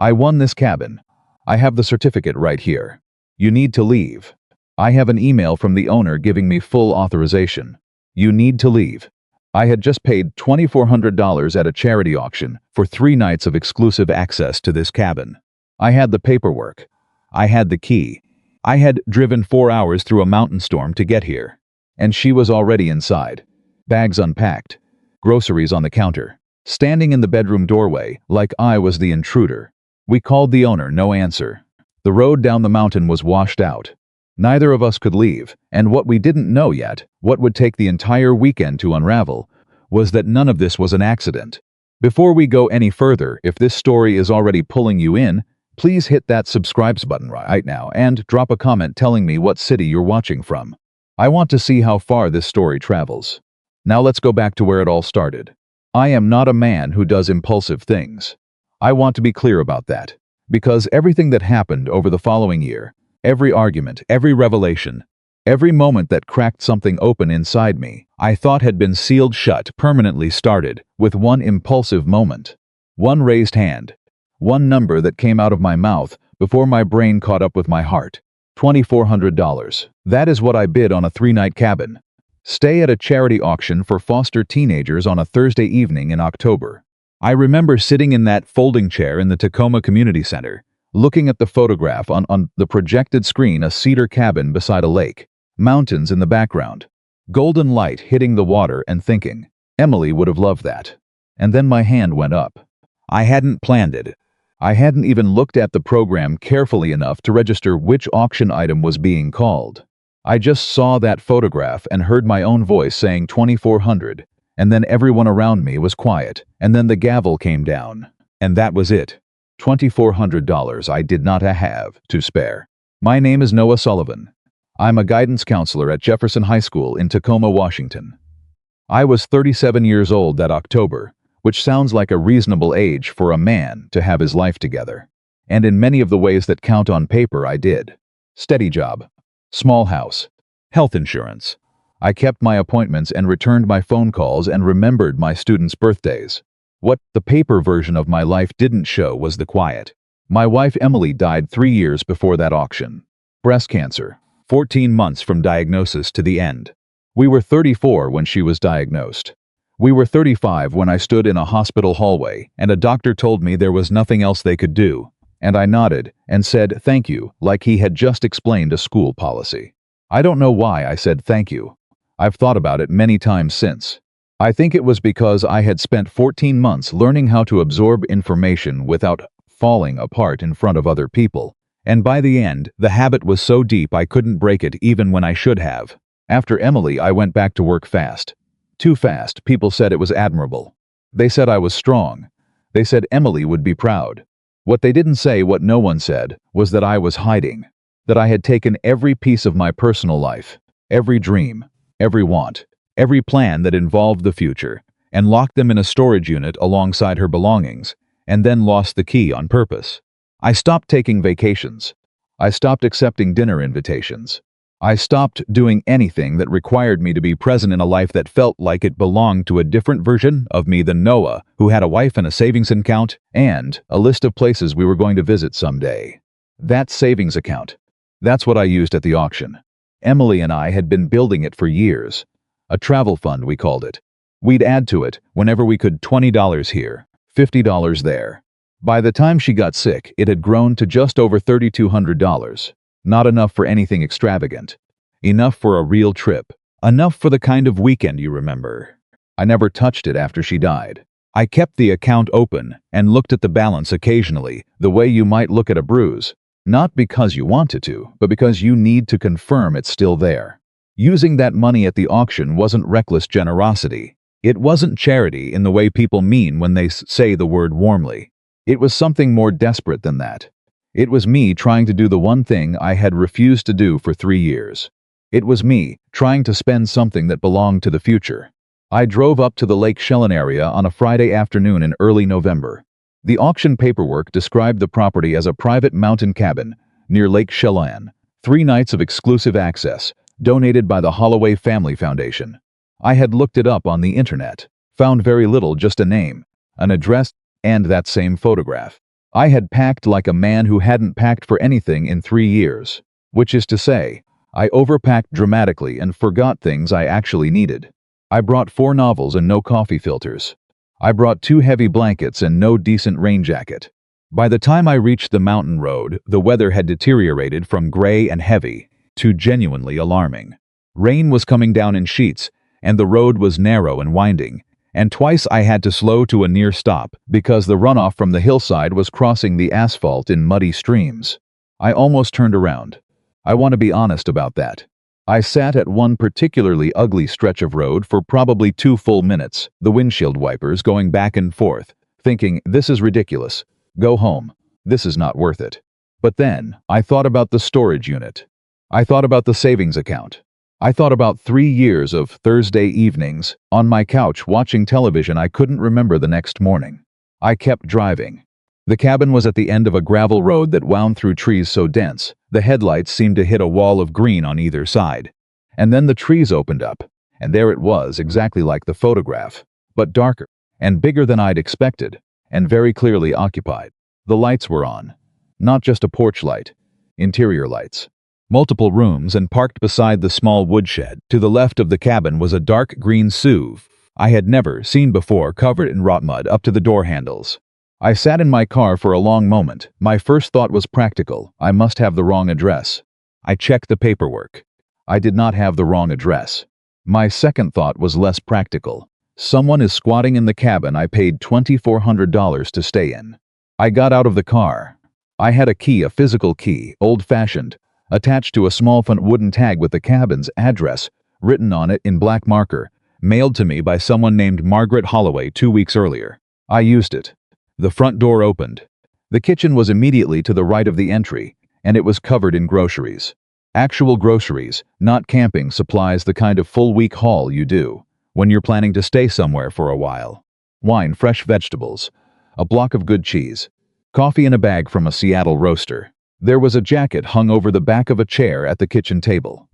I won this cabin. I have the certificate right here. You need to leave. I have an email from the owner giving me full authorization. You need to leave. I had just paid $2,400 at a charity auction for 3 nights of exclusive access to this cabin. I had the paperwork. I had the key. I had driven 4 hours through a mountain storm to get here. And she was already inside. Bags unpacked. Groceries on the counter. Standing in the bedroom doorway like I was the intruder. We called the owner, no answer. The road down the mountain was washed out. Neither of us could leave, and what we didn't know yet, what would take the entire weekend to unravel, was that none of this was an accident. Before we go any further, if this story is already pulling you in, please hit that subscribe button right now and drop a comment telling me what city you're watching from. I want to see how far this story travels. Now let's go back to where it all started. I am not a man who does impulsive things. I want to be clear about that, because everything that happened over the following year, every argument, every revelation, every moment that cracked something open inside me, I thought had been sealed shut, permanently started with one impulsive moment. One raised hand. One number that came out of my mouth before my brain caught up with my heart. $2,400. That is what I bid on a 3-night cabin. Stay at a charity auction for foster teenagers on a Thursday evening in October. I remember sitting in that folding chair in the Tacoma Community Center, looking at the photograph on the projected screen, a cedar cabin beside a lake, mountains in the background, golden light hitting the water, and thinking, Emily would have loved that. And then my hand went up. I hadn't planned it. I hadn't even looked at the program carefully enough to register which auction item was being called. I just saw that photograph and heard my own voice saying 2,400, and then everyone around me was quiet, and then the gavel came down. And that was it. $2,400 I did not have to spare. My name is Noah Sullivan. I'm a guidance counselor at Jefferson High School in Tacoma, Washington. I was 37 years old that October, which sounds like a reasonable age for a man to have his life together. And in many of the ways that count on paper, I did. Steady job. Small house. Health insurance. I kept my appointments and returned my phone calls and remembered my students' birthdays. What the paper version of my life didn't show was the quiet. My wife Emily died 3 years before that auction. Breast cancer. 14 months from diagnosis to the end. We were 34 when she was diagnosed. We were 35 when I stood in a hospital hallway and a doctor told me there was nothing else they could do. And I nodded and said thank you, like he had just explained a school policy. I don't know why I said thank you. I've thought about it many times since. I think it was because I had spent 14 months learning how to absorb information without falling apart in front of other people. And by the end, the habit was so deep I couldn't break it even when I should have. After Emily, I went back to work fast. Too fast. People said it was admirable. They said I was strong. They said Emily would be proud. What they didn't say, what no one said, was that I was hiding. That I had taken every piece of my personal life, every dream, every want, every plan that involved the future, and locked them in a storage unit alongside her belongings, and then lost the key on purpose. I stopped taking vacations. I stopped accepting dinner invitations. I stopped doing anything that required me to be present in a life that felt like it belonged to a different version of me than Noah, who had a wife and a savings account, and a list of places we were going to visit someday. That savings account. That's what I used at the auction. Emily and I had been building it for years. A travel fund, we called it. We'd add to it whenever we could, $20 here, $50 there. By the time she got sick, it had grown to just over $3,200. Not enough for anything extravagant. Enough for a real trip. Enough for the kind of weekend you remember. I never touched it after she died. I kept the account open and looked at the balance occasionally, the way you might look at a bruise. Not because you wanted to, but because you need to confirm it's still there. Using that money at the auction wasn't reckless generosity. It wasn't charity in the way people mean when they say the word warmly. It was something more desperate than that. It was me trying to do the one thing I had refused to do for 3 years. It was me trying to spend something that belonged to the future. I drove up to the Lake Chelan area on a Friday afternoon in early November. The auction paperwork described the property as a private mountain cabin near Lake Chelan, 3 nights of exclusive access, donated by the Holloway Family Foundation. I had looked it up on the internet, found very little, just a name, an address, and that same photograph. I had packed like a man who hadn't packed for anything in 3 years. Which is to say, I overpacked dramatically and forgot things I actually needed. I brought 4 novels and no coffee filters. I brought 2 heavy blankets and no decent rain jacket. By the time I reached the mountain road, the weather had deteriorated from gray and heavy to genuinely alarming. Rain was coming down in sheets, and the road was narrow and winding, and twice I had to slow to a near stop because the runoff from the hillside was crossing the asphalt in muddy streams. I almost turned around. I want to be honest about that. I sat at one particularly ugly stretch of road for probably 2 full minutes, the windshield wipers going back and forth, thinking, this is ridiculous. Go home. This is not worth it. But then, I thought about the storage unit. I thought about the savings account. I thought about 3 years of Thursday evenings on my couch watching television I couldn't remember the next morning. I kept driving. The cabin was at the end of a gravel road that wound through trees so dense, the headlights seemed to hit a wall of green on either side. And then the trees opened up, and there it was, exactly like the photograph, but darker, and bigger than I'd expected, and very clearly occupied. The lights were on. Not just a porch light. Interior lights. Multiple rooms, and parked beside the small woodshed. To the left of the cabin was a dark green SUV I had never seen before, covered in rot mud up to the door handles. I sat in my car for a long moment. My first thought was practical. I must have the wrong address. I checked the paperwork. I did not have the wrong address. My second thought was less practical. Someone is squatting in the cabin I paid $2,400 to stay in. I got out of the car. I had a key, a physical key, old-fashioned, attached to a small front wooden tag with the cabin's address written on it in black marker, mailed to me by someone named Margaret Holloway 2 weeks earlier. I used it. The front door opened. The kitchen was immediately to the right of the entry, and it was covered in groceries. Actual groceries, not camping supplies, the kind of full-week haul you do when you're planning to stay somewhere for a while. Wine, fresh vegetables, a block of good cheese, coffee in a bag from a Seattle roaster. There was a jacket hung over the back of a chair at the kitchen table.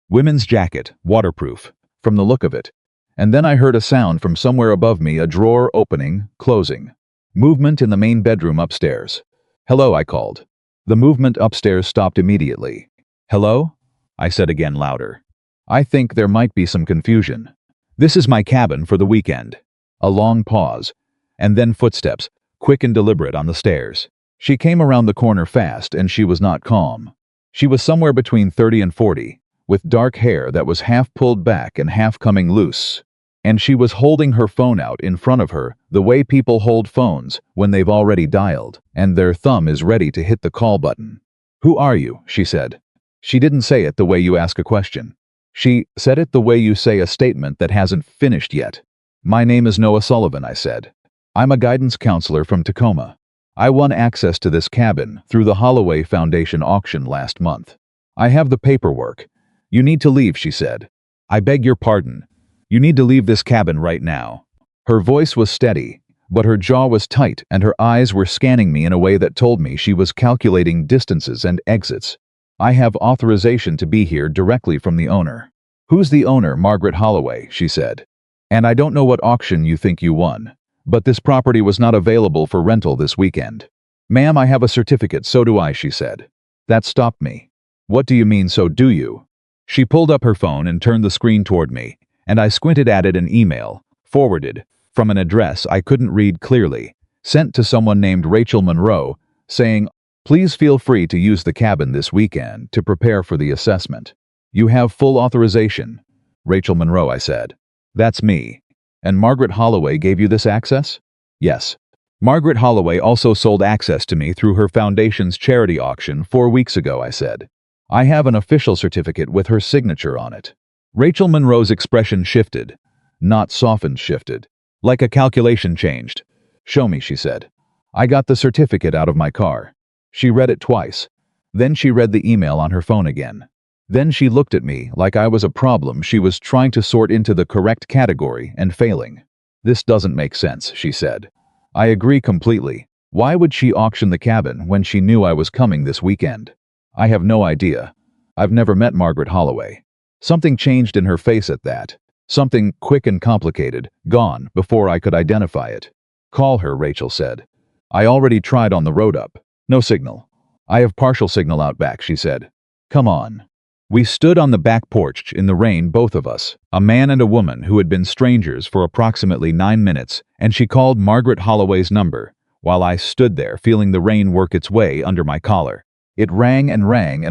Women's jacket, waterproof, from the look of it. And then I heard a sound from somewhere above me, a drawer opening, closing. Movement in the main bedroom upstairs. Hello, I called. The movement upstairs stopped immediately. Hello? I said again, louder. I think there might be some confusion. This is my cabin for the weekend. A long pause, and then footsteps, quick and deliberate, on the stairs. She came around the corner fast, and she was not calm. She was somewhere between 30 and 40, with dark hair that was half pulled back and half coming loose. And she was holding her phone out in front of her, the way people hold phones when they've already dialed, and their thumb is ready to hit the call button. Who are you? She said. She didn't say it the way you ask a question. She said it the way you say a statement that hasn't finished yet. My name is Noah Sullivan, I said. I'm a guidance counselor from Tacoma. I won access to this cabin through the Holloway Foundation auction last month. I have the paperwork. You need to leave, she said. I beg your pardon. You need to leave this cabin right now. Her voice was steady, but her jaw was tight, and her eyes were scanning me in a way that told me she was calculating distances and exits. I have authorization to be here directly from the owner. Who's the owner? Margaret Holloway, she said. And I don't know what auction you think you won, but this property was not available for rental this weekend. Ma'am, I have a certificate. So do I, she said. That stopped me. What do you mean, so do you? She pulled up her phone and turned the screen toward me, and I squinted at it. An email, forwarded, from an address I couldn't read clearly, sent to someone named Rachel Monroe, saying, please feel free to use the cabin this weekend to prepare for the assessment. You have full authorization. Rachel Monroe, I said. That's me. And Margaret Holloway gave you this access? Yes. Margaret Holloway also sold access to me through her foundation's charity auction 4 weeks ago, I said. I have an official certificate with her signature on it. Rachel Monroe's expression shifted. Not softened, shifted. Like a calculation changed. Show me, she said. I got the certificate out of my car. She read it twice. Then she read the email on her phone again. Then she looked at me like I was a problem she was trying to sort into the correct category and failing. This doesn't make sense, she said. I agree completely. Why would she auction the cabin when she knew I was coming this weekend? I have no idea. I've never met Margaret Holloway. Something changed in her face at that. Something quick and complicated, gone before I could identify it. Call her, Rachel said. I already tried on the road up. No signal. I have partial signal out back, she said. Come on. We stood on the back porch in the rain, both of us, a man and a woman who had been strangers for approximately 9 minutes, and she called Margaret Holloway's number, while I stood there feeling the rain work its way under my collar. It rang and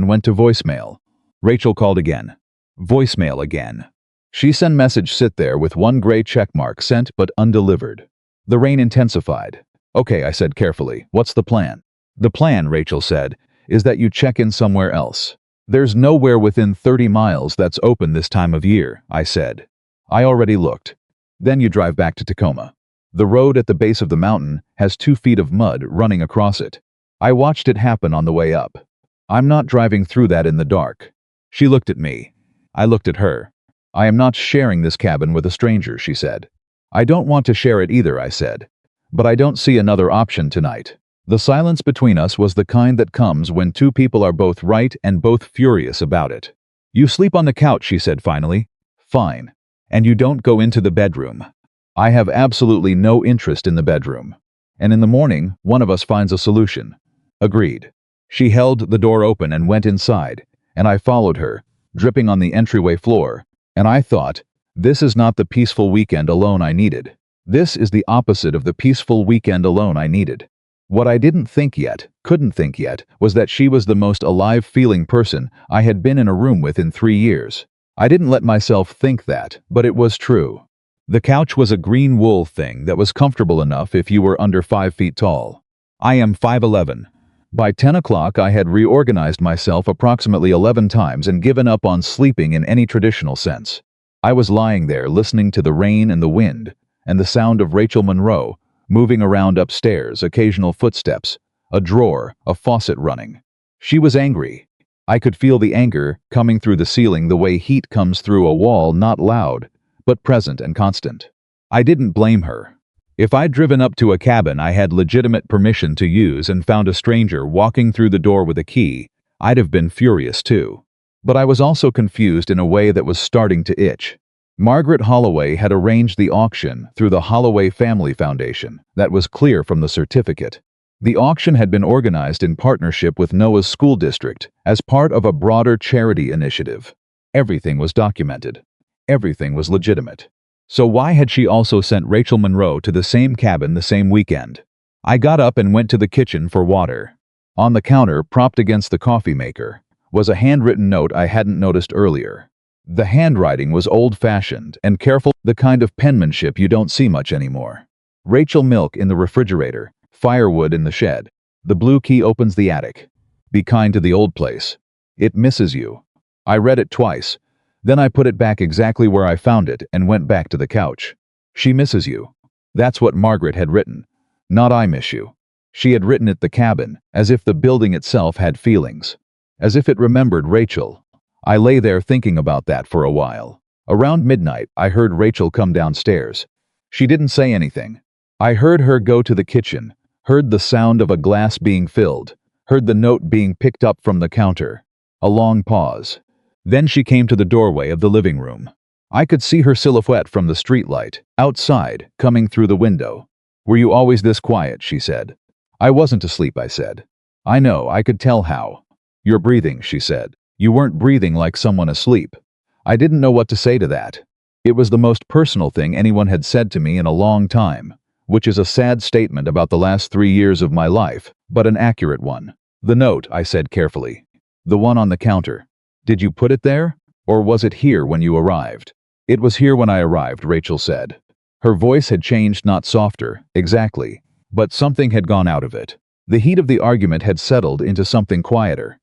went to voicemail. Rachel called again. Voicemail again. She sent message sit there with one gray check mark sent but undelivered. The rain intensified. Okay, I said carefully. What's the plan? The plan, Rachel said, is that you check in somewhere else. There's nowhere within 30 miles that's open this time of year, I said. I already looked. Then you drive back to Tacoma. The road at the base of the mountain has 2 feet of mud running across it. I watched it happen on the way up. I'm not driving through that in the dark. She looked at me. I looked at her. I am not sharing this cabin with a stranger, she said. I don't want to share it either, I said. But I don't see another option tonight. The silence between us was the kind that comes when 2 people are both right and both furious about it. You sleep on the couch, she said finally. Fine. And you don't go into the bedroom. I have absolutely no interest in the bedroom. And in the morning, one of us finds a solution. Agreed. She held the door open and went inside, and I followed her, dripping on the entryway floor, and I thought, this is not the peaceful weekend alone I needed. This is the opposite of the peaceful weekend alone I needed. What I couldn't think yet, was that she was the most alive-feeling person I had been in a room with in 3 years. I didn't let myself think that, but it was true. The couch was a green wool thing that was comfortable enough if you were under 5 feet tall. I am 5'11". By 10 o'clock I had reorganized myself approximately 11 times and given up on sleeping in any traditional sense. I was lying there listening to the rain and the wind, and the sound of Rachel Monroe, moving around upstairs, occasional footsteps, a drawer, a faucet running. She was angry. I could feel the anger coming through the ceiling the way heat comes through a wall, not loud, but present and constant. I didn't blame her. If I'd driven up to a cabin I had legitimate permission to use and found a stranger walking through the door with a key, I'd have been furious too. But I was also confused in a way that was starting to itch. Margaret Holloway had arranged the auction through the Holloway Family Foundation. That was clear from the certificate. The auction had been organized in partnership with Noah's school district as part of a broader charity initiative. Everything was documented. Everything was legitimate. So why had she also sent Rachel Monroe to the same cabin the same weekend? I got up and went to the kitchen for water. On the counter, propped against the coffee maker, was a handwritten note I hadn't noticed earlier. The handwriting was old-fashioned and careful, the kind of penmanship you don't see much anymore. Rachel, milk in the refrigerator, firewood in the shed. The blue key opens the attic. Be kind to the old place. It misses you. I read it twice. Then I put it back exactly where I found it and went back to the couch. She misses you. That's what Margaret had written. Not I miss you. She had written it the cabin, as if the building itself had feelings. As if it remembered Rachel. I lay there thinking about that for a while. Around midnight, I heard Rachel come downstairs. She didn't say anything. I heard her go to the kitchen, heard the sound of a glass being filled, heard the note being picked up from the counter. A long pause. Then she came to the doorway of the living room. I could see her silhouette from the streetlight, outside, coming through the window. Were you always this quiet? She said. I wasn't asleep, I said. I know, I could tell how. You're breathing, she said. You weren't breathing like someone asleep. I didn't know what to say to that. It was the most personal thing anyone had said to me in a long time, which is a sad statement about the last 3 years of my life, but an accurate one. The note, I said carefully. The one on the counter. Did you put it there? Or was it here when you arrived? It was here when I arrived, Rachel said. Her voice had changed, not softer, exactly, but something had gone out of it. The heat of the argument had settled into something quieter.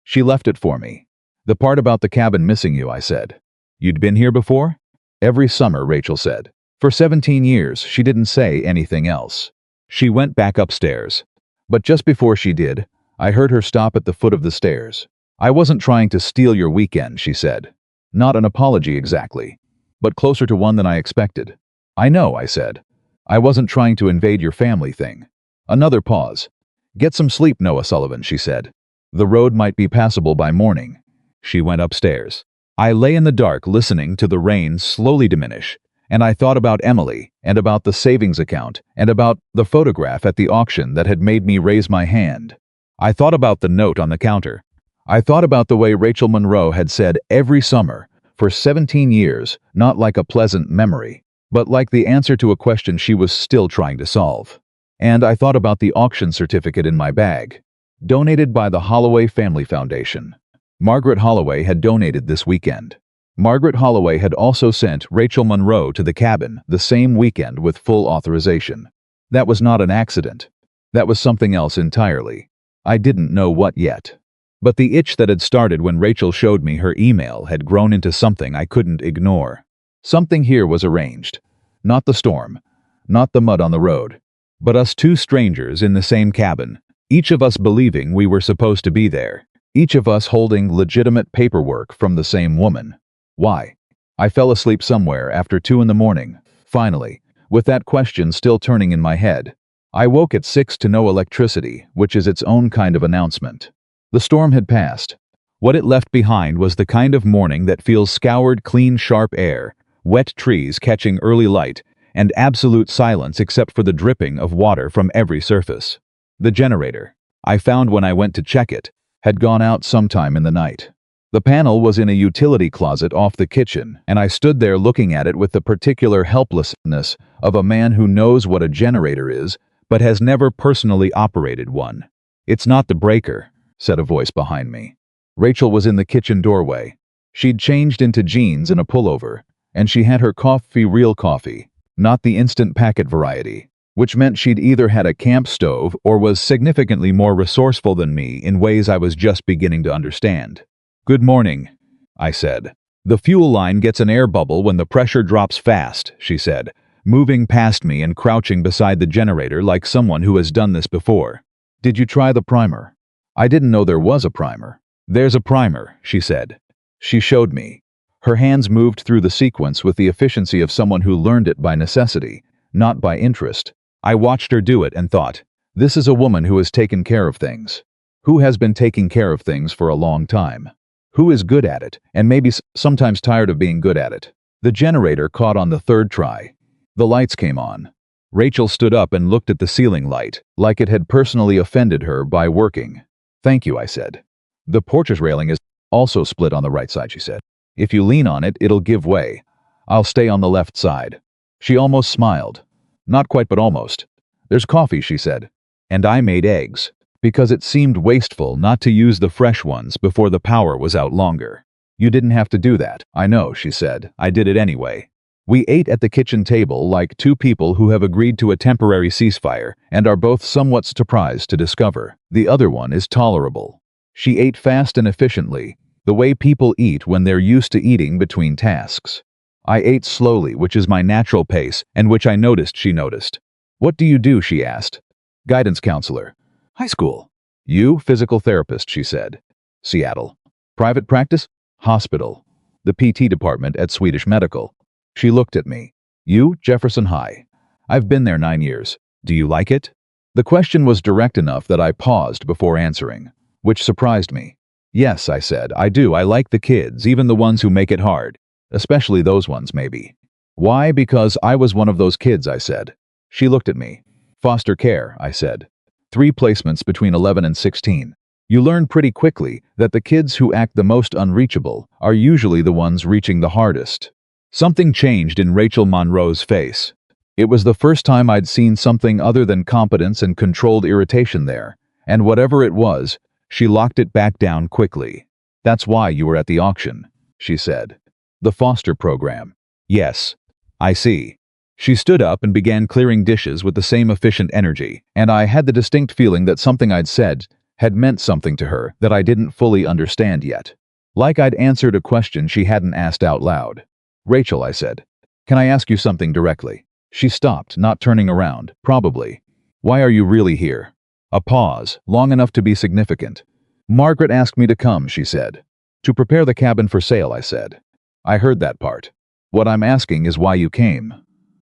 She left it for me. The part about the cabin missing you, I said. You'd been here before? Every summer, Rachel said. For 17 years, she didn't say anything else. She went back upstairs. But just before she did, I heard her stop at the foot of the stairs. I wasn't trying to steal your weekend, she said. Not an apology exactly, but closer to one than I expected. I know, I said. I wasn't trying to invade your family thing. Another pause. Get some sleep, Noah Sullivan, she said. The road might be passable by morning. She went upstairs. I lay in the dark listening to the rain slowly diminish, And I thought about Emily, and about the savings account, and about the photograph at the auction that had made me raise my hand. I thought about the note on the counter. I thought about the way Rachel Monroe had said every summer, for 17 years, not like a pleasant memory, but like the answer to a question she was still trying to solve. And I thought about the auction certificate in my bag, donated by the Holloway Family Foundation. Margaret Holloway had donated this weekend. Margaret Holloway had also sent Rachel Monroe to the cabin the same weekend with full authorization. That was not an accident. That was something else entirely. I didn't know what yet. But the itch that had started when Rachel showed me her email had grown into something I couldn't ignore. Something here was arranged. Not the storm, not the mud on the road, but us two strangers in the same cabin, each of us believing we were supposed to be there, each of us holding legitimate paperwork from the same woman. Why? I fell asleep somewhere after 2 in the morning, finally, with that question still turning in my head. I woke at 6 to no electricity, which is its own kind of announcement. The storm had passed. What it left behind was the kind of morning that feels scoured, clean, sharp air, wet trees catching early light, and absolute silence except for the dripping of water from every surface. The generator, I found when I went to check it, had gone out sometime in the night. The panel was in a utility closet off the kitchen, and I stood there looking at it with the particular helplessness of a man who knows what a generator is, but has never personally operated one. "It's not the breaker," said a voice behind me. Rachel was in the kitchen doorway. She'd changed into jeans and a pullover, and she had her coffee, real coffee, not the instant packet variety, which meant she'd either had a camp stove or was significantly more resourceful than me in ways I was just beginning to understand. "Good morning," I said. "The fuel line gets an air bubble when the pressure drops fast," she said, moving past me and crouching beside the generator like someone who has done this before. "Did you try the primer?" I didn't know there was a primer. "There's a primer," she said. She showed me. Her hands moved through the sequence with the efficiency of someone who learned it by necessity, not by interest. I watched her do it and thought, this is a woman who has taken care of things. Who has been taking care of things for a long time. Who is good at it, and maybe sometimes tired of being good at it. The generator caught on the third try. The lights came on. Rachel stood up and looked at the ceiling light, like it had personally offended her by working. "Thank you," I said. "The porch's railing is also split on the right side," she said. "If you lean on it, it'll give way. I'll stay on the left side." She almost smiled. Not quite, but almost. "There's coffee," she said. "And I made eggs, because it seemed wasteful not to use the fresh ones before the power was out longer." "You didn't have to do that." "I know," she said. "I did it anyway." We ate at the kitchen table like two people who have agreed to a temporary ceasefire and are both somewhat surprised to discover the other one is tolerable. She ate fast and efficiently, the way people eat when they're used to eating between tasks. I ate slowly, which is my natural pace, and which I noticed she noticed. "What do you do?" she asked. "Guidance counselor." "High school." "You?" "Physical therapist," she said. "Seattle." "Private practice?" "Hospital." "The PT department at Swedish Medical." She looked at me. "You?" "Jefferson High." "I've been there 9 years. Do you like it?" The question was direct enough that I paused before answering, which surprised me. "Yes," I said, "I do. I like the kids, even the ones who make it hard. Especially those ones, maybe." "Why?" "Because I was one of those kids," I said. She looked at me. "Foster care," I said. 3 placements between 11 and 16. You learn pretty quickly that the kids who act the most unreachable are usually the ones reaching the hardest. Something changed in Rachel Monroe's face. It was the first time I'd seen something other than competence and controlled irritation there, and whatever it was, she locked it back down quickly. "That's why you were at the auction," she said. "The foster program." "Yes. I see." She stood up and began clearing dishes with the same efficient energy, and I had the distinct feeling that something I'd said had meant something to her that I didn't fully understand yet. Like I'd answered a question she hadn't asked out loud. "Rachel," I said, "can I ask you something directly?" She stopped, not turning around. "Probably." "Why are you really here?" A pause, long enough to be significant. "Margaret asked me to come," she said. "To prepare the cabin for sale," I said. "I heard that part. What I'm asking is why you came."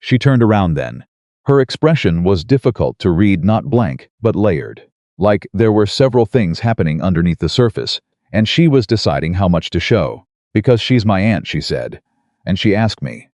She turned around then. Her expression was difficult to read, not blank, but layered. Like there were several things happening underneath the surface, and she was deciding how much to show. "Because she's my aunt," she said. And she asked me.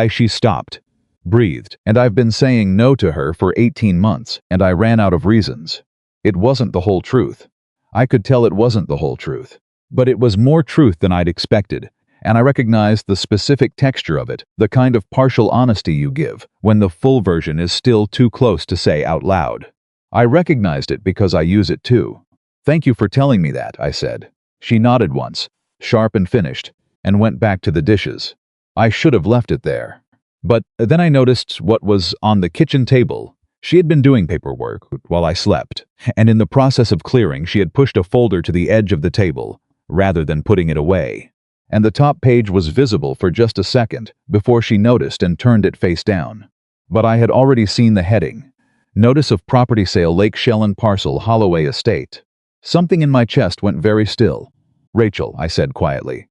She stopped, breathed, and I've been saying no to her for 18 months, and I ran out of reasons. It wasn't the whole truth. I could tell it wasn't the whole truth. But it was more truth than I'd expected, and I recognized the specific texture of it, the kind of partial honesty you give when the full version is still too close to say out loud. I recognized it because I use it too. "Thank you for telling me that," I said. She nodded once, sharp and finished, and went back to the dishes. I should have left it there. But then I noticed what was on the kitchen table. She had been doing paperwork while I slept, and in the process of clearing, she had pushed a folder to the edge of the table, rather than putting it away. And the top page was visible for just a second before she noticed and turned it face down. But I had already seen the heading: Notice of Property Sale, Lake Chelan Parcel, Holloway Estate. Something in my chest went very still. "Rachel," I said quietly.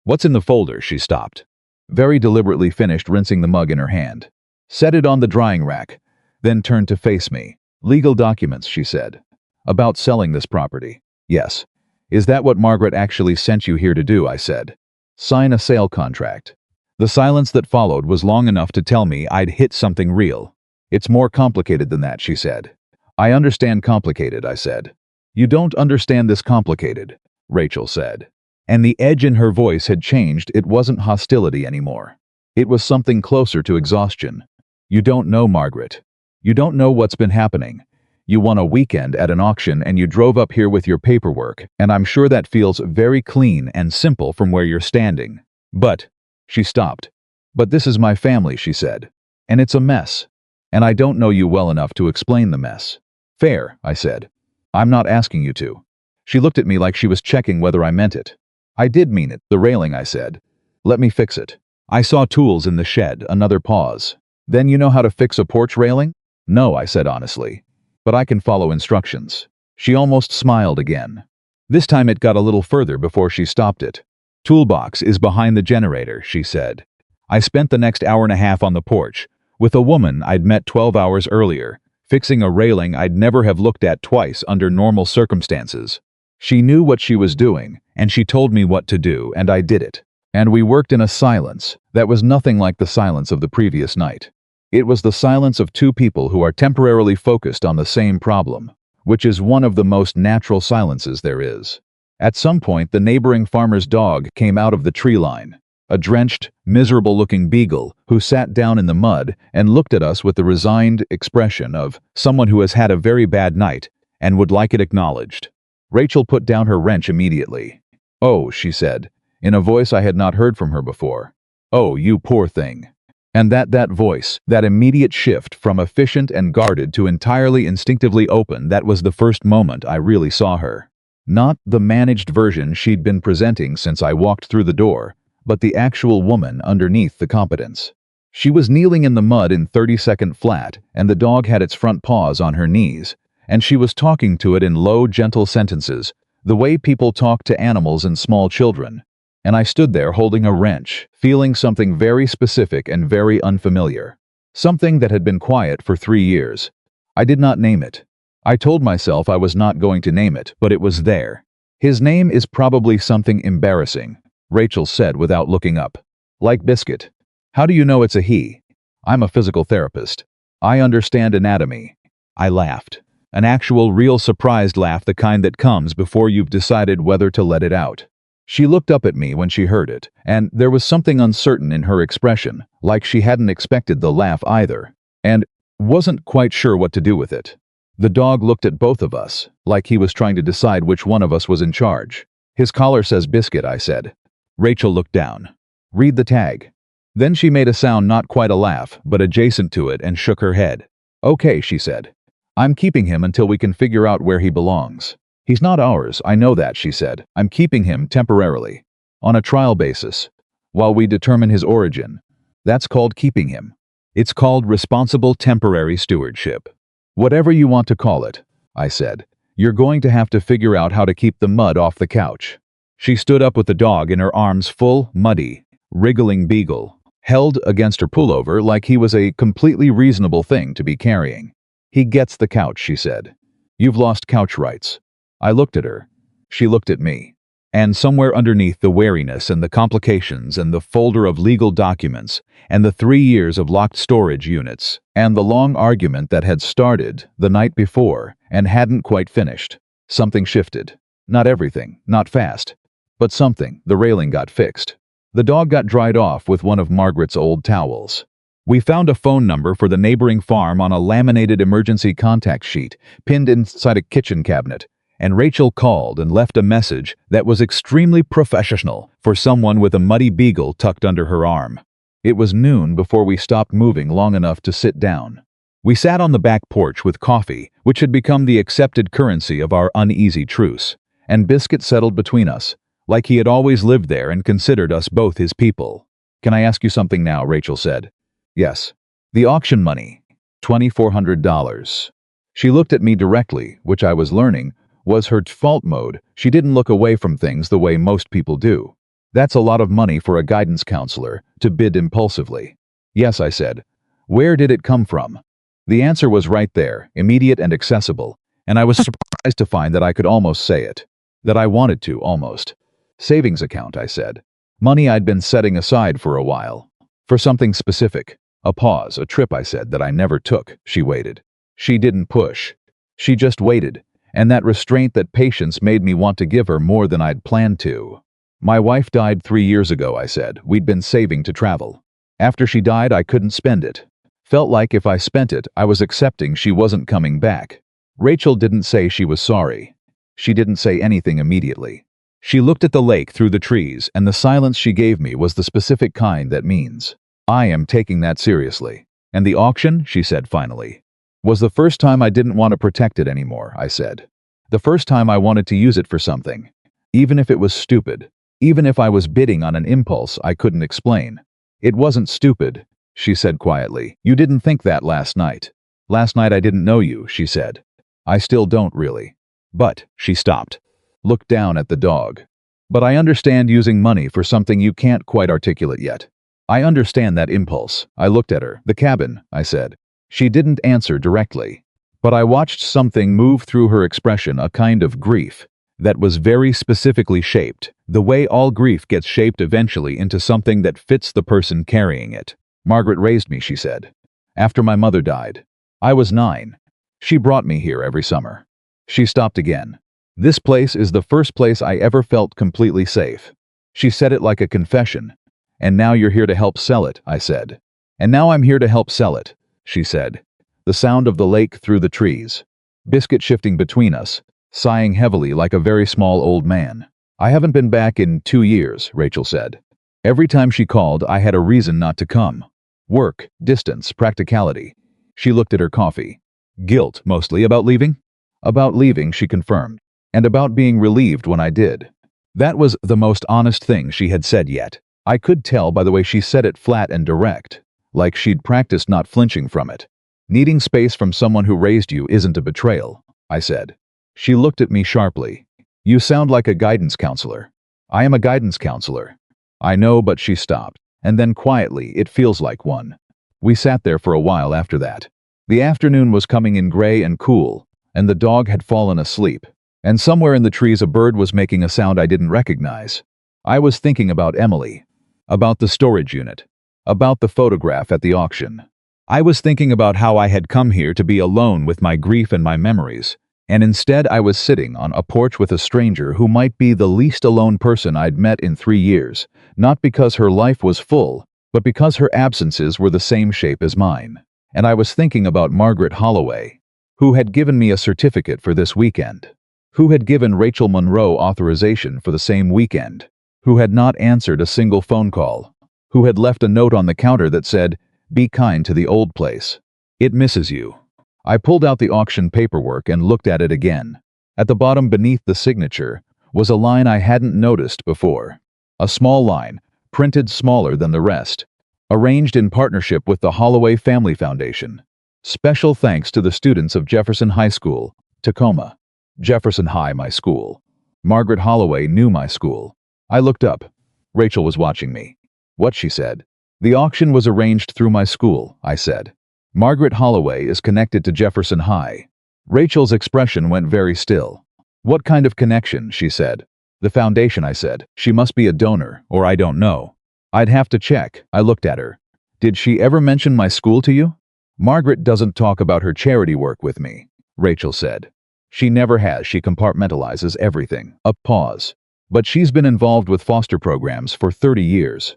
What's in the folder?" She stopped, very deliberately finished rinsing the mug in her hand. Set it on the drying rack, then turned to face me. "Legal documents," she said. "About selling this property." "Yes." "Is that what Margaret actually sent you here to do?" I said. "Sign a sale contract." The silence that followed was long enough to tell me I'd hit something real. "It's more complicated than that," she said. "I understand complicated," I said. "You don't understand this complicated," Rachel said. And the edge in her voice had changed. It wasn't hostility anymore. It was something closer to exhaustion. "You don't know, Margaret. You don't know what's been happening. You won a weekend at an auction and you drove up here with your paperwork, and I'm sure that feels very clean and simple from where you're standing. But," she stopped. "But this is my family," she said. "And it's a mess. And I don't know you well enough to explain the mess." "Fair," I said. "I'm not asking you to." She looked at me like she was checking whether I meant it. "I did mean it. The railing," I said. "Let me fix it." I saw tools in the shed. Another pause. "Then you know how to fix a porch railing?" "No," I said honestly. "But I can follow instructions." She almost smiled again. This time it got a little further before she stopped it. "Toolbox is behind the generator," she said. I spent the next hour and a half on the porch, with a woman I'd met 12 hours earlier, fixing a railing I'd never have looked at twice under normal circumstances. She knew what she was doing, and she told me what to do, and I did it. And we worked in a silence that was nothing like the silence of the previous night. It was the silence of two people who are temporarily focused on the same problem, which is one of the most natural silences there is. At some point, the neighboring farmer's dog came out of the tree line, a drenched, miserable-looking beagle who sat down in the mud and looked at us with the resigned expression of someone who has had a very bad night and would like it acknowledged. Rachel put down her wrench immediately. "Oh," she said, in a voice I had not heard from her before. "Oh, you poor thing." And that voice, that immediate shift from efficient and guarded to entirely instinctively open, that was the first moment I really saw her. Not the managed version she'd been presenting since I walked through the door, but the actual woman underneath the competence. She was kneeling in the mud in 30-second flat, and the dog had its front paws on her knees, and she was talking to it in low, gentle sentences, the way people talk to animals and small children. And I stood there holding a wrench, feeling something very specific and very unfamiliar. Something that had been quiet for 3 years. I did not name it. I told myself I was not going to name it, but it was there. "His name is probably something embarrassing," Rachel said without looking up. "Like Biscuit." "How do you know it's a he?" "I'm a physical therapist. I understand anatomy." I laughed. An actual, real surprised laugh, the kind that comes before you've decided whether to let it out. She looked up at me when she heard it, and there was something uncertain in her expression, like she hadn't expected the laugh either, and wasn't quite sure what to do with it. The dog looked at both of us, like he was trying to decide which one of us was in charge. "His collar says Biscuit," I said. Rachel looked down. "Read the tag." Then she made a sound, not quite a laugh, but adjacent to it, and shook her head. "Okay," she said. "I'm keeping him until we can figure out where he belongs." "He's not ours, I know that," she said. "I'm keeping him temporarily. On a trial basis. While we determine his origin. That's called keeping him. It's called responsible temporary stewardship. Whatever you want to call it," I said. "You're going to have to figure out how to keep the mud off the couch." She stood up with the dog in her arms, full, muddy, wriggling beagle, held against her pullover like he was a completely reasonable thing to be carrying. "He gets the couch," she said. "You've lost couch rights." I looked at her. She looked at me. And somewhere underneath the wariness and the complications and the folder of legal documents and the 3 years of locked storage units and the long argument that had started the night before and hadn't quite finished, something shifted. Not everything, not fast, but something. The railing got fixed. The dog got dried off with one of Margaret's old towels. We found a phone number for the neighboring farm on a laminated emergency contact sheet pinned inside a kitchen cabinet, and Rachel called and left a message that was extremely professional for someone with a muddy beagle tucked under her arm. It was noon before we stopped moving long enough to sit down. We sat on the back porch with coffee, which had become the accepted currency of our uneasy truce, and Biscuit settled between us, like he had always lived there and considered us both his people. "Can I ask you something now?" Rachel said. "Yes." "The auction money, $2,400. She looked at me directly, which I was learning was her default mode. She didn't look away from things the way most people do. "That's a lot of money for a guidance counselor to bid impulsively." "Yes," I said. "Where did it come from?" The answer was right there, immediate and accessible, and I was surprised to find that I could almost say it. That I wanted to, almost. "Savings account," I said. "Money I'd been setting aside for a while. For something specific." A pause, a trip, I said, that I never took. She waited. She didn't push. She just waited, and that restraint, that patience, made me want to give her more than I'd planned to. "My wife died 3 years ago," I said. "We'd been saving to travel. After she died, I couldn't spend it. Felt like if I spent it, I was accepting she wasn't coming back." Rachel didn't say she was sorry. She didn't say anything immediately. She looked at the lake through the trees, and the silence she gave me was the specific kind that means, "I am taking that seriously." "And the auction," she said finally, "was the first time I didn't want to protect it anymore," I said. "The first time I wanted to use it for something. Even if it was stupid. Even if I was bidding on an impulse I couldn't explain." "It wasn't stupid," she said quietly. "You didn't think that last night." "Last night I didn't know you," she said. "I still don't really." "But," she stopped, looked down at the dog. "But I understand using money for something you can't quite articulate yet. I understand that impulse." I looked at her. "The cabin," I said. She didn't answer directly, but I watched something move through her expression, a kind of grief that was very specifically shaped, the way all grief gets shaped eventually into something that fits the person carrying it. "Margaret raised me," she said. "After my mother died. I was 9. She brought me here every summer." She stopped again. "This place is the first place I ever felt completely safe." She said it like a confession. "And now you're here to help sell it," I said. "And now I'm here to help sell it," she said. The sound of the lake through the trees. Biscuit shifting between us, sighing heavily like a very small old man. "I haven't been back in 2 years," Rachel said. "Every time she called, I had a reason not to come. Work, distance, practicality." She looked at her coffee. "Guilt, mostly, about leaving?" "About leaving," she confirmed. "And about being relieved when I did." That was the most honest thing she had said yet. I could tell by the way she said it, flat and direct, like she'd practiced not flinching from it. "Needing space from someone who raised you isn't a betrayal," I said. She looked at me sharply. "You sound like a guidance counselor." "I am a guidance counselor." "I know," but she stopped, and then quietly, "It feels like one." We sat there for a while after that. The afternoon was coming in gray and cool, and the dog had fallen asleep, and somewhere in the trees a bird was making a sound I didn't recognize. I was thinking about Emily, about the storage unit, about the photograph at the auction. I was thinking about how I had come here to be alone with my grief and my memories, and instead I was sitting on a porch with a stranger who might be the least alone person I'd met in 3 years, not because her life was full, but because her absences were the same shape as mine. And I was thinking about Margaret Holloway, who had given me a certificate for this weekend, who had given Rachel Monroe authorization for the same weekend, who had not answered a single phone call, who had left a note on the counter that said, "Be kind to the old place. It misses you." I pulled out the auction paperwork and looked at it again. At the bottom beneath the signature was a line I hadn't noticed before. A small line, printed smaller than the rest, arranged in partnership with the Holloway Family Foundation. "Special thanks to the students of Jefferson High School, Tacoma." Jefferson High, my school. Margaret Holloway knew my school. I looked up. Rachel was watching me. "What?" she said. "The auction was arranged through my school," I said. "Margaret Holloway is connected to Jefferson High." Rachel's expression went very still. "What kind of connection?" she said. The foundation, I said. She must be a donor, or I don't know. I'd have to check. I looked at her. Did she ever mention my school to you? Margaret doesn't talk about her charity work with me, Rachel said. She never has. She compartmentalizes everything. A pause. But she's been involved with foster programs for 30 years.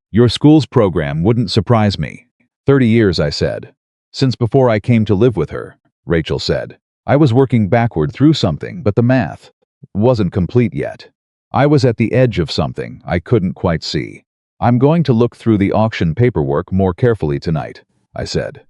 Your school's program wouldn't surprise me. 30 years, I said. Since before I came to live with her, Rachel said. I was working backward through something, but the math wasn't complete yet. I was at the edge of something I couldn't quite see. I'm going to look through the auction paperwork more carefully tonight, I said.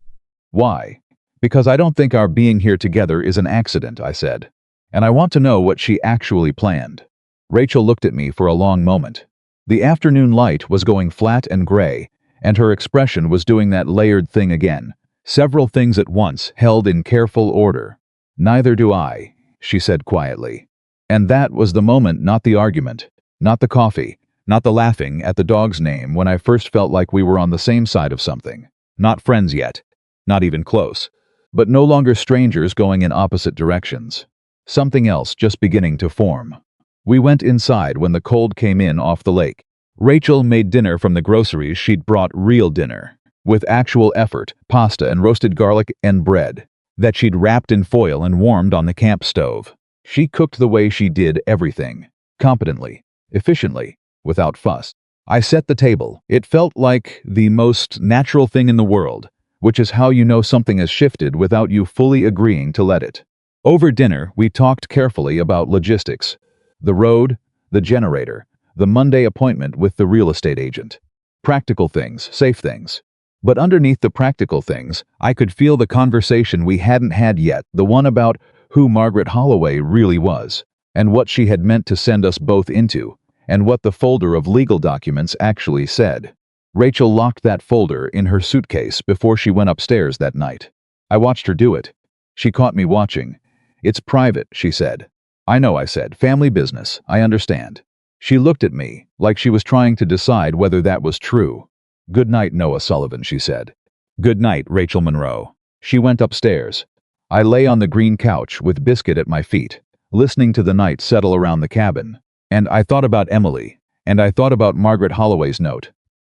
Why? Because I don't think our being here together is an accident, I said. And I want to know what she actually planned. Rachel looked at me for a long moment. The afternoon light was going flat and gray, and her expression was doing that layered thing again. Several things at once, held in careful order. Neither do I, she said quietly. And that was the moment, not the argument, not the coffee, not the laughing at the dog's name when I first felt like we were on the same side of something. Not friends yet, not even close, but no longer strangers going in opposite directions. Something else just beginning to form. We went inside when the cold came in off the lake. Rachel made dinner from the groceries she'd brought, real dinner, with actual effort, pasta and roasted garlic and bread, that she'd wrapped in foil and warmed on the camp stove. She cooked the way she did everything, competently, efficiently, without fuss. I set the table. It felt like the most natural thing in the world, which is how you know something has shifted without you fully agreeing to let it. Over dinner, we talked carefully about logistics. The road, the generator, the Monday appointment with the real estate agent. Practical things, safe things. But underneath the practical things, I could feel the conversation we hadn't had yet, the one about who Margaret Holloway really was, and what she had meant to send us both into, and what the folder of legal documents actually said. Rachel locked that folder in her suitcase before she went upstairs that night. I watched her do it. She caught me watching. It's private, she said. I know, I said. Family business. I understand. She looked at me, like she was trying to decide whether that was true. Good night, Noah Sullivan, she said. Good night, Rachel Monroe. She went upstairs. I lay on the green couch with Biscuit at my feet, listening to the night settle around the cabin. And I thought about Emily, and I thought about Margaret Holloway's note.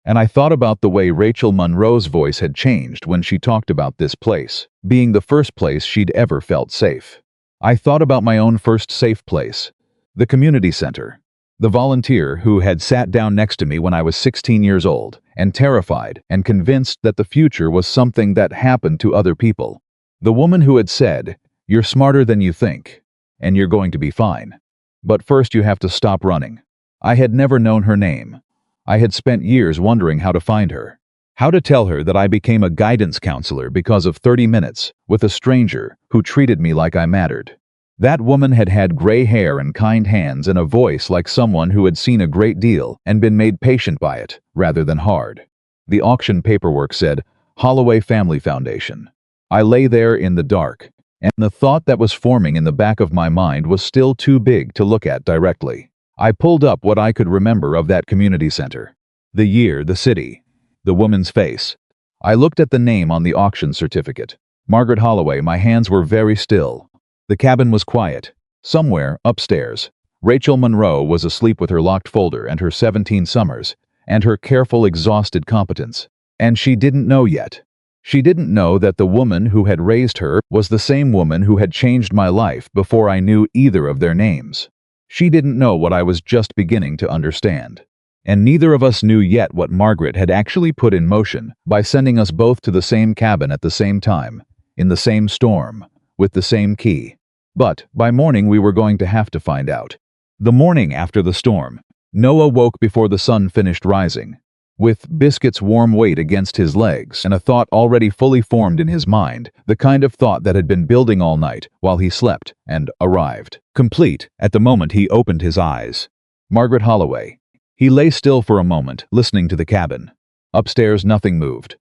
And I thought about the way Rachel Monroe's voice had changed when she talked about this place, being the first place she'd ever felt safe. I thought about my own first safe place, the community center. The volunteer who had sat down next to me when I was 16 years old, and terrified and convinced that the future was something that happened to other people. The woman who had said, "You're smarter than you think, and you're going to be fine. But first you have to stop running." I had never known her name. I had spent years wondering how to find her. How to tell her that I became a guidance counselor because of 30 minutes with a stranger who treated me like I mattered. That woman had had gray hair and kind hands and a voice like someone who had seen a great deal and been made patient by it, rather than hard. The auction paperwork said, Holloway Family Foundation. I lay there in the dark, and the thought that was forming in the back of my mind was still too big to look at directly. I pulled up what I could remember of that community center. The year, the city, the woman's face. I looked at the name on the auction certificate. Margaret Holloway. My hands were very still. The cabin was quiet. Somewhere, upstairs, Rachel Monroe was asleep with her locked folder and her 17 summers, and her careful, exhausted competence. And she didn't know yet. She didn't know that the woman who had raised her was the same woman who had changed my life before I knew either of their names. She didn't know what I was just beginning to understand. And neither of us knew yet what Margaret had actually put in motion by sending us both to the same cabin at the same time, in the same storm, with the same key. But by morning we were going to have to find out. The morning after the storm, Noah woke before the sun finished rising, with Biscuit's warm weight against his legs and a thought already fully formed in his mind, the kind of thought that had been building all night while he slept, and arrived, complete, at the moment he opened his eyes. Margaret Holloway. He lay still for a moment, listening to the cabin. Upstairs nothing moved.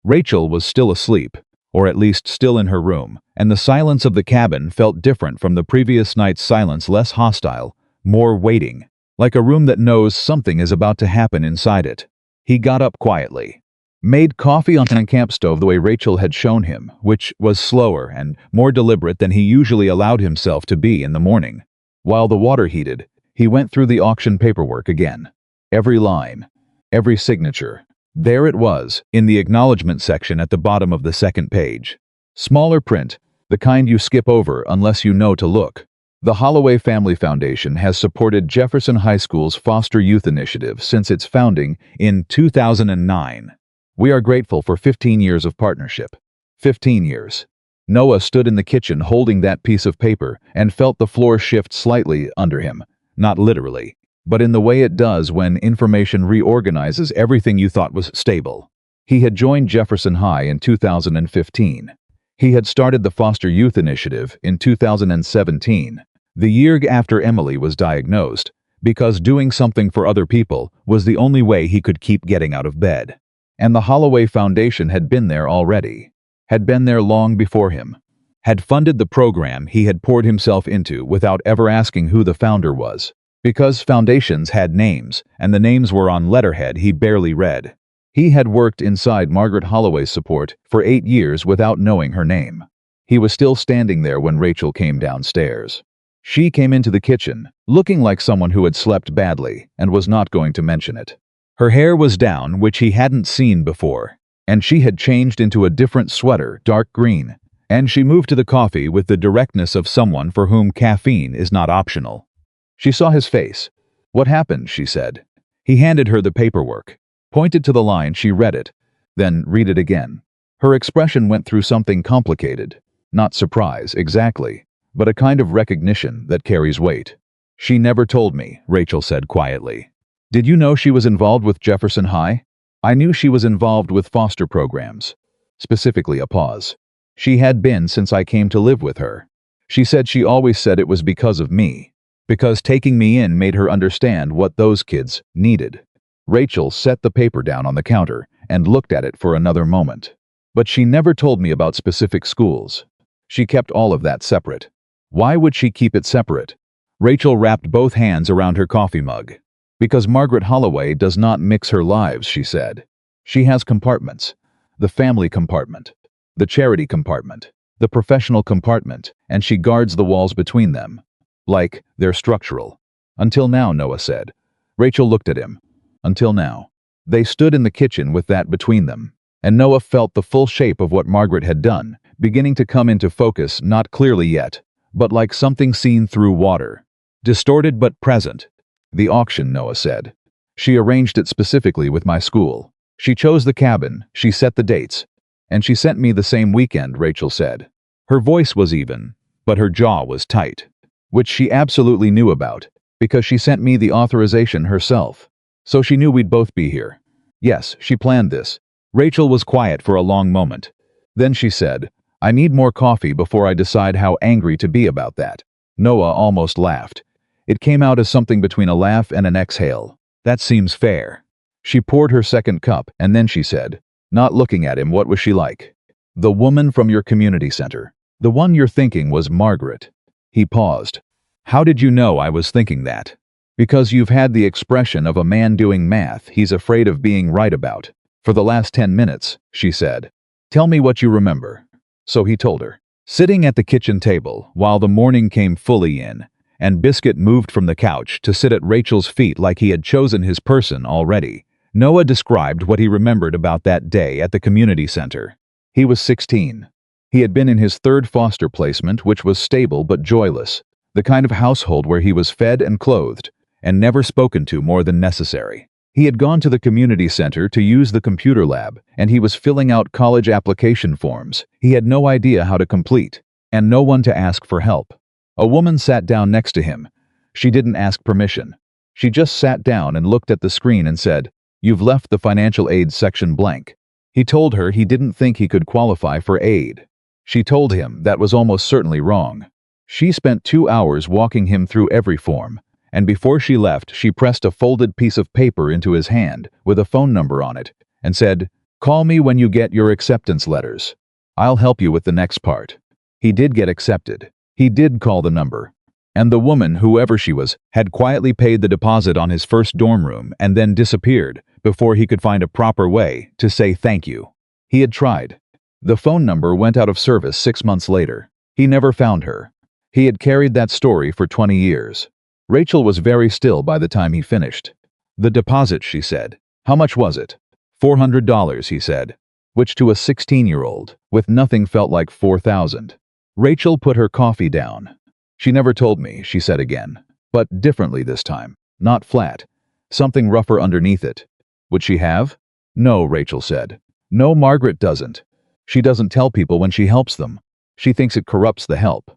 Rachel was still asleep, or at least still in her room, and the silence of the cabin felt different from the previous night's silence, less hostile, more waiting, like a room that knows something is about to happen inside it. He got up quietly, made coffee on a camp stove the way Rachel had shown him, which was slower and more deliberate than he usually allowed himself to be in the morning. While the water heated, He went through the auction paperwork again. Every line, every signature. There it was, in the acknowledgement section at the bottom of the second page. Smaller print, the kind you skip over unless you know to look. The Holloway Family Foundation has supported Jefferson High School's Foster Youth Initiative since its founding in 2009. We are grateful for 15 years of partnership. 15 years. Noah stood in the kitchen holding that piece of paper and felt the floor shift slightly under him, not literally, but in the way it does when information reorganizes everything you thought was stable. He had joined Jefferson High in 2015. He had started the Foster Youth Initiative in 2017, the year after Emily was diagnosed, because doing something for other people was the only way he could keep getting out of bed. And the Holloway Foundation had been there already, had been there long before him, had funded the program he had poured himself into without ever asking who the founder was, because foundations had names, and the names were on letterhead he barely read. He had worked inside Margaret Holloway's support for 8 years without knowing her name. He was still standing there when Rachel came downstairs. She came into the kitchen, looking like someone who had slept badly and was not going to mention it. Her hair was down, which he hadn't seen before, and she had changed into a different sweater, dark green, and she moved to the coffee with the directness of someone for whom caffeine is not optional. She saw his face. "What happened?" she said. He handed her the paperwork, pointed to the line. She read it, then read it again. Her expression went through something complicated. Not surprise, exactly, but a kind of recognition that carries weight. "She never told me," Rachel said quietly. "Did you know she was involved with Jefferson High?" "I knew she was involved with foster programs." Specifically a pause. "She had been since I came to live with her. She said she always said it was because of me, because taking me in made her understand what those kids needed." Rachel set the paper down on the counter and looked at it for another moment. "But she never told me about specific schools. She kept all of that separate." "Why would she keep it separate?" Rachel wrapped both hands around her coffee mug. "Because Margaret Holloway does not mix her lives," she said. "She has compartments. The family compartment, the charity compartment, the professional compartment, and she guards the walls between them. Like they're structural." "Until now," Noah said. Rachel looked at him. "Until now." They stood in the kitchen with that between them, and Noah felt the full shape of what Margaret had done, beginning to come into focus, not clearly yet, but like something seen through water. Distorted but present. "The auction," Noah said. "She arranged it specifically with my school. She chose the cabin, she set the dates, and she sent me the same weekend," Rachel said. Her voice was even, but her jaw was tight. "Which she absolutely knew about, because she sent me the authorization herself. So she knew we'd both be here. Yes, she planned this." Rachel was quiet for a long moment. Then she said, "I need more coffee before I decide how angry to be about that." Noah almost laughed. It came out as something between a laugh and an exhale. "That seems fair." She poured her second cup, and then she said, not looking at him, "What was she like?" "The woman from your community center. The one you're thinking was Margaret." He paused. "How did you know I was thinking that?" "Because you've had the expression of a man doing math he's afraid of being right about for the last 10 minutes, she said. "Tell me what you remember." So he told her. Sitting at the kitchen table, while the morning came fully in, and Biscuit moved from the couch to sit at Rachel's feet like he had chosen his person already, Noah described what he remembered about that day at the community center. He was 16. He had been in his third foster placement, which was stable but joyless, the kind of household where he was fed and clothed, and never spoken to more than necessary. He had gone to the community center to use the computer lab, and he was filling out college application forms he had no idea how to complete, and no one to ask for help. A woman sat down next to him. She didn't ask permission. She just sat down and looked at the screen and said, "You've left the financial aid section blank." He told her he didn't think he could qualify for aid. She told him that was almost certainly wrong. She spent 2 hours walking him through every form, and before she left, she pressed a folded piece of paper into his hand with a phone number on it and said, "Call me when you get your acceptance letters. I'll help you with the next part." He did get accepted. He did call the number. And the woman, whoever she was, had quietly paid the deposit on his first dorm room and then disappeared before he could find a proper way to say thank you. He had tried. The phone number went out of service 6 months later. He never found her. He had carried that story for 20 years. Rachel was very still by the time he finished. "The deposit," she said. "How much was it?" $400, he said, which to a 16-year-old with nothing felt like 4,000. Rachel put her coffee down. "She never told me," she said again, but differently this time. Not flat. Something rougher underneath it. "Would she have?" "No," Rachel said. "No, Margaret doesn't. She doesn't tell people when she helps them. She thinks it corrupts the help."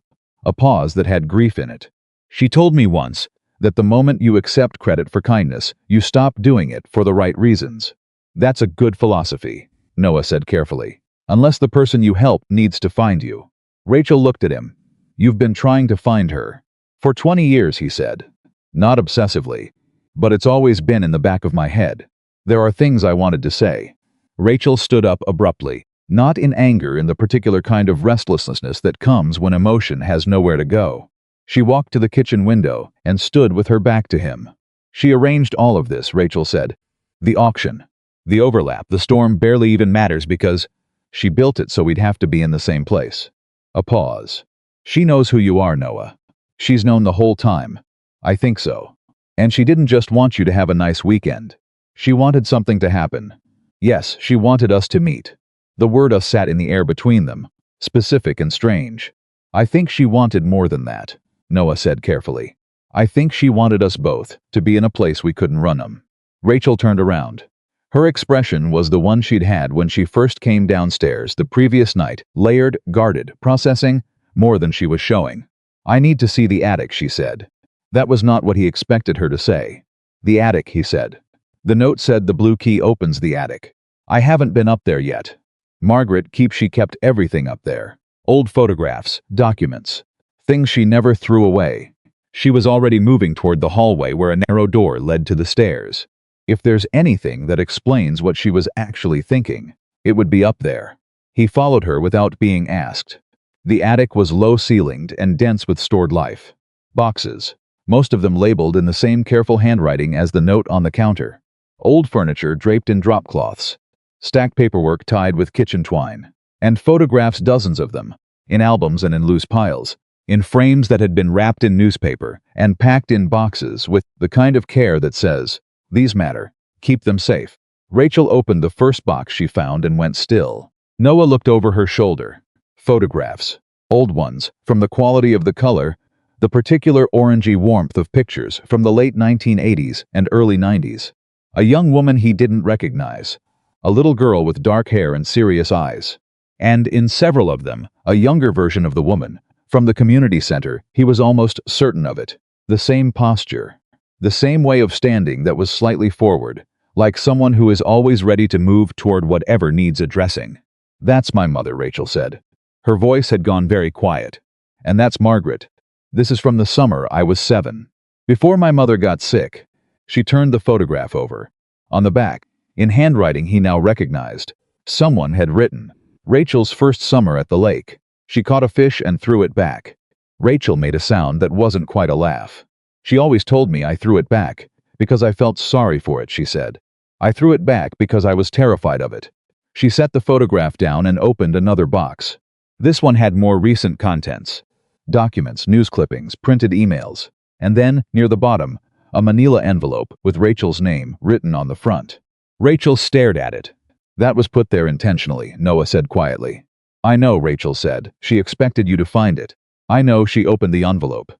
A pause that had grief in it. "She told me once that the moment you accept credit for kindness, you stop doing it for the right reasons." "That's a good philosophy," Noah said carefully. "Unless the person you help needs to find you." Rachel looked at him. "You've been trying to find her." "For 20 years, he said. "Not obsessively. But it's always been in the back of my head. There are things I wanted to say." Rachel stood up abruptly, not in anger, in the particular kind of restlessness that comes when emotion has nowhere to go. She walked to the kitchen window and stood with her back to him. "She arranged all of this," Rachel said. "The auction, the overlap, the storm barely even matters because she built it so we'd have to be in the same place." A pause. "She knows who you are, Noah. She's known the whole time." "I think so. And she didn't just want you to have a nice weekend. She wanted something to happen. Yes, she wanted us to meet." The word "us" sat in the air between them, specific and strange. "I think she wanted more than that," Noah said carefully. "I think she wanted us both to be in a place we couldn't run 'em." Rachel turned around. Her expression was the one she'd had when she first came downstairs the previous night, layered, guarded, processing more than she was showing. "I need to see the attic," she said. That was not what he expected her to say. "The attic," he said. "The note said the blue key opens the attic. I haven't been up there yet." Margaret she kept everything up there. Old photographs, documents, things she never threw away. She was already moving toward the hallway where a narrow door led to the stairs. If there's anything that explains what she was actually thinking, it would be up there. He followed her without being asked. The attic was low-ceilinged and dense with stored life. Boxes, most of them labeled in the same careful handwriting as the note on the counter. Old furniture draped in drop cloths. Stacked paperwork tied with kitchen twine. And photographs, dozens of them, in albums and in loose piles, in frames that had been wrapped in newspaper and packed in boxes with the kind of care that says, "These matter. Keep them safe." Rachel opened the first box she found and went still. Noah looked over her shoulder. Photographs. Old ones, from the quality of the color, the particular orangey warmth of pictures from the late 1980s and early 90s. A young woman he didn't recognize. A little girl with dark hair and serious eyes. And in several of them, a younger version of the woman. From the community center, he was almost certain of it. The same posture. The same way of standing that was slightly forward, like someone who is always ready to move toward whatever needs addressing. "That's my mother," Rachel said. Her voice had gone very quiet. "And that's Margaret. This is from the summer I was 7. Before my mother got sick." She turned the photograph over. On the back, in handwriting he now recognized, someone had written, "Rachel's first summer at the lake. She caught a fish and threw it back." Rachel made a sound that wasn't quite a laugh. "She always told me I threw it back because I felt sorry for it," she said. "I threw it back because I was terrified of it." She set the photograph down and opened another box. This one had more recent contents. Documents, news clippings, printed emails. And then, near the bottom, a manila envelope with Rachel's name written on the front. Rachel stared at it. "That was put there intentionally," Noah said quietly. "I know," Rachel said. "She expected you to find it." "I know." She opened the envelope.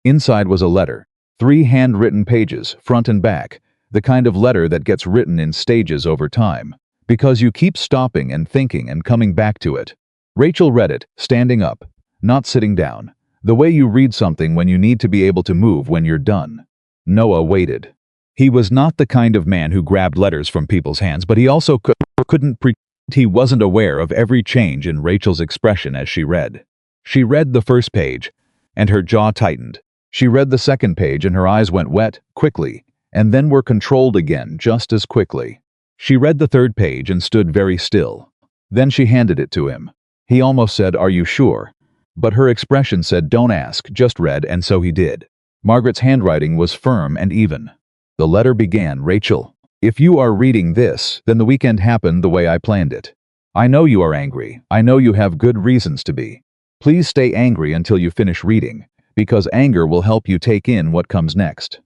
Inside was a letter. 3 handwritten pages, front and back, the kind of letter that gets written in stages over time, because you keep stopping and thinking and coming back to it. Rachel read it, standing up, not sitting down, the way you read something when you need to be able to move when you're done. Noah waited. He was not the kind of man who grabbed letters from people's hands, but he also couldn't pretend he wasn't aware of every change in Rachel's expression as she read. She read the first page, and her jaw tightened. She read the second page and her eyes went wet, quickly, and then were controlled again just as quickly. She read the third page and stood very still. Then she handed it to him. He almost said, "Are you sure?" But her expression said, "Don't ask, just read," and so he did. Margaret's handwriting was firm and even. The letter began, "Rachel, if you are reading this, then the weekend happened the way I planned it. I know you are angry. I know you have good reasons to be. Please stay angry until you finish reading, because anger will help you take in what comes next.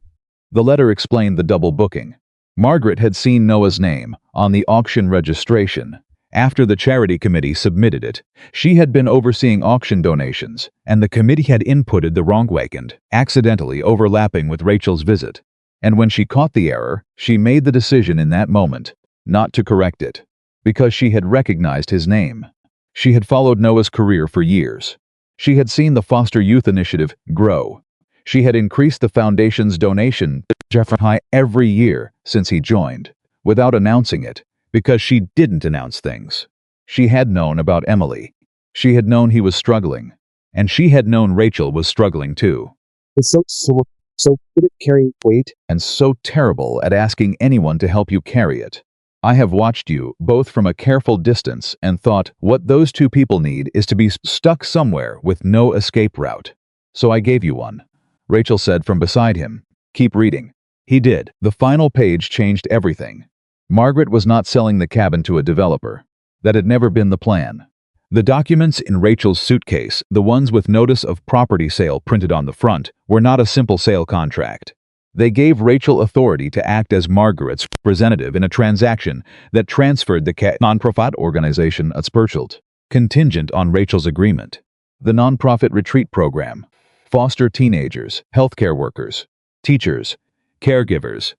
The letter explained the double booking. Margaret had seen Noah's name on the auction registration. After the charity committee submitted it, she had been overseeing auction donations, and the committee had inputted the wrong weekend, accidentally overlapping with Rachel's visit. And when she caught the error, she made the decision in that moment not to correct it, because she had recognized his name. She had followed Noah's career for years. She had seen the foster youth initiative grow. She had increased the foundation's donation to Jeffrey High every year since he joined, without announcing it, because she didn't announce things. She had known about Emily. She had known he was struggling, and she had known Rachel was struggling too. It's so good at carrying weight. And so terrible at asking anyone to help you carry it. I have watched you, both from a careful distance, and thought what those two people need is to be stuck somewhere with no escape route. So I gave you one. Rachel said from beside him. Keep reading. He did. The final page changed everything. Margaret was not selling the cabin to a developer. That had never been the plan. The documents in Rachel's suitcase, the ones with notice of property sale printed on the front, were not a simple sale contract. They gave Rachel authority to act as Margaret's representative in a transaction that transferred the nonprofit organization Heartfelt, contingent on Rachel's agreement. The nonprofit retreat program, foster teenagers, healthcare workers, teachers, caregivers.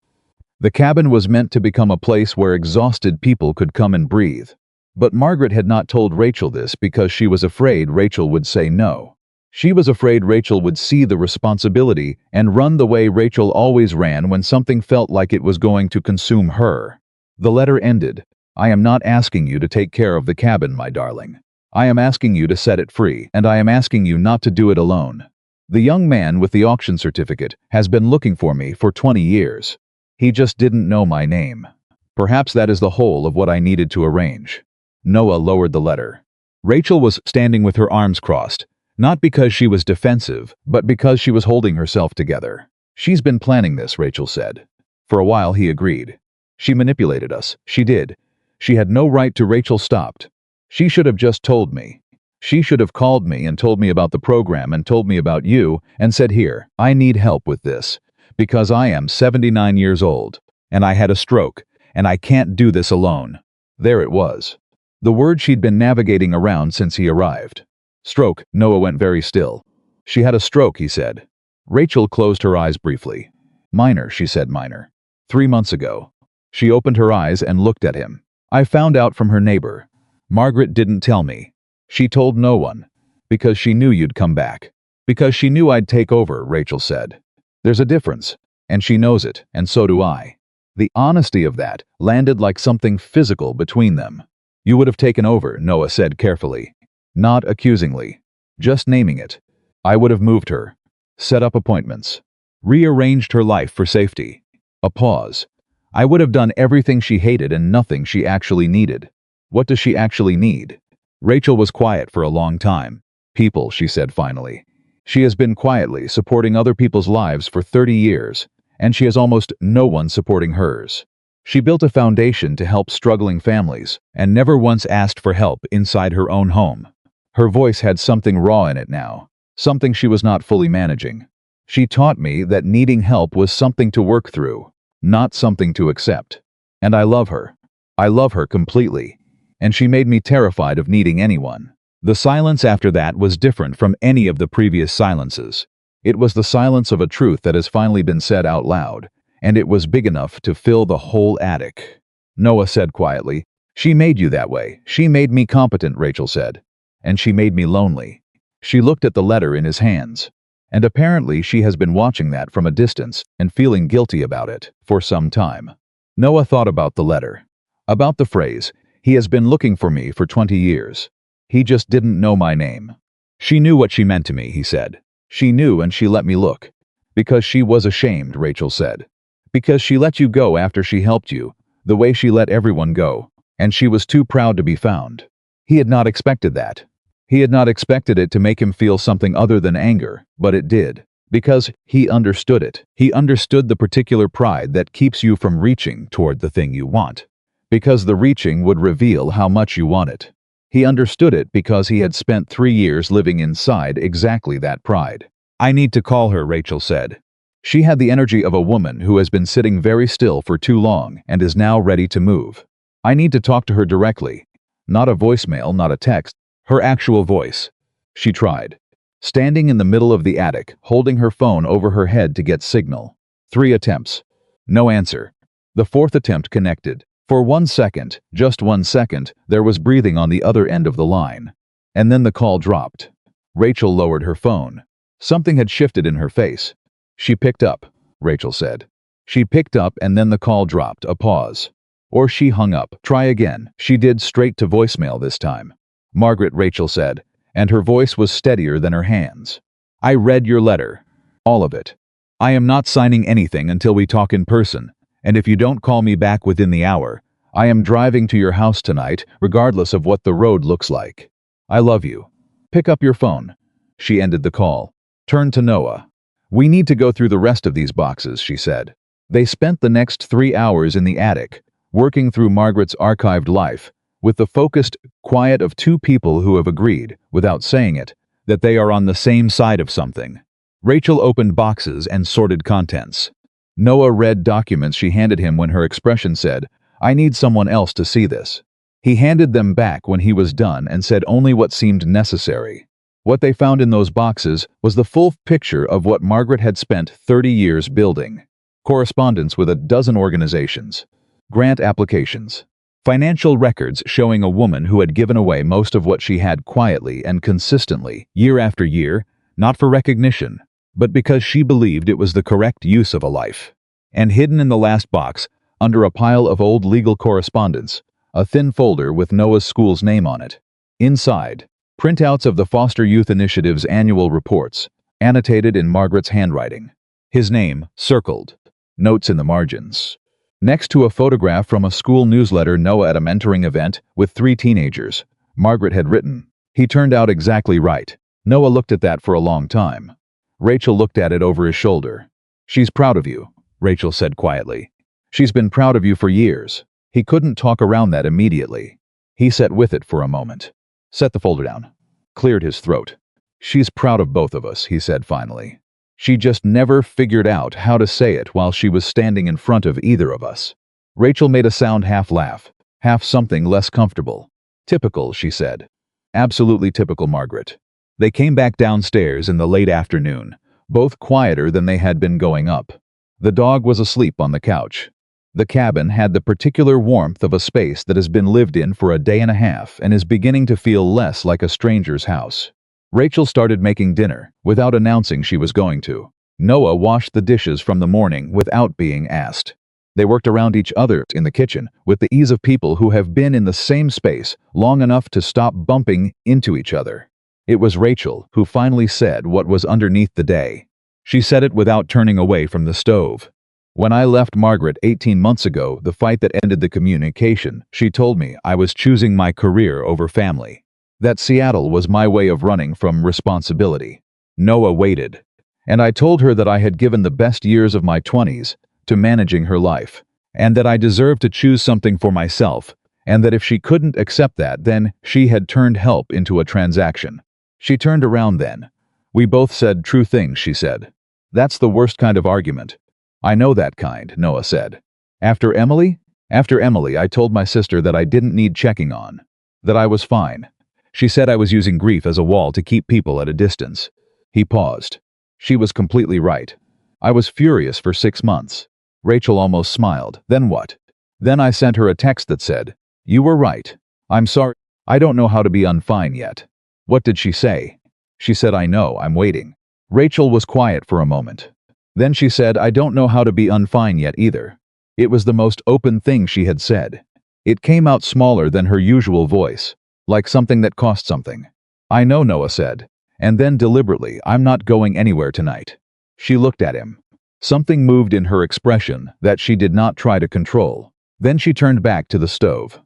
The cabin was meant to become a place where exhausted people could come and breathe. But Margaret had not told Rachel this because she was afraid Rachel would say no. She was afraid Rachel would see the responsibility and run the way Rachel always ran when something felt like it was going to consume her. The letter ended. I am not asking you to take care of the cabin, my darling. I am asking you to set it free, and I am asking you not to do it alone. The young man with the auction certificate has been looking for me for 20 years. He just didn't know my name. Perhaps that is the whole of what I needed to arrange. Noah lowered the letter. Rachel was standing with her arms crossed, not because she was defensive, but because she was holding herself together. She's been planning this, Rachel said. For a while he agreed. She manipulated us. She did. She had no right to. Rachel stopped. She should have just told me. She should have called me and told me about the program and told me about you and said, here, I need help with this, because I am 79 years old, and I had a stroke, and I can't do this alone. There it was. The word she'd been navigating around since he arrived. Stroke. Noah went very still. She had a stroke, he said. Rachel closed her eyes briefly. Minor, she said, minor. 3 months ago. She opened her eyes and looked at him. I found out from her neighbor. Margaret didn't tell me. She told no one. Because she knew you'd come back. Because she knew I'd take over, Rachel said. There's a difference, and she knows it, and so do I. The honesty of that landed like something physical between them. You would have taken over, Noah said carefully. Not accusingly. Just naming it. I would have moved her. Set up appointments. Rearranged her life for safety. A pause. I would have done everything she hated and nothing she actually needed. What does she actually need? Rachel was quiet for a long time. People, she said finally. She has been quietly supporting other people's lives for 30 years, and she has almost no one supporting hers. She built a foundation to help struggling families and never once asked for help inside her own home. Her voice had something raw in it now, something she was not fully managing. She taught me that needing help was something to work through, not something to accept. And I love her. I love her completely. And she made me terrified of needing anyone. The silence after that was different from any of the previous silences. It was the silence of a truth that has finally been said out loud. And it was big enough to fill the whole attic. Noah said quietly, she made you that way. She made me competent, Rachel said. And she made me lonely. She looked at the letter in his hands. And apparently she has been watching that from a distance and feeling guilty about it for some time. Noah thought about the letter. About the phrase, he has been looking for me for 20 years. He just didn't know my name. She knew what she meant to me, he said. She knew and she let me look. Because she was ashamed, Rachel said. Because she let you go after she helped you, the way she let everyone go, and she was too proud to be found. He had not expected that. He had not expected it to make him feel something other than anger, but it did. Because he understood it. He understood the particular pride that keeps you from reaching toward the thing you want. Because the reaching would reveal how much you want it. He understood it because he had spent 3 years living inside exactly that pride. I need to call her, Rachel said. She had the energy of a woman who has been sitting very still for too long and is now ready to move. I need to talk to her directly. Not a voicemail, not a text, her actual voice. She tried. Standing in the middle of the attic, holding her phone over her head to get signal. 3 attempts. No answer. The 4th attempt connected. For 1 second, just 1 second, there was breathing on the other end of the line. And then the call dropped. Rachel lowered her phone. Something had shifted in her face. She picked up, Rachel said. She picked up and then the call dropped, a pause. Or she hung up. Try again. She did, straight to voicemail this time. Margaret, Rachel said, and her voice was steadier than her hands. I read your letter. All of it. I am not signing anything until we talk in person, and if you don't call me back within the hour, I am driving to your house tonight, regardless of what the road looks like. I love you. Pick up your phone. She ended the call. Turned to Noah. We need to go through the rest of these boxes, she said. They spent the next 3 hours in the attic, working through Margaret's archived life, with the focused quiet of 2 people who have agreed, without saying it, that they are on the same side of something. Rachel opened boxes and sorted contents. Noah read documents she handed him when her expression said, I need someone else to see this. He handed them back when he was done and said only what seemed necessary. What they found in those boxes was the full picture of what Margaret had spent 30 years building. Correspondence with a dozen organizations. Grant applications. Financial records showing a woman who had given away most of what she had quietly and consistently, year after year, not for recognition, but because she believed it was the correct use of a life. And hidden in the last box, under a pile of old legal correspondence, a thin folder with Noah's school's name on it. Inside, printouts of the Foster Youth Initiative's annual reports, annotated in Margaret's handwriting. His name, circled. Notes in the margins. Next to a photograph from a school newsletter Noah at a mentoring event with 3 teenagers, Margaret had written, he turned out exactly right. Noah looked at that for a long time. Rachel looked at it over his shoulder. She's proud of you, Rachel said quietly. She's been proud of you for years. He couldn't talk around that immediately. He sat with it for a moment. Set the folder down. Cleared his throat. She's proud of both of us, he said finally. She just never figured out how to say it while she was standing in front of either of us. Rachel made a sound, half laugh, half something less comfortable. Typical, she said. Absolutely typical, Margaret. They came back downstairs in the late afternoon, both quieter than they had been going up. The dog was asleep on the couch. The cabin had the particular warmth of a space that has been lived in for a day and a half and is beginning to feel less like a stranger's house. Rachel started making dinner, without announcing she was going to. Noah washed the dishes from the morning without being asked. They worked around each other in the kitchen with the ease of people who have been in the same space long enough to stop bumping into each other. It was Rachel who finally said what was underneath the day. She said it without turning away from the stove. When I left Margaret 18 months ago, the fight that ended the communication, she told me I was choosing my career over family. That Seattle was my way of running from responsibility. Noah waited. And I told her that I had given the best years of my 20s to managing her life, and that I deserved to choose something for myself, and that if she couldn't accept that, then she had turned help into a transaction. She turned around then. We both said true things, she said. That's the worst kind of argument. I know that kind, Noah said. After Emily, I told my sister that I didn't need checking on, that I was fine. She said I was using grief as a wall to keep people at a distance. He paused. She was completely right. I was furious for 6 months. Rachel almost smiled. Then what? Then I sent her a text that said, you were right. I'm sorry. I don't know how to be unfine yet. What did she say? She said, I know, I'm waiting. Rachel was quiet for a moment. Then she said, I don't know how to be unfine yet either. It was the most open thing she had said. It came out smaller than her usual voice. Like something that cost something. I know, Noah said. And then deliberately, I'm not going anywhere tonight. She looked at him. Something moved in her expression that she did not try to control. Then she turned back to the stove.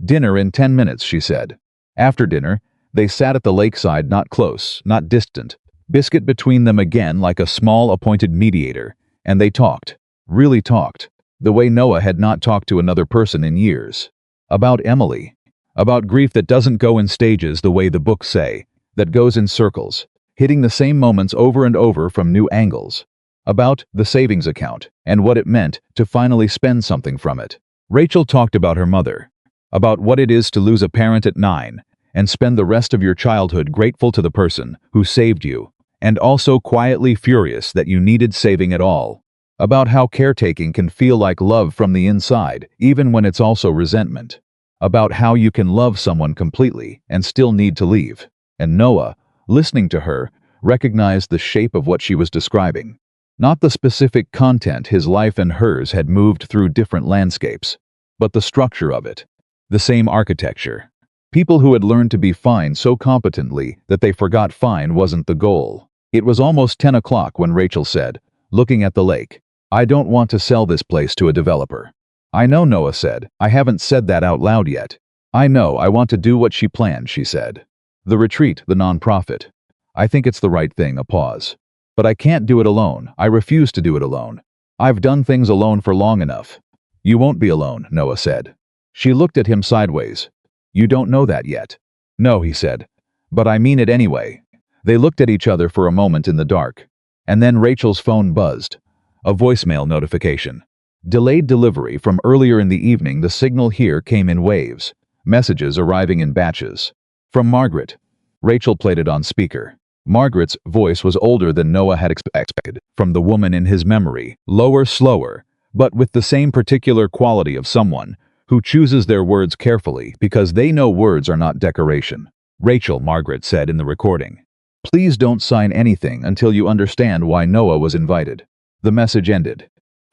Dinner in 10 minutes, she said. After dinner, they sat at the lakeside, not close, not distant. Biscuit between them again like a small appointed mediator. And they talked. Really talked. The way Noah had not talked to another person in years. About Emily. About grief that doesn't go in stages the way the books say, that goes in circles. hitting the same moments over and over from new angles. About the savings account and what it meant to finally spend something from it. Rachel talked about her mother, about what it is to lose a parent at 9 and spend the rest of your childhood grateful to the person who saved you, and also quietly furious that you needed saving at all. About how caretaking can feel like love from the inside, even when it's also resentment. About how you can love someone completely and still need to leave. And Noah, listening to her, recognized the shape of what she was describing. Not the specific content his life and hers had moved through different landscapes, but the structure of it. The same architecture. People who had learned to be fine so competently that they forgot fine wasn't the goal. It was almost 10 o'clock when Rachel said, looking at the lake, "I don't want to sell this place to a developer." "I know," Noah said. "I haven't said that out loud yet." "I know, I want to do what she planned," she said. "The retreat, the nonprofit. I think it's the right thing," a pause. "But I can't do it alone. I refuse to do it alone. I've done things alone for long enough." "You won't be alone," Noah said. She looked at him sideways. "You don't know that yet." "No," he said. "But I mean it anyway." They looked at each other for a moment in the dark. And then Rachel's phone buzzed. A voicemail notification. Delayed delivery from earlier in the evening. The signal here came in waves. Messages arriving in batches. From Margaret. Rachel played it on speaker. Margaret's voice was older than Noah had expected. From the woman in his memory. Lower, slower, but with the same particular quality of someone who chooses their words carefully because they know words are not decoration. "Rachel," Margaret said in the recording. "Please don't sign anything until you understand why Noah was invited." The message ended.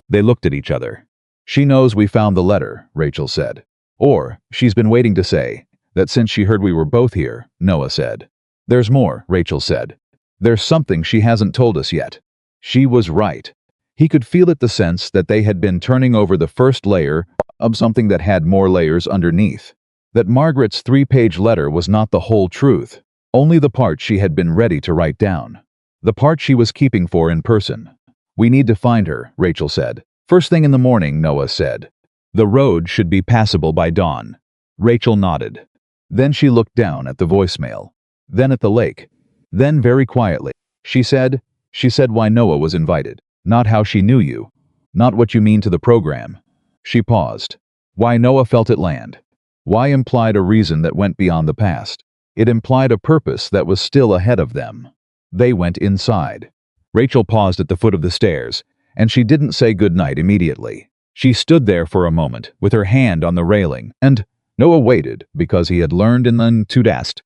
They looked at each other. "She knows we found the letter," Rachel said. "Or, she's been waiting to say that since she heard we were both here," Noah said. "There's more," Rachel said. "There's something she hasn't told us yet." She was right. He could feel it, the sense that they had been turning over the first layer of something that had more layers underneath. That Margaret's 3-page letter was not the whole truth, only the part she had been ready to write down. The part she was keeping for in person. "We need to find her," Rachel said. "First thing in the morning," Noah said. "The road should be passable by dawn." Rachel nodded. Then she looked down at the voicemail. Then at the lake. Then very quietly. She said why Noah was invited. Not how she knew you. Not what you mean to the program. She paused. Why Noah felt it land. Why implied a reason that went beyond the past. It implied a purpose that was still ahead of them. They went inside. Rachel paused at the foot of the stairs, and she didn't say goodnight immediately. She stood there for a moment, with her hand on the railing, and Noah waited, because he had learned in the Tudast,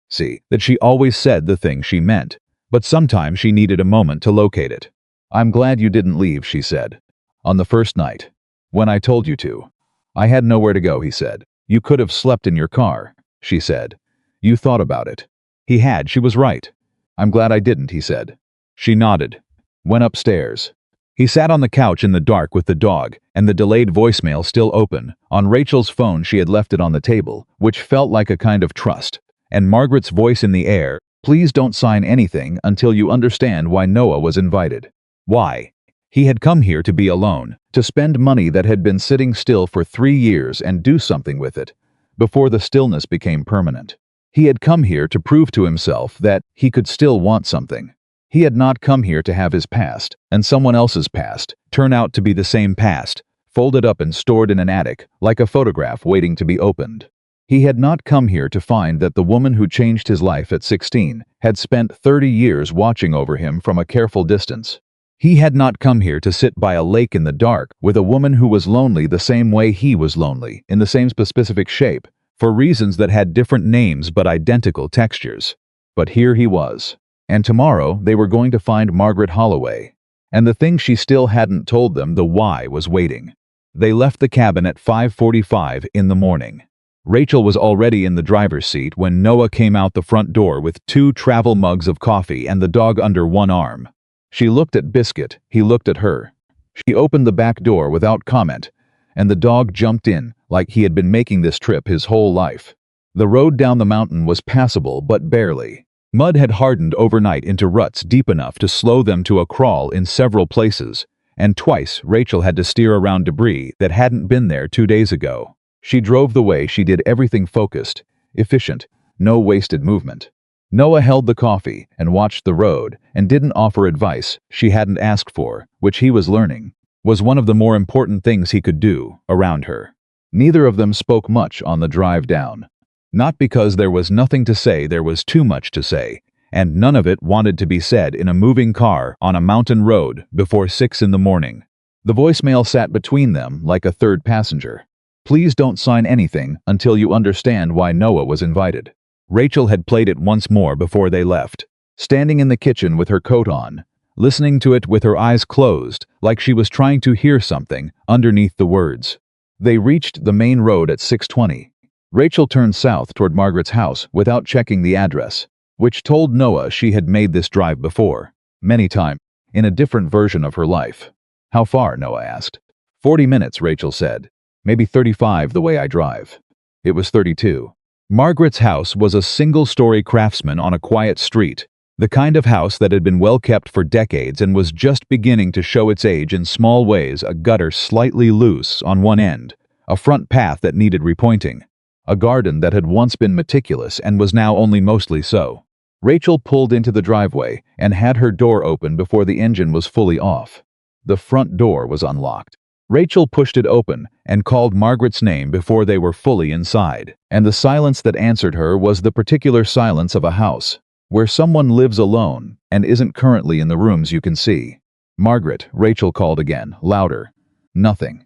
that she always said the thing she meant, but sometimes she needed a moment to locate it. "I'm glad you didn't leave," she said. "On the first night. When I told you to. I had nowhere to go," he said. "You could have slept in your car," she said. "You thought about it." He had, she was right. "I'm glad I didn't," he said. She nodded. Went upstairs. He sat on the couch in the dark with the dog, and the delayed voicemail still open. On Rachel's phone she had left it on the table, which felt like a kind of trust. And Margaret's voice in the air, "Please don't sign anything until you understand why Noah was invited." Why? He had come here to be alone, to spend money that had been sitting still for 3 years and do something with it, before the stillness became permanent. He had come here to prove to himself that he could still want something. He had not come here to have his past, and someone else's past, turn out to be the same past, folded up and stored in an attic, like a photograph waiting to be opened. He had not come here to find that the woman who changed his life at 16 had spent 30 years watching over him from a careful distance. He had not come here to sit by a lake in the dark with a woman who was lonely the same way he was lonely, in the same specific shape, for reasons that had different names but identical textures. But here he was. And tomorrow they were going to find Margaret Holloway. And the thing she still hadn't told them, the why, was waiting. They left the cabin at 5:45 in the morning. Rachel was already in the driver's seat when Noah came out the front door with 2 travel mugs of coffee and the dog under one arm. She looked at Biscuit, he looked at her. She opened the back door without comment, and the dog jumped in, like he had been making this trip his whole life. The road down the mountain was passable, but barely. Mud had hardened overnight into ruts deep enough to slow them to a crawl in several places, and twice Rachel had to steer around debris that hadn't been there 2 days ago. She drove the way she did, everything focused, efficient, no wasted movement. Noah held the coffee and watched the road and didn't offer advice she hadn't asked for, which he was learning was one of the more important things he could do around her. Neither of them spoke much on the drive down. Not because there was nothing to say, there was too much to say, and none of it wanted to be said in a moving car on a mountain road before 6 in the morning. The voicemail sat between them like a third passenger. Please don't sign anything until you understand why Noah was invited. Rachel had played it once more before they left, standing in the kitchen with her coat on, listening to it with her eyes closed, like she was trying to hear something underneath the words. They reached the main road at 6:20. Rachel turned south toward Margaret's house without checking the address, which told Noah she had made this drive before, many times, in a different version of her life. How far? Noah asked. 40 minutes, Rachel said. Maybe 35 the way I drive. It was 32. Margaret's house was a single-story craftsman on a quiet street, the kind of house that had been well kept for decades and was just beginning to show its age in small ways: a gutter slightly loose on one end, a front path that needed repointing, a garden that had once been meticulous and was now only mostly so. Rachel pulled into the driveway and had her door open before the engine was fully off. The front door was unlocked. Rachel pushed it open and called Margaret's name before they were fully inside, and the silence that answered her was the particular silence of a house where someone lives alone and isn't currently in the rooms you can see. Margaret, Rachel called again, louder. Nothing.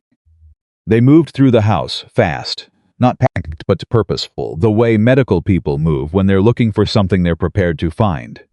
They moved through the house, fast, not packed but purposeful, the way medical people move when they're looking for something they're prepared to find.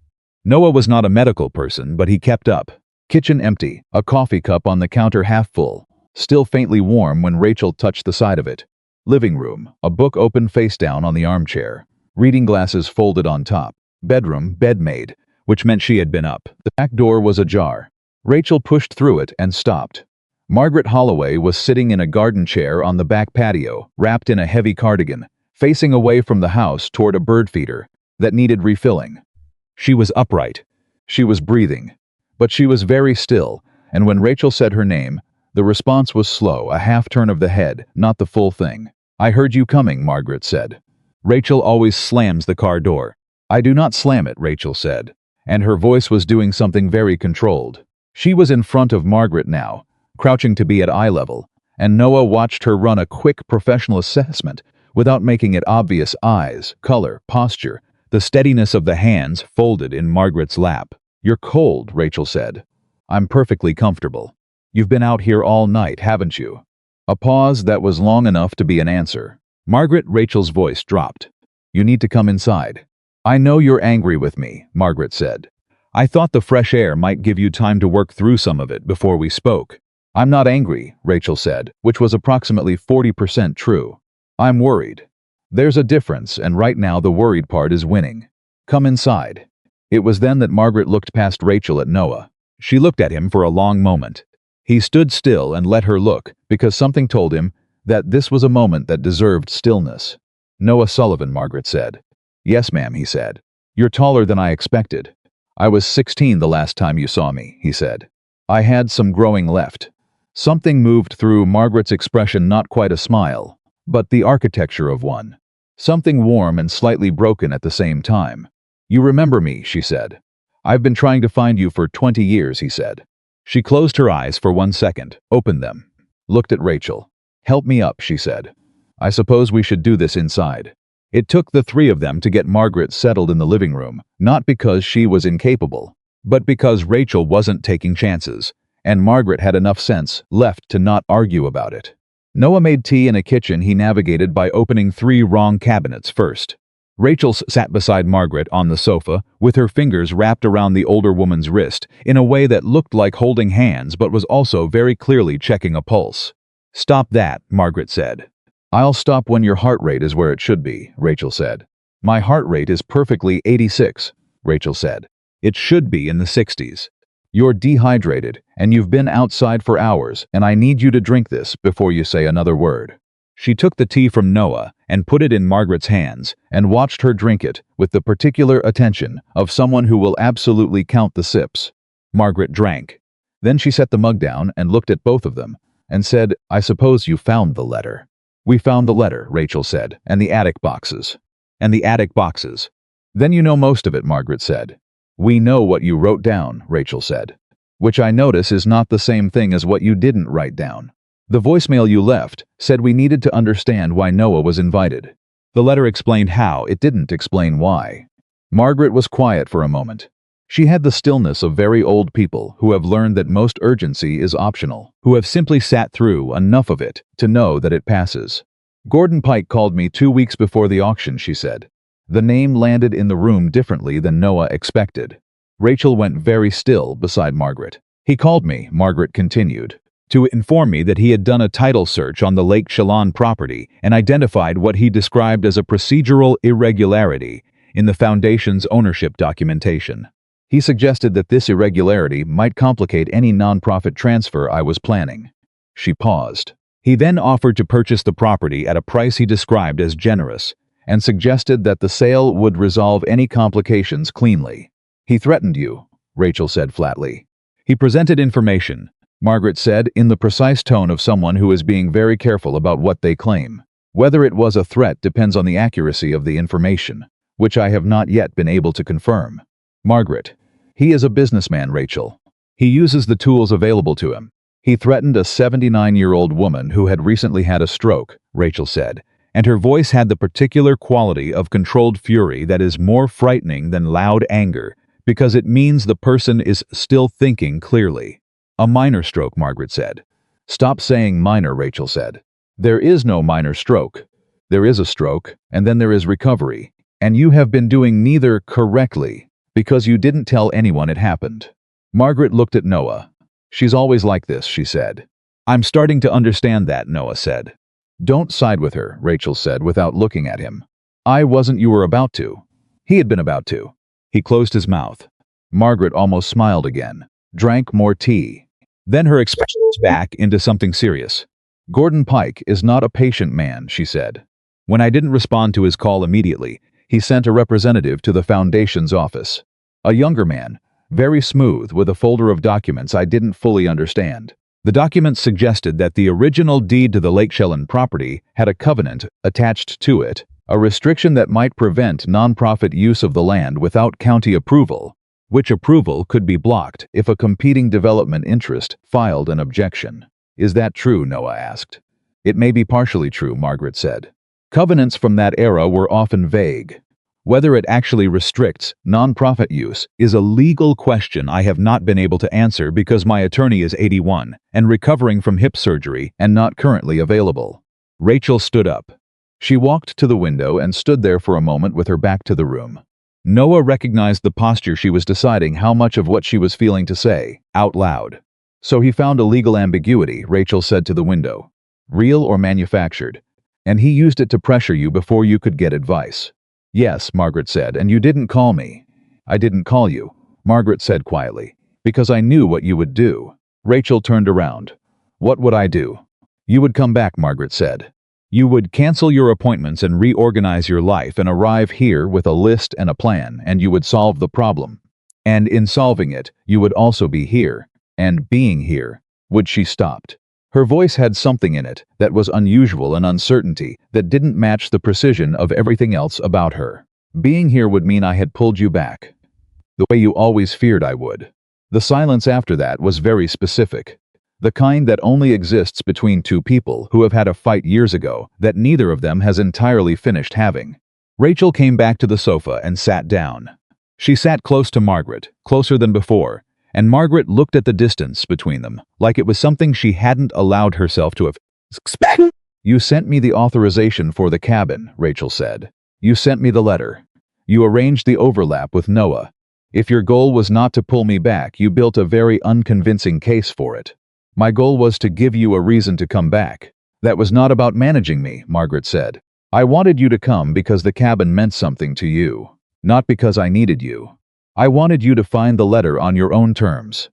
Noah was not a medical person, but he kept up. Kitchen empty, a coffee cup on the counter half full, still faintly warm when Rachel touched the side of it. Living room, a book open face down on the armchair, reading glasses folded on top. Bedroom, bed made, which meant she had been up. The back door was ajar. Rachel pushed through it and stopped. Margaret Holloway was sitting in a garden chair on the back patio, wrapped in a heavy cardigan, facing away from the house toward a bird feeder that needed refilling. She was upright. She was breathing. But she was very still, and when Rachel said her name, the response was slow, a half turn of the head, not the full thing. I heard you coming, Margaret said. Rachel always slams the car door. I do not slam it, Rachel said, and her voice was doing something very controlled. She was in front of Margaret now, crouching to be at eye level, and Noah watched her run a quick professional assessment without making it obvious: eyes, color, posture, the steadiness of the hands folded in Margaret's lap. You're cold, Rachel said. I'm perfectly comfortable. You've been out here all night, haven't you? A pause that was long enough to be an answer. Rachel's voice dropped. You need to come inside. I know you're angry with me, Margaret said. I thought the fresh air might give you time to work through some of it before we spoke. I'm not angry, Rachel said, which was approximately 40% true. I'm worried. There's a difference, and right now the worried part is winning. Come inside. It was then that Margaret looked past Rachel at Noah. She looked at him for a long moment. He stood still and let her look, because something told him that this was a moment that deserved stillness. Noah Sullivan, Margaret said. Yes, ma'am, he said. You're taller than I expected. I was 16 the last time you saw me, he said. I had some growing left. Something moved through Margaret's expression, not quite a smile, but the architecture of one. Something warm and slightly broken at the same time. You remember me, she said. I've been trying to find you for 20 years, he said. She closed her eyes for 1 second, opened them, looked at Rachel. Help me up, she said. I suppose we should do this inside. It took the three of them to get Margaret settled in the living room, not because she was incapable, but because Rachel wasn't taking chances, and Margaret had enough sense left to not argue about it. Noah made tea in a kitchen he navigated by opening 3 wrong cabinets first. Rachel sat beside Margaret on the sofa, with her fingers wrapped around the older woman's wrist in a way that looked like holding hands but was also very clearly checking a pulse. Stop that, Margaret said. I'll stop when your heart rate is where it should be, Rachel said. My heart rate is perfectly 86, Rachel said. It should be in the 60s. You're dehydrated, and you've been outside for hours, and I need you to drink this before you say another word. She took the tea from Noah and put it in Margaret's hands and watched her drink it with the particular attention of someone who will absolutely count the sips. Margaret drank. Then she set the mug down and looked at both of them and said, I suppose you found the letter. We found the letter, Rachel said, and the attic boxes. And the attic boxes. Then you know most of it, Margaret said. We know what you wrote down, Rachel said. Which I notice is not the same thing as what you didn't write down. The voicemail you left said we needed to understand why Noah was invited. The letter explained how, it didn't explain why. Margaret was quiet for a moment. She had the stillness of very old people who have learned that most urgency is optional, who have simply sat through enough of it to know that it passes. Gordon Pike called me 2 weeks before the auction, she said. The name landed in the room differently than Noah expected. Rachel went very still beside Margaret. He called me, Margaret continued, to inform me that he had done a title search on the Lake Chelan property and identified what he described as a procedural irregularity in the foundation's ownership documentation. He suggested that this irregularity might complicate any nonprofit transfer I was planning. She paused. He then offered to purchase the property at a price he described as generous and suggested that the sale would resolve any complications cleanly. He threatened you, Rachel said flatly. He presented information, Margaret said in the precise tone of someone who is being very careful about what they claim. Whether it was a threat depends on the accuracy of the information, which I have not yet been able to confirm. Margaret. He is a businessman, Rachel. He uses the tools available to him. He threatened a 79-year-old woman who had recently had a stroke, Rachel said, and her voice had the particular quality of controlled fury that is more frightening than loud anger, because it means the person is still thinking clearly. A minor stroke, Margaret said. Stop saying minor, Rachel said. There is no minor stroke. There is a stroke, and then there is recovery, and you have been doing neither correctly, because you didn't tell anyone it happened. Margaret looked at Noah. She's always like this, she said. I'm starting to understand that, Noah said. Don't side with her, Rachel said without looking at him. I wasn't. You were about to. He had been about to. He closed his mouth. Margaret almost smiled again, drank more tea. Then her expression was back into something serious. Gordon Pike is not a patient man, she said. When I didn't respond to his call immediately, he sent a representative to the foundation's office. A younger man, very smooth, with a folder of documents I didn't fully understand. The documents suggested that the original deed to the Lake Chelan property had a covenant attached to it, a restriction that might prevent nonprofit use of the land without county approval, which approval could be blocked if a competing development interest filed an objection. Is that true? Noah asked. It may be partially true, Margaret said. Covenants from that era were often vague. Whether it actually restricts nonprofit use is a legal question I have not been able to answer because my attorney is 81 and recovering from hip surgery and not currently available. Rachel stood up. She walked to the window and stood there for a moment with her back to the room. Noah recognized the posture she was deciding how much of what she was feeling to say, out loud. So he found a legal ambiguity, Rachel said to the window. Real or manufactured? And he used it to pressure you before you could get advice. Yes, Margaret said, and you didn't call me. I didn't call you, Margaret said quietly, because I knew what you would do. Rachel turned around. What would I do? You would come back, Margaret said. You would cancel your appointments and reorganize your life and arrive here with a list and a plan, and you would solve the problem. And in solving it, you would also be here, and being here. Would she stopped? Her voice had something in it that was unusual, and uncertainty that didn't match the precision of everything else about her. Being here would mean I had pulled you back, the way you always feared I would. The silence after that was very specific. The kind that only exists between two people who have had a fight years ago that neither of them has entirely finished having. Rachel came back to the sofa and sat down. She sat close to Margaret, closer than before, and Margaret looked at the distance between them, like it was something she hadn't allowed herself to have expected. You sent me the authorization for the cabin, Rachel said. You sent me the letter. You arranged the overlap with Noah. If your goal was not to pull me back, you built a very unconvincing case for it. My goal was to give you a reason to come back. That was not about managing me, Margaret said. I wanted you to come because the cabin meant something to you, not because I needed you. I wanted you to find the letter on your own terms.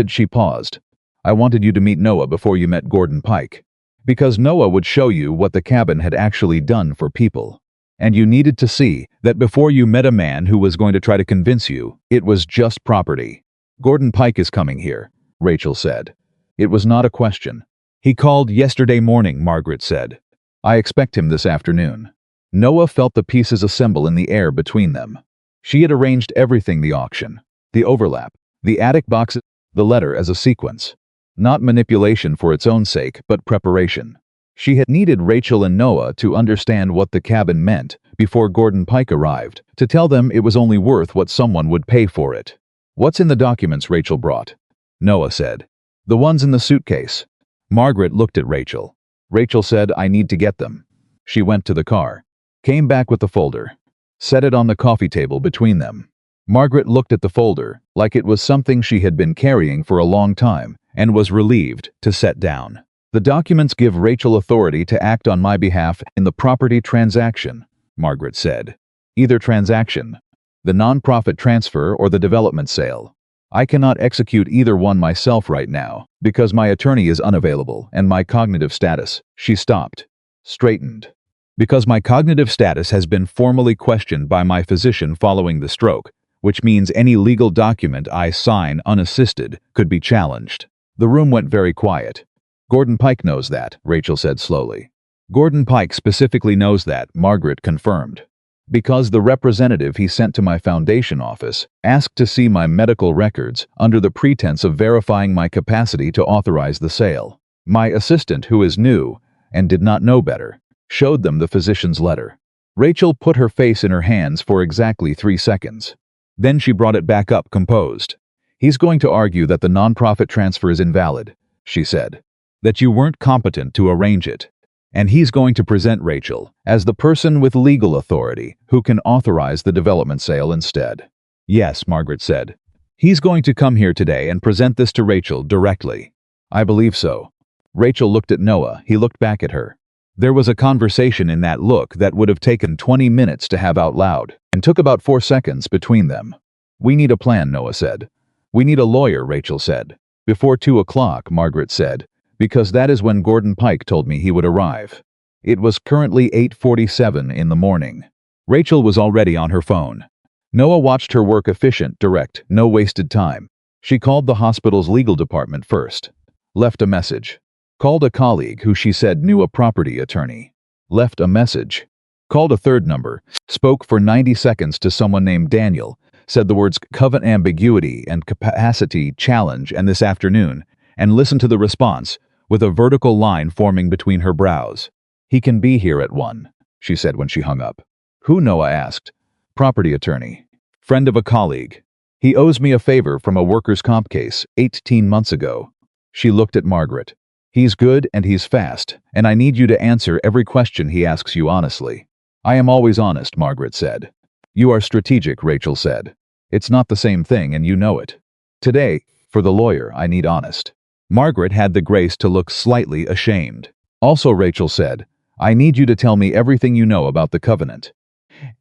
She paused. I wanted you to meet Noah before you met Gordon Pike. Because Noah would show you what the cabin had actually done for people. And you needed to see that before you met a man who was going to try to convince you it was just property. Gordon Pike is coming here, Rachel said. It was not a question. He called yesterday morning, Margaret said. I expect him this afternoon. Noah felt the pieces assemble in the air between them. She had arranged everything: the auction, the overlap, the attic boxes, the letter as a sequence. Not manipulation for its own sake, but preparation. She had needed Rachel and Noah to understand what the cabin meant before Gordon Pike arrived, to tell them it was only worth what someone would pay for it. "What's in the documents Rachel brought?" Noah said. "The ones in the suitcase." Margaret looked at Rachel. Rachel said, "I need to get them." She went to the car, came back with the folder, set it on the coffee table between them. Margaret looked at the folder like it was something she had been carrying for a long time and was relieved to set down. "The documents give Rachel authority to act on my behalf in the property transaction," Margaret said. "Either transaction, the non-profit transfer or the development sale. I cannot execute either one myself right now because my attorney is unavailable and my cognitive status." She stopped, straightened. "Because my cognitive status has been formally questioned by my physician following the stroke, which means any legal document I sign unassisted could be challenged." The room went very quiet. "Gordon Pike knows that," Rachel said slowly. "Gordon Pike specifically knows that," Margaret confirmed. "Because the representative he sent to my foundation office asked to see my medical records under the pretense of verifying my capacity to authorize the sale. My assistant, who is new and did not know better, showed them the physician's letter." Rachel put her face in her hands for exactly 3 seconds. Then she brought it back up, composed. "He's going to argue that the nonprofit transfer is invalid," she said. "That you weren't competent to arrange it. And he's going to present Rachel as the person with legal authority who can authorize the development sale instead." "Yes," Margaret said. "He's going to come here today and present this to Rachel directly." "I believe so." Rachel looked at Noah. He looked back at her. There was a conversation in that look that would have taken 20 minutes to have out loud, and took about 4 seconds between them. "We need a plan," Noah said. "We need a lawyer," Rachel said. "Before 2 o'clock, Margaret said, "because that is when Gordon Pike told me he would arrive." It was currently 8:47 in the morning. Rachel was already on her phone. Noah watched her work: efficient, direct, no wasted time. She called the hospital's legal department first. Left a message. Called a colleague who she said knew a property attorney. Left a message. Called a third number. Spoke for 90 seconds to someone named Daniel. Said the words "covenant ambiguity" and "capacity challenge" and "this afternoon," and listened to the response, with a vertical line forming between her brows. "He can be here at 1, she said when she hung up. "Who?" Noah asked. "Property attorney. Friend of a colleague. He owes me a favor from a workers' comp case 18 months ago." She looked at Margaret. "He's good and he's fast, and I need you to answer every question he asks you honestly." "I am always honest," Margaret said. "You are strategic," Rachel said. "It's not the same thing and you know it. Today, for the lawyer, I need honest." Margaret had the grace to look slightly ashamed. "Also," Rachel said, "I need you to tell me everything you know about the covenant."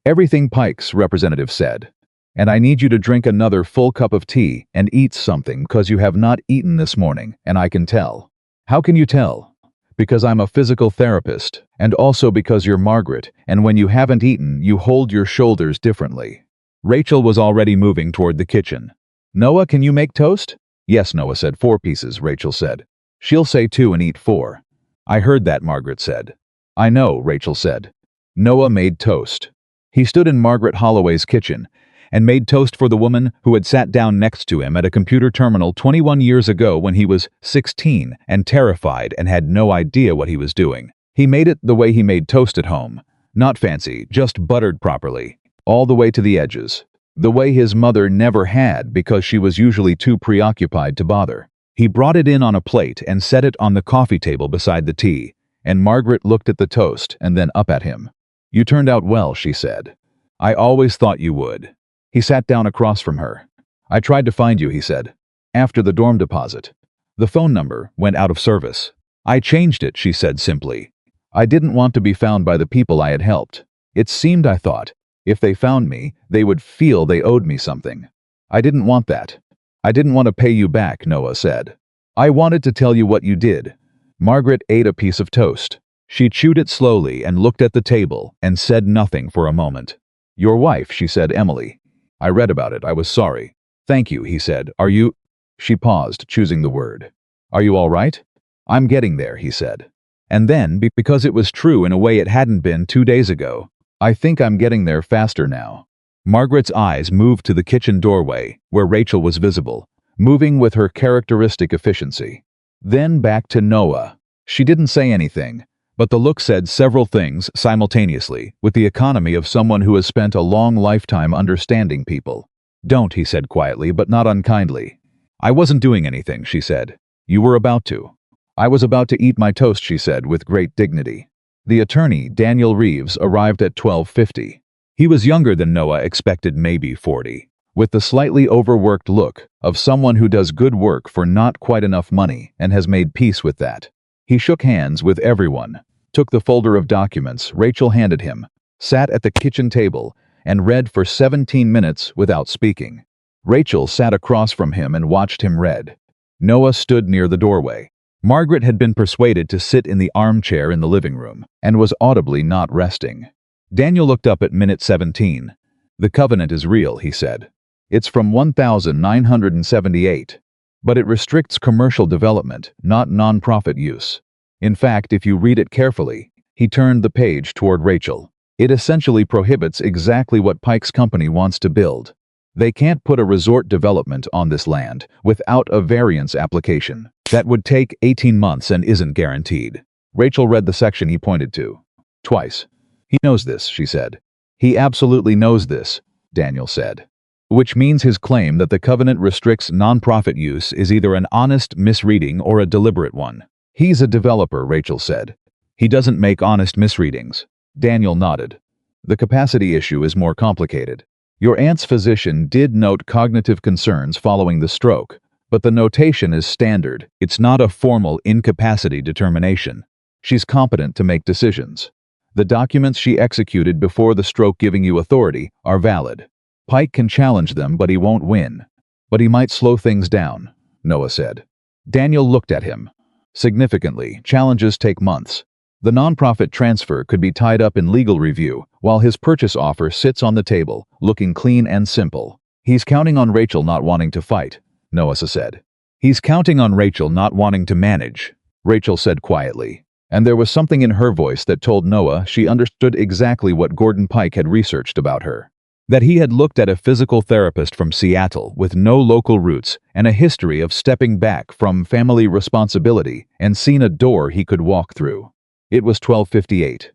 "Everything," Pike's representative said. "And I need you to drink another full cup of tea and eat something because you have not eaten this morning, and I can tell." "How can you tell?" "Because I'm a physical therapist, and also because you're Margaret, and when you haven't eaten, you hold your shoulders differently." Rachel was already moving toward the kitchen. "Noah, can you make toast?" "Yes," Noah said. 4 pieces, Rachel said. "She'll say 2 and eat 4. "I heard that," Margaret said. "I know," Rachel said. Noah made toast. He stood in Margaret Holloway's kitchen and made toast for the woman who had sat down next to him at a computer terminal 21 years ago when he was 16 and terrified and had no idea what he was doing. He made it the way he made toast at home. Not fancy, just buttered properly, all the way to the edges. The way his mother never had because she was usually too preoccupied to bother. He brought it in on a plate and set it on the coffee table beside the tea, and Margaret looked at the toast and then up at him. "You turned out well," she said. "I always thought you would." He sat down across from her. "I tried to find you," he said, "after the dorm deposit. The phone number went out of service. I changed it," she said simply. "I didn't want to be found by the people I had helped. It seemed, I thought, if they found me, they would feel they owed me something. I didn't want that." "I didn't want to pay you back," Noah said. "I wanted to tell you what you did." Margaret ate a piece of toast. She chewed it slowly and looked at the table and said nothing for a moment. "Your wife," she said, "Emily. I read about it. I was sorry." "Thank you," he said. "Are you—" She paused, choosing the word. "Are you all right?" "I'm getting there," he said. And then, because it was true in a way it hadn't been 2 days ago, I think I'm getting there faster now. Margaret's eyes moved to the kitchen doorway, where Rachel was visible, moving with her characteristic efficiency. Then back to Noah. She didn't say anything, but the look said several things simultaneously, with the economy of someone who has spent a long lifetime understanding people. Don't, he said quietly, but not unkindly. I wasn't doing anything, she said. You were about to. I was about to eat my toast, she said with great dignity. The attorney, Daniel Reeves, arrived at 12:50. He was younger than Noah expected, maybe 40, with the slightly overworked look of someone who does good work for not quite enough money and has made peace with that. He shook hands with everyone, took the folder of documents Rachel handed him, sat at the kitchen table, and read for 17 minutes without speaking. Rachel sat across from him and watched him read. Noah stood near the doorway. Margaret had been persuaded to sit in the armchair in the living room and was audibly not resting. Daniel looked up at minute 17. The covenant is real, he said. It's from 1978, but it restricts commercial development, not nonprofit use. In fact, if you read it carefully, he turned the page toward Rachel. It essentially prohibits exactly what Pike's company wants to build. They can't put a resort development on this land without a variance application. That would take 18 months and isn't guaranteed. Rachel read the section he pointed to. Twice. He knows this, she said. He absolutely knows this, Daniel said. Which means his claim that the covenant restricts nonprofit use is either an honest misreading or a deliberate one. He's a developer, Rachel said. He doesn't make honest misreadings. Daniel nodded. The capacity issue is more complicated. Your aunt's physician did note cognitive concerns following the stroke, but the notation is standard. It's not a formal incapacity determination. She's competent to make decisions. The documents she executed before the stroke giving you authority are valid. Pike can challenge them, but he won't win. But he might slow things down, Noah said. Daniel looked at him. Significantly, challenges take months. The nonprofit transfer could be tied up in legal review, while his purchase offer sits on the table, looking clean and simple. He's counting on Rachel not wanting to fight, Noah said. He's counting on Rachel not wanting to manage, Rachel said quietly. And there was something in her voice that told Noah she understood exactly what Gordon Pike had researched about her. That he had looked at a physical therapist from Seattle with no local roots and a history of stepping back from family responsibility and seen a door he could walk through. It was 12:58.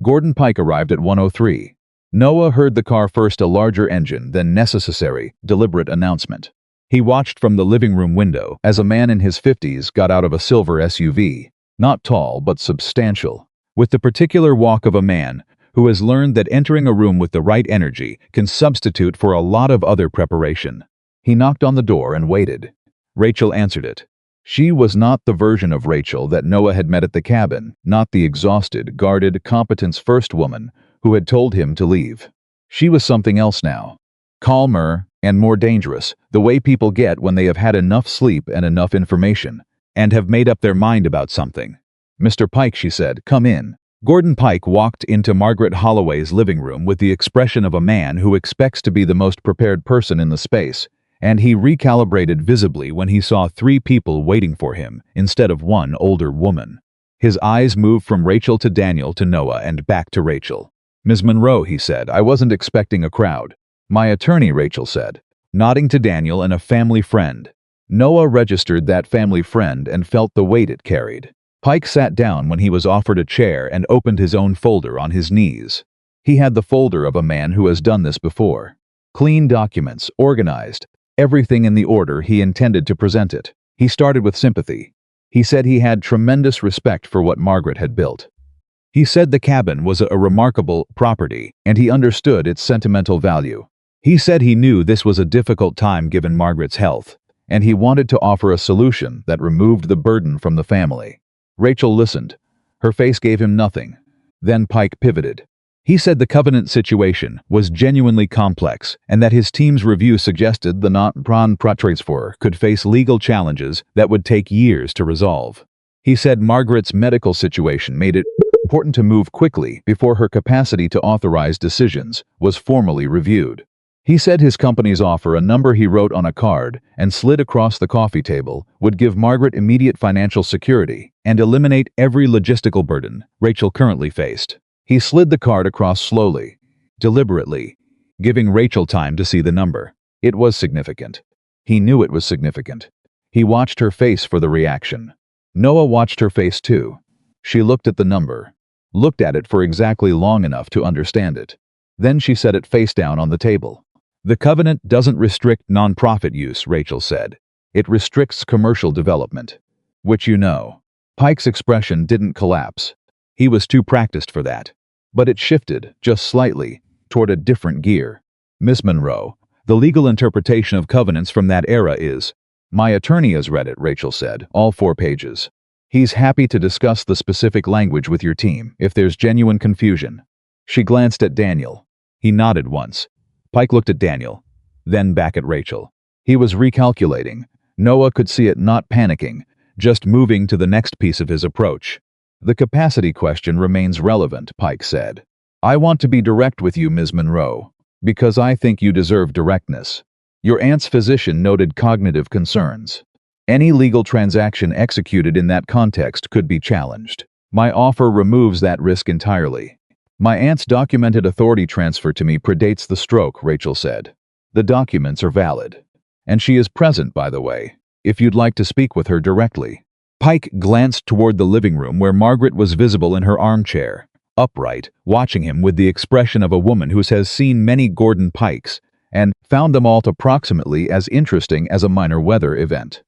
Gordon Pike arrived at 1:03. Noah heard the car first, a larger engine than necessary, deliberate announcement. He watched from the living room window as a man in his 50s got out of a silver SUV. Not tall, but substantial, with the particular walk of a man who has learned that entering a room with the right energy can substitute for a lot of other preparation. He knocked on the door and waited. Rachel answered it. She was not the version of Rachel that Noah had met at the cabin, not the exhausted, guarded, competence-first woman who had told him to leave. She was something else now. Calmer and more dangerous, the way people get when they have had enough sleep and enough information, and have made up their mind about something. Mr. Pike, she said, come in. Gordon Pike walked into Margaret Holloway's living room with the expression of a man who expects to be the most prepared person in the space, and he recalibrated visibly when he saw 3 people waiting for him instead of one older woman. His eyes moved from Rachel to Daniel to Noah and back to Rachel. Ms. Monroe, he said, I wasn't expecting a crowd. My attorney, Rachel said, nodding to Daniel, and a family friend. Noah registered that family friend and felt the weight it carried. Pike sat down when he was offered a chair and opened his own folder on his knees. He had the folder of a man who has done this before. Clean documents, organized, everything in the order he intended to present it. He started with sympathy. He said he had tremendous respect for what Margaret had built. He said the cabin was a remarkable property, and he understood its sentimental value. He said he knew this was a difficult time given Margaret's health, and he wanted to offer a solution that removed the burden from the family. Rachel listened. Her face gave him nothing. Then Pike pivoted. He said the covenant situation was genuinely complex and that his team's review suggested the non-profit transfer could face legal challenges that would take years to resolve. He said Margaret's medical situation made it important to move quickly before her capacity to authorize decisions was formally reviewed. He said his company's offer, a number he wrote on a card and slid across the coffee table, would give Margaret immediate financial security and eliminate every logistical burden Rachel currently faced. He slid the card across slowly, deliberately, giving Rachel time to see the number. It was significant. He knew it was significant. He watched her face for the reaction. Noah watched her face too. She looked at the number, looked at it for exactly long enough to understand it. Then she set it face down on the table. The covenant doesn't restrict nonprofit use, Rachel said. It restricts commercial development. Which you know. Pike's expression didn't collapse. He was too practiced for that. But it shifted, just slightly, toward a different gear. Miss Monroe, the legal interpretation of covenants from that era is, my attorney has read it, Rachel said, all 4 pages. He's happy to discuss the specific language with your team if there's genuine confusion. She glanced at Daniel. He nodded once. Pike looked at Daniel, then back at Rachel. He was recalculating. Noah could see it, not panicking, just moving to the next piece of his approach. The capacity question remains relevant, Pike said. I want to be direct with you, Ms. Monroe, because I think you deserve directness. Your aunt's physician noted cognitive concerns. Any legal transaction executed in that context could be challenged. My offer removes that risk entirely. My aunt's documented authority transfer to me predates the stroke, Rachel said. The documents are valid. And she is present, by the way, if you'd like to speak with her directly. Pike glanced toward the living room where Margaret was visible in her armchair, upright, watching him with the expression of a woman who has seen many Gordon Pikes and found them all approximately as interesting as a minor weather event.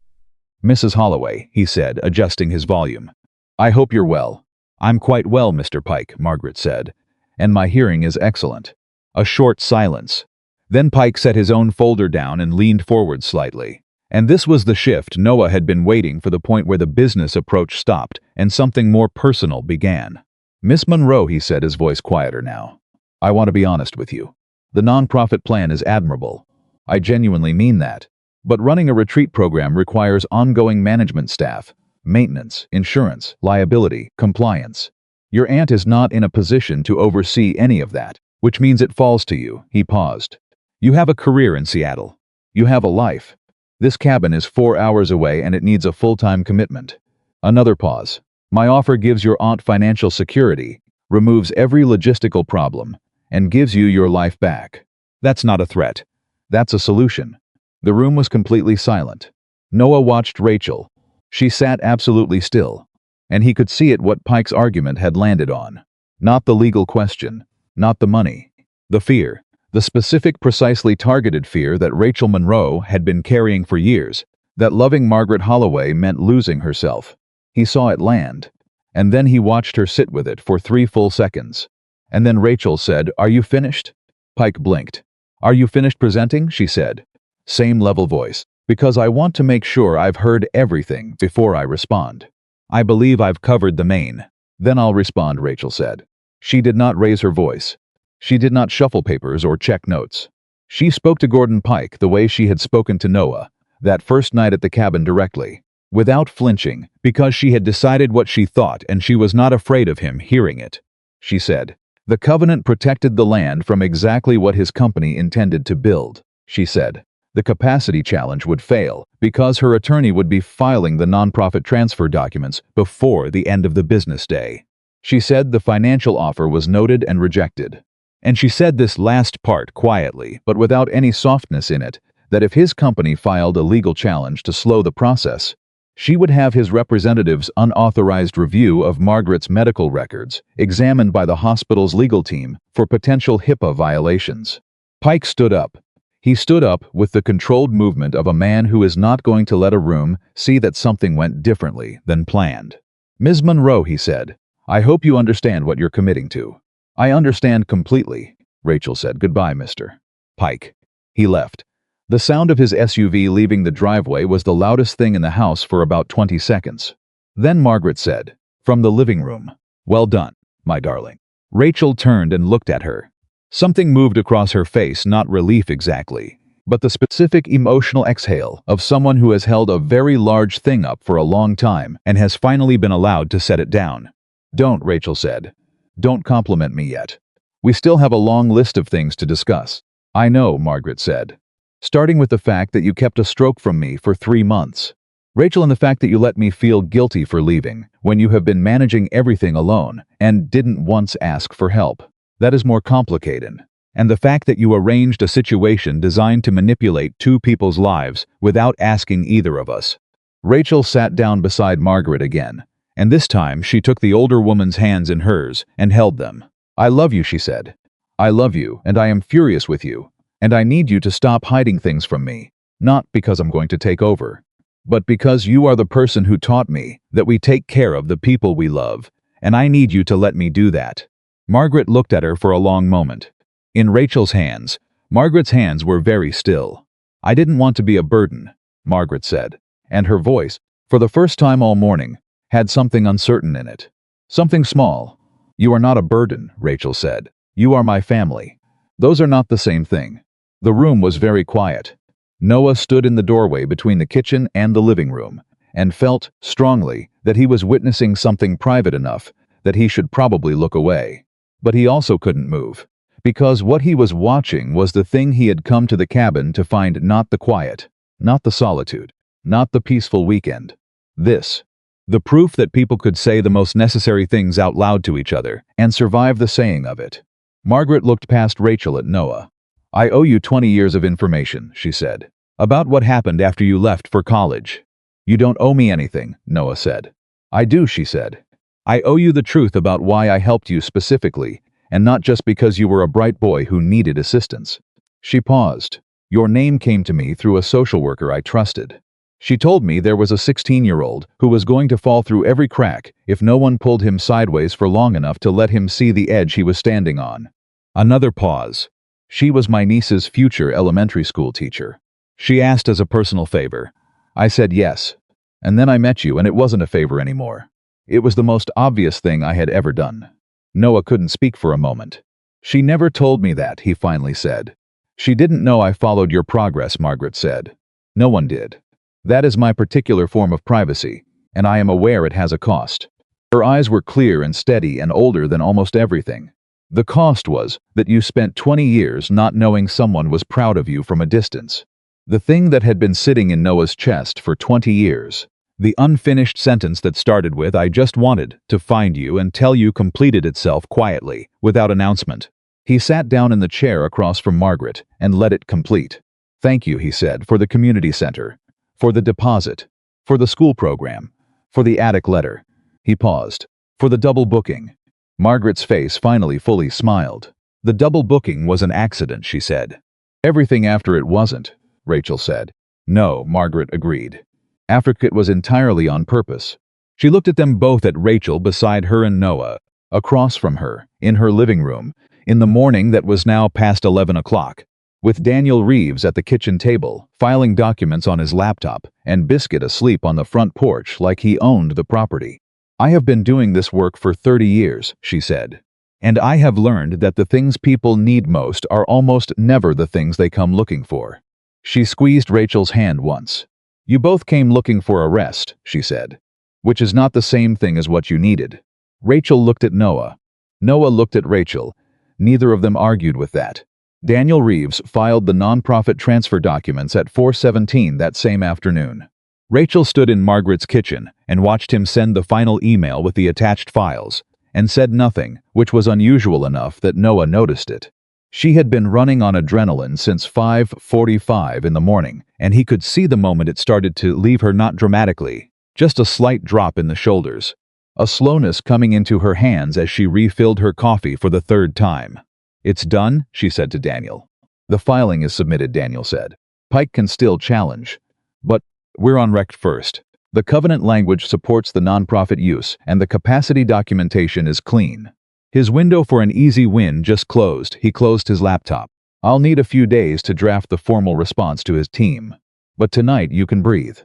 Mrs. Holloway, he said, adjusting his volume. I hope you're well. I'm quite well, Mr. Pike, Margaret said, and my hearing is excellent. A short silence. Then Pike set his own folder down and leaned forward slightly. And this was the shift Noah had been waiting for, the point where the business approach stopped and something more personal began. Miss Monroe, he said, his voice quieter now. I want to be honest with you. The nonprofit plan is admirable. I genuinely mean that. But running a retreat program requires ongoing management staff, maintenance, insurance, liability, compliance. Your aunt is not in a position to oversee any of that, which means it falls to you. He paused. You have a career in Seattle. You have a life. This cabin is 4 hours away and it needs a full-time commitment. Another pause. My offer gives your aunt financial security, removes every logistical problem, and gives you your life back. That's not a threat. That's a solution. The room was completely silent. Noah watched Rachel. She sat absolutely still, and he could see it what Pike's argument had landed on. Not the legal question, not the money. The fear, the specific, precisely targeted fear that Rachel Monroe had been carrying for years, that loving Margaret Holloway meant losing herself. He saw it land, and then he watched her sit with it for 3 full seconds. And then Rachel said, "Are you finished?" Pike blinked. "Are you finished presenting?" she said. Same level voice. "Because I want to make sure I've heard everything before I respond. I believe I've covered the main. Then I'll respond," Rachel said. She did not raise her voice. She did not shuffle papers or check notes. She spoke to Gordon Pike the way she had spoken to Noah, that first night at the cabin, directly, without flinching, because she had decided what she thought and she was not afraid of him hearing it. She said, "The covenant protected the land from exactly what his company intended to build," she said. The capacity challenge would fail because her attorney would be filing the nonprofit transfer documents before the end of the business day. She said the financial offer was noted and rejected. And she said this last part quietly, but without any softness in it, that if his company filed a legal challenge to slow the process, she would have his representative's unauthorized review of Margaret's medical records examined by the hospital's legal team for potential HIPAA violations. Pike stood up. He stood up with the controlled movement of a man who is not going to let a room see that something went differently than planned. "Ms. Monroe," he said, "I hope you understand what you're committing to." "I understand completely," Rachel said. "Goodbye, Mr. Pike." He left. The sound of his SUV leaving the driveway was the loudest thing in the house for about 20 seconds. Then Margaret said, from the living room, "Well done, my darling." Rachel turned and looked at her. Something moved across her face, not relief exactly, but the specific emotional exhale of someone who has held a very large thing up for a long time and has finally been allowed to set it down. "Don't," Rachel said. "Don't compliment me yet. We still have a long list of things to discuss." "I know," Margaret said. "Starting with the fact that you kept a stroke from me for 3 months." Rachel, and the fact that you let me feel guilty for leaving when you have been managing everything alone and didn't once ask for help. That is more complicated. And the fact that you arranged a situation designed to manipulate two people's lives without asking either of us. Rachel sat down beside Margaret again, and this time she took the older woman's hands in hers and held them. I love you, she said. I love you, and I am furious with you, and I need you to stop hiding things from me, not because I'm going to take over, but because you are the person who taught me that we take care of the people we love, and I need you to let me do that. Margaret looked at her for a long moment. In Rachel's hands, Margaret's hands were very still. I didn't want to be a burden, Margaret said, and her voice, for the first time all morning, had something uncertain in it. Something small. You are not a burden, Rachel said. You are my family. Those are not the same thing. The room was very quiet. Noah stood in the doorway between the kitchen and the living room, and felt, strongly, that he was witnessing something private enough that he should probably look away. But he also couldn't move, because what he was watching was the thing he had come to the cabin to find, not the quiet, not the solitude, not the peaceful weekend. This. The proof that people could say the most necessary things out loud to each other and survive the saying of it. Margaret looked past Rachel at Noah. I owe you 20 years of information, she said, about what happened after you left for college. You don't owe me anything, Noah said. I do, she said. I owe you the truth about why I helped you specifically, and not just because you were a bright boy who needed assistance. She paused. Your name came to me through a social worker I trusted. She told me there was a 16-year-old who was going to fall through every crack if no one pulled him sideways for long enough to let him see the edge he was standing on. Another pause. She was my niece's future elementary school teacher. She asked as a personal favor. I said yes. And then I met you, and it wasn't a favor anymore. It was the most obvious thing I had ever done. Noah couldn't speak for a moment. She never told me that, he finally said. She didn't know I followed your progress, Margaret said. No one did. That is my particular form of privacy, and I am aware it has a cost. Her eyes were clear and steady and older than almost everything. The cost was that you spent 20 years not knowing someone was proud of you from a distance. The thing that had been sitting in Noah's chest for 20 years. The unfinished sentence that started with, I just wanted to find you and tell you, completed itself quietly, without announcement. He sat down in the chair across from Margaret and let it complete. Thank you, he said, for the community center. For the deposit, for the school program, for the attic letter. He paused. For the double booking. Margaret's face finally fully smiled. The double booking was an accident, she said. Everything after it wasn't, Rachel said. No, Margaret agreed. After it was entirely on purpose. She looked at them both, at Rachel beside her and Noah, across from her, in her living room, in the morning that was now past 11 o'clock. With Daniel Reeves at the kitchen table, filing documents on his laptop, and Biscuit asleep on the front porch like he owned the property. I have been doing this work for 30 years, she said. And I have learned that the things people need most are almost never the things they come looking for. She squeezed Rachel's hand once. You both came looking for a rest, she said. Which is not the same thing as what you needed. Rachel looked at Noah. Noah looked at Rachel. Neither of them argued with that. Daniel Reeves filed the nonprofit transfer documents at 4:17 that same afternoon. Rachel stood in Margaret's kitchen and watched him send the final email with the attached files, and said nothing, which was unusual enough that Noah noticed it. She had been running on adrenaline since 5:45 in the morning, and he could see the moment it started to leave her, not dramatically, just a slight drop in the shoulders. A slowness coming into her hands as she refilled her coffee for the third time. It's done, she said to Daniel. The filing is submitted, Daniel said. Pike can still challenge. But we're on rec first. The covenant language supports the nonprofit use, and the capacity documentation is clean. His window for an easy win just closed. He closed his laptop. I'll need a few days to draft the formal response to his team. But tonight you can breathe.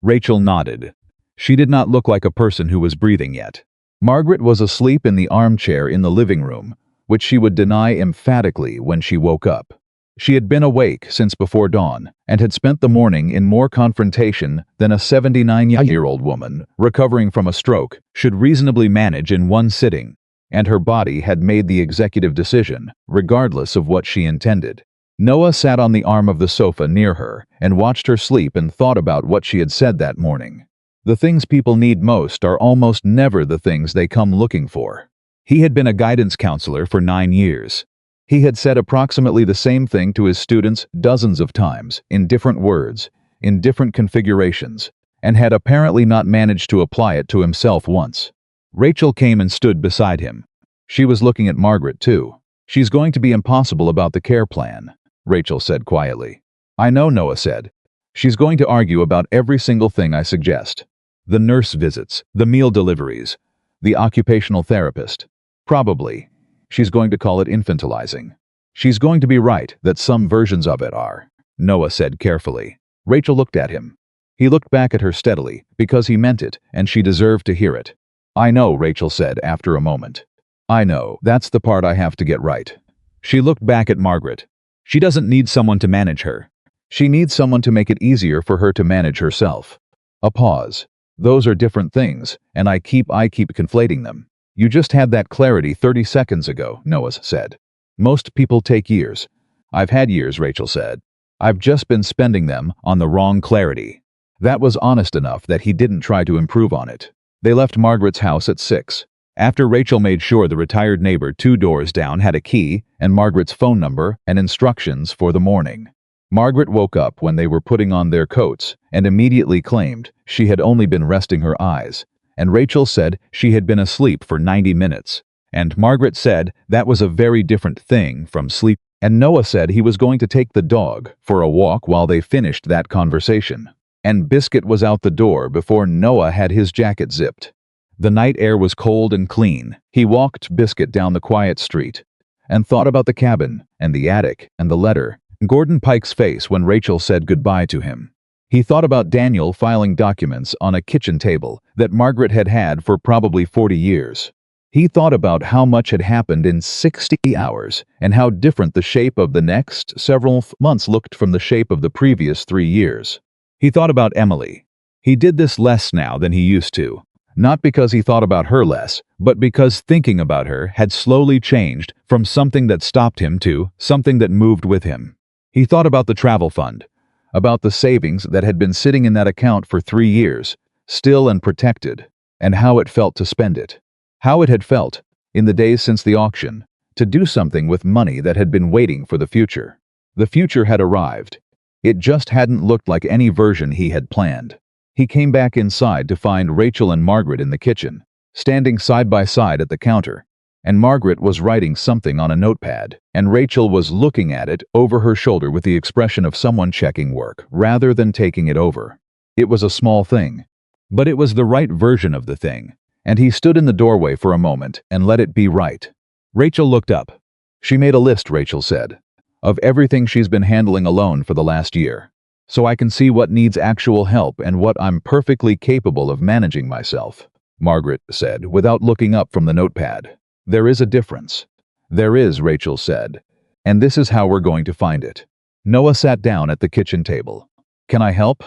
Rachel nodded. She did not look like a person who was breathing yet. Margaret was asleep in the armchair in the living room, which she would deny emphatically when she woke up. She had been awake since before dawn and had spent the morning in more confrontation than a 79-year-old woman recovering from a stroke should reasonably manage in one sitting, and her body had made the executive decision, regardless of what she intended. Noah sat on the arm of the sofa near her and watched her sleep and thought about what she had said that morning. The things people need most are almost never the things they come looking for. He had been a guidance counselor for 9 years. He had said approximately the same thing to his students dozens of times, in different words, in different configurations, and had apparently not managed to apply it to himself once. Rachel came and stood beside him. She was looking at Margaret, too. "She's going to be impossible about the care plan," Rachel said quietly. "I know," Noah said. "She's going to argue about every single thing I suggest. The nurse visits, the meal deliveries, the occupational therapist. Probably. She's going to call it infantilizing. She's going to be right that some versions of it are," Noah said carefully. Rachel looked at him. He looked back at her steadily, because he meant it, and she deserved to hear it. "I know," Rachel said after a moment. "I know, that's the part I have to get right." She looked back at Margaret. She doesn't need someone to manage her. She needs someone to make it easier for her to manage herself. A pause. "Those are different things, and I keep conflating them." "You just had that clarity 30 seconds ago," Noah said. "Most people take years." "I've had years," Rachel said. "I've just been spending them on the wrong clarity." That was honest enough that he didn't try to improve on it. They left Margaret's house at 6. After Rachel made sure the retired neighbor 2 doors down had a key and Margaret's phone number and instructions for the morning. Margaret woke up when they were putting on their coats and immediately claimed she had only been resting her eyes, and Rachel said she had been asleep for 90 minutes. And Margaret said that was a very different thing from sleep, and Noah said he was going to take the dog for a walk while they finished that conversation. And Biscuit was out the door before Noah had his jacket zipped. The night air was cold and clean. He walked Biscuit down the quiet street and thought about the cabin and the attic and the letter, Gordon Pike's face when Rachel said goodbye to him. He thought about Daniel filing documents on a kitchen table that Margaret had had for probably 40 years. He thought about how much had happened in 60 hours and how different the shape of the next several months looked from the shape of the previous 3 years. He thought about Emily. He did this less now than he used to. Not because he thought about her less, but because thinking about her had slowly changed from something that stopped him to something that moved with him. He thought about the travel fund, about the savings that had been sitting in that account for 3 years, still and protected, and how it felt to spend it. How it had felt, in the days since the auction, to do something with money that had been waiting for the future. The future had arrived. It just hadn't looked like any version he had planned. He came back inside to find Rachel and Margaret in the kitchen, standing side by side at the counter, and Margaret was writing something on a notepad, and Rachel was looking at it over her shoulder with the expression of someone checking work rather than taking it over. It was a small thing, but it was the right version of the thing, and he stood in the doorway for a moment and let it be right. Rachel looked up. "She made a list," Rachel said, "of everything she's been handling alone for the last year. So I can see what needs actual help and what I'm perfectly capable of managing myself," Margaret said, without looking up from the notepad. "There is a difference." "There is," Rachel said, "and this is how we're going to find it." Noah sat down at the kitchen table. "Can I help?"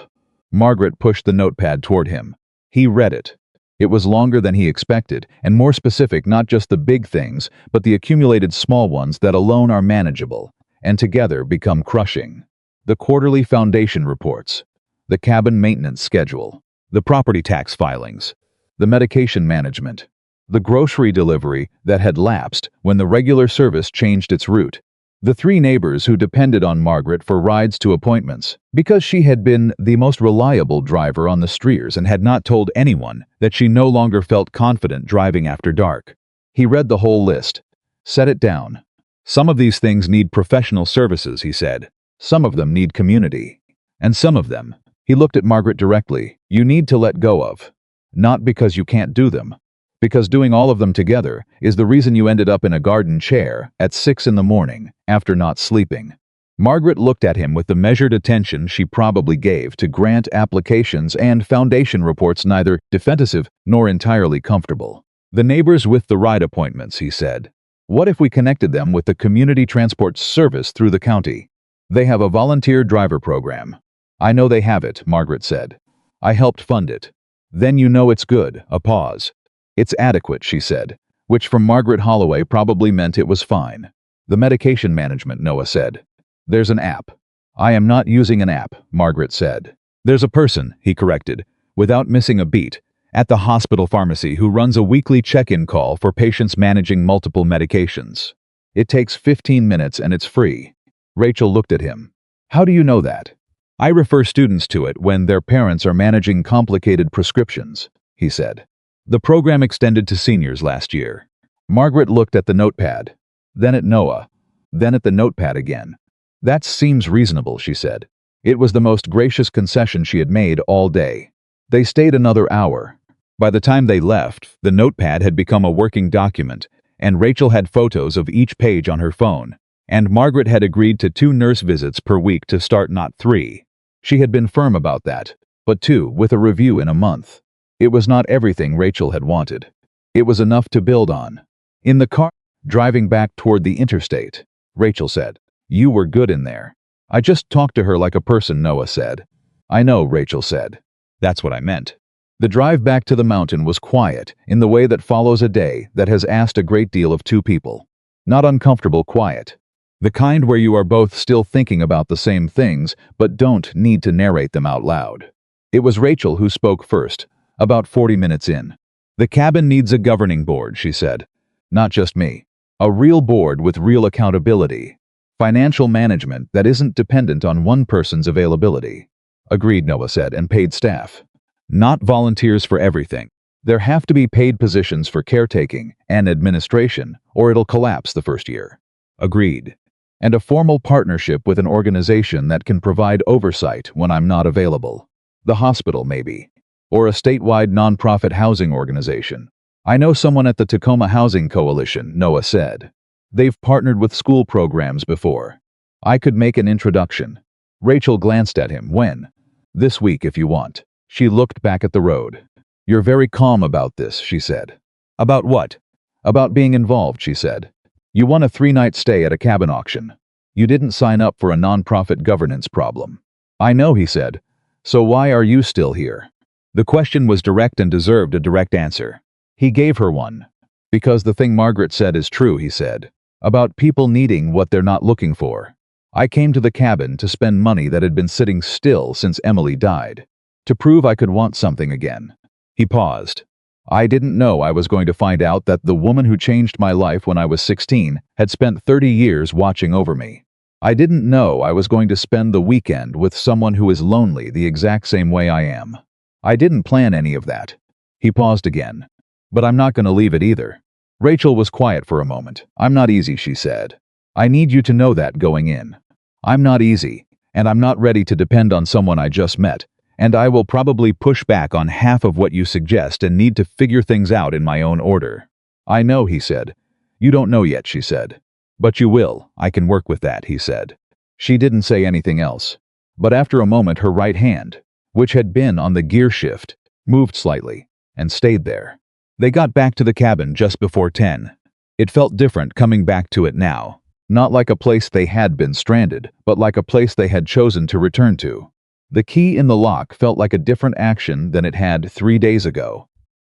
Margaret pushed the notepad toward him. He read it. It was longer than he expected, and more specific, not just the big things, but the accumulated small ones that alone are manageable, and together become crushing. The quarterly foundation reports, the cabin maintenance schedule, the property tax filings, the medication management, the grocery delivery that had lapsed when the regular service changed its route, the 3 neighbors who depended on Margaret for rides to appointments because she had been the most reliable driver on the streets and had not told anyone that she no longer felt confident driving after dark. He read the whole list, set it down. "Some of these things need professional services," he said. "Some of them need community. And some of them," he looked at Margaret directly, "you need to let go of. Not because you can't do them, because doing all of them together is the reason you ended up in a garden chair at 6 in the morning after not sleeping." Margaret looked at him with the measured attention she probably gave to grant applications and foundation reports, neither defensive nor entirely comfortable. "The neighbors with the ride appointments," he said. "What if we connected them with the community transport service through the county? They have a volunteer driver program." "I know they have it," Margaret said. "I helped fund it." "Then you know it's good." A pause. "It's adequate," she said, which from Margaret Holloway probably meant it was fine. "The medication management," Noah said. There's an app. I am not using an app, Margaret said. There's a person, he corrected, without missing a beat, at the hospital pharmacy who runs a weekly check-in call for patients managing multiple medications. It takes 15 minutes and it's free. Rachel looked at him. How do you know that? I refer students to it when their parents are managing complicated prescriptions, he said. The program extended to seniors last year. Margaret looked at the notepad, then at Noah, then at the notepad again. That seems reasonable, she said. It was the most gracious concession she had made all day. They stayed another hour. By the time they left, the notepad had become a working document, and Rachel had photos of each page on her phone, and Margaret had agreed to 2 nurse visits per week to start, not 3. She had been firm about that, but 2 with a review in a month. It was not everything Rachel had wanted. It was enough to build on. In the car, driving back toward the interstate, Rachel said, "You were good in there." "I just talked to her like a person," Noah said. "I know," Rachel said. "That's what I meant." The drive back to the mountain was quiet, in the way that follows a day that has asked a great deal of 2 people. Not uncomfortable quiet. The kind where you are both still thinking about the same things, but don't need to narrate them out loud. It was Rachel who spoke first, about 40 minutes in. "The cabin needs a governing board," she said. "Not just me. A real board with real accountability. Financial management that isn't dependent on one person's availability." "Agreed," Noah said, "and paid staff. Not volunteers for everything. There have to be paid positions for caretaking and administration, or it'll collapse the first year." "Agreed. And a formal partnership with an organization that can provide oversight when I'm not available. The hospital, maybe. Or a statewide nonprofit housing organization. I know someone at the Tacoma Housing Coalition," Noah said. "They've partnered with school programs before. I could make an introduction." Rachel glanced at him. "When?" "This week, if you want." She looked back at the road. "You're very calm about this," she said. "About what?" "About being involved," she said. "You won a 3-night stay at a cabin auction. You didn't sign up for a nonprofit governance problem." "I know," he said. "So why are you still here?" The question was direct and deserved a direct answer. He gave her one. "Because the thing Margaret said is true," he said. "About people needing what they're not looking for. I came to the cabin to spend money that had been sitting still since Emily died. To prove I could want something again." He paused. "I didn't know I was going to find out that the woman who changed my life when I was 16 had spent 30 years watching over me. I didn't know I was going to spend the weekend with someone who is lonely the exact same way I am. I didn't plan any of that." He paused again. "But I'm not going to leave it either." Rachel was quiet for a moment. "I'm not easy," she said. "I need you to know that going in. I'm not easy, and I'm not ready to depend on someone I just met, and I will probably push back on half of what you suggest and need to figure things out in my own order." "I know," he said. "You don't know yet," she said. "But you will. I can work with that," he said. She didn't say anything else. But after a moment her right hand, which had been on the gear shift, moved slightly, and stayed there. They got back to the cabin just before 10. It felt different coming back to it now. Not like a place they had been stranded, but like a place they had chosen to return to. The key in the lock felt like a different action than it had 3 days ago.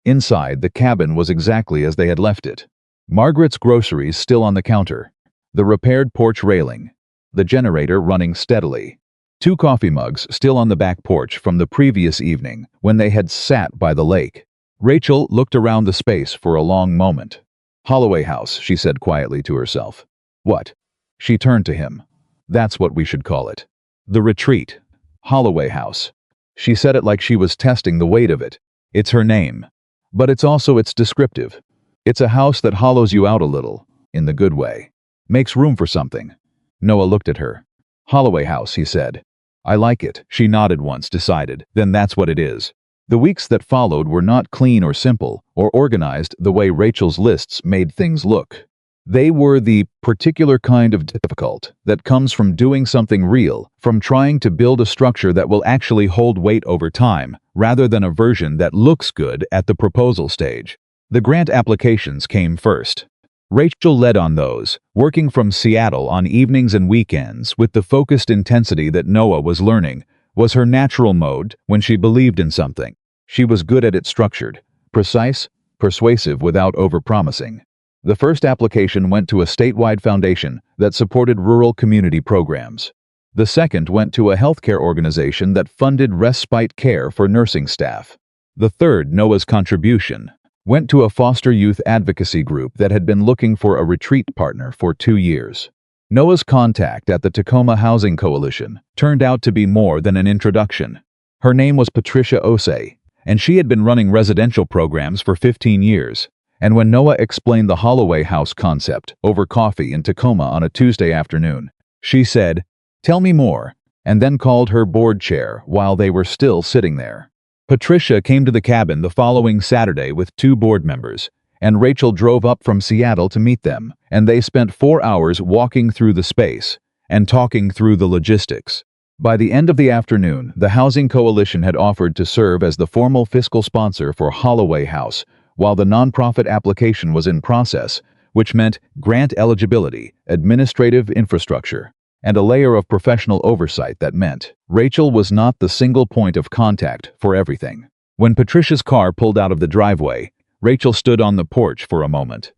Inside, the cabin was exactly as they had left it. Margaret's groceries still on the counter. The repaired porch railing. The generator running steadily. 2 coffee mugs still on the back porch from the previous evening when they had sat by the lake. Rachel looked around the space for a long moment. "Holloway House," she said quietly to herself. "What?" She turned to him. "That's what we should call it. The retreat. Holloway House." She said it like she was testing the weight of it. It's her name. But it's descriptive. It's a house that hollows you out a little, in the good way. Makes room for something. Noah looked at her. "Holloway House," he said. "I like it." She nodded once, decided. "Then that's what it is." The weeks that followed were not clean or simple, or organized the way Rachel's lists made things look. They were the particular kind of difficult that comes from doing something real, from trying to build a structure that will actually hold weight over time, rather than a version that looks good at the proposal stage. The grant applications came first. Rachel led on those, working from Seattle on evenings and weekends with the focused intensity that Noah was learning, was her natural mode when she believed in something. She was good at it, structured, precise, persuasive without overpromising. The first application went to a statewide foundation that supported rural community programs. The second went to a healthcare organization that funded respite care for nursing staff. The third, Noah's contribution, went to a foster youth advocacy group that had been looking for a retreat partner for 2 years. Noah's contact at the Tacoma Housing Coalition turned out to be more than an introduction. Her name was Patricia Osei, and she had been running residential programs for 15 years. And when Noah explained the Holloway House concept over coffee in Tacoma on a Tuesday afternoon, she said, "Tell me more," and then called her board chair while they were still sitting there. Patricia came to the cabin the following Saturday with 2 board members, and Rachel drove up from Seattle to meet them, and they spent 4 hours walking through the space and talking through the logistics. By the end of the afternoon, the Housing Coalition had offered to serve as the formal fiscal sponsor for Holloway House, while the nonprofit application was in process, which meant grant eligibility, administrative infrastructure, and a layer of professional oversight that meant Rachel was not the single point of contact for everything. When Patricia's car pulled out of the driveway, Rachel stood on the porch for a moment.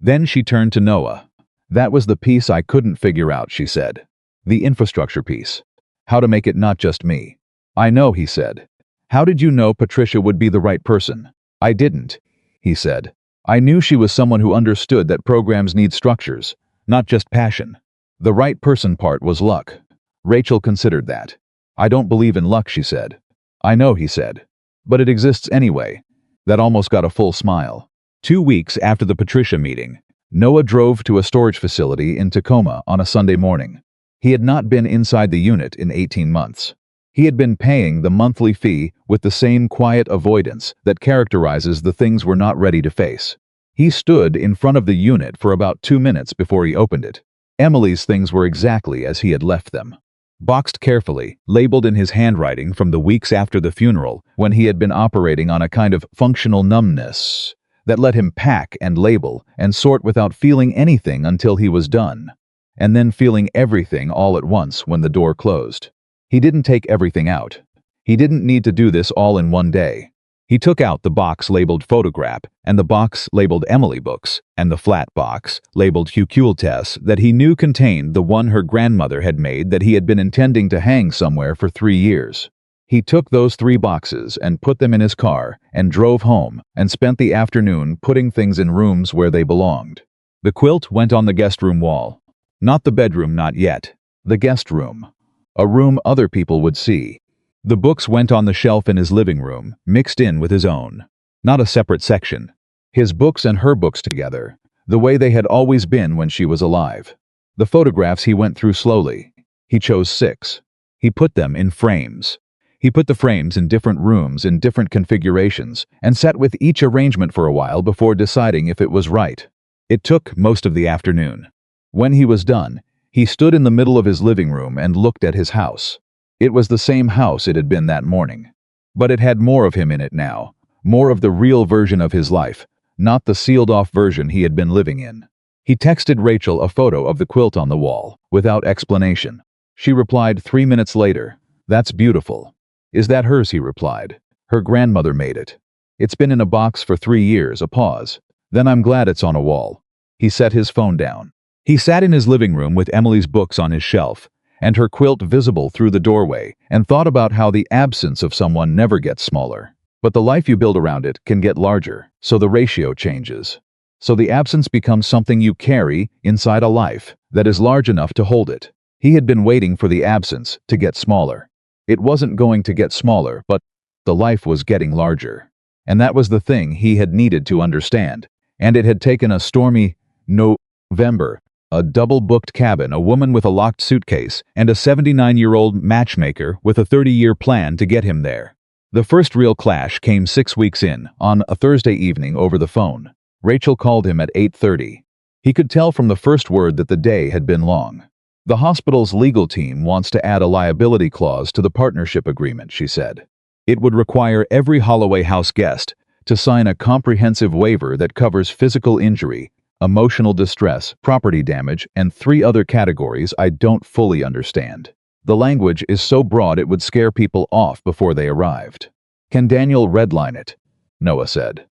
Then she turned to Noah. "That was the piece I couldn't figure out," she said. "The infrastructure piece. How to make it not just me." "I know," he said. "How did you know Patricia would be the right person?" "I didn't," he said. "I knew she was someone who understood that programs need structures, not just passion." The right person part was luck. Rachel considered that. "I don't believe in luck," she said. "I know," he said. "But it exists anyway." That almost got a full smile. 2 weeks after the Patricia meeting, Noah drove to a storage facility in Tacoma on a Sunday morning. He had not been inside the unit in 18 months. He had been paying the monthly fee with the same quiet avoidance that characterizes the things we're not ready to face. He stood in front of the unit for about 2 minutes before he opened it. Emily's things were exactly as he had left them. Boxed carefully, labeled in his handwriting from the weeks after the funeral, when he had been operating on a kind of functional numbness that let him pack and label and sort without feeling anything until he was done, and then feeling everything all at once when the door closed. He didn't take everything out. He didn't need to do this all in one day. He took out the box labeled photograph, and the box labeled Emily books, and the flat box labeled Hucultes that he knew contained the one her grandmother had made that he had been intending to hang somewhere for 3 years. He took those 3 boxes and put them in his car and drove home and spent the afternoon putting things in rooms where they belonged. The quilt went on the guest room wall. Not the bedroom, not yet. The guest room. A room other people would see. The books went on the shelf in his living room, mixed in with his own. Not a separate section. His books and her books together, the way they had always been when she was alive. The photographs he went through slowly. He chose 6. He put them in frames. He put the frames in different rooms in different configurations and sat with each arrangement for a while before deciding if it was right. It took most of the afternoon. When he was done, he stood in the middle of his living room and looked at his house. It was the same house it had been that morning. But it had more of him in it now, more of the real version of his life, not the sealed-off version he had been living in. He texted Rachel a photo of the quilt on the wall, without explanation. She replied 3 minutes later, "That's beautiful." "Is that hers?" he replied. "Her grandmother made it. It's been in a box for 3 years," a pause. "Then I'm glad it's on a wall." He set his phone down. He sat in his living room with Emily's books on his shelf, and her quilt visible through the doorway, and thought about how the absence of someone never gets smaller. But the life you build around it can get larger, so the ratio changes. So the absence becomes something you carry inside a life that is large enough to hold it. He had been waiting for the absence to get smaller. It wasn't going to get smaller, but the life was getting larger. And that was the thing he had needed to understand. And it had taken a stormy November, a double-booked cabin, a woman with a locked suitcase, and a 79-year-old matchmaker with a 30-year plan to get him there. The first real clash came 6 weeks in, on a Thursday evening over the phone. Rachel called him at 8:30. He could tell from the first word that the day had been long. "The hospital's legal team wants to add a liability clause to the partnership agreement," she said. "It would require every Holloway House guest to sign a comprehensive waiver that covers physical injury, emotional distress, property damage, and 3 other categories I don't fully understand. The language is so broad it would scare people off before they arrived." "Can Daniel redline it?" Noah said.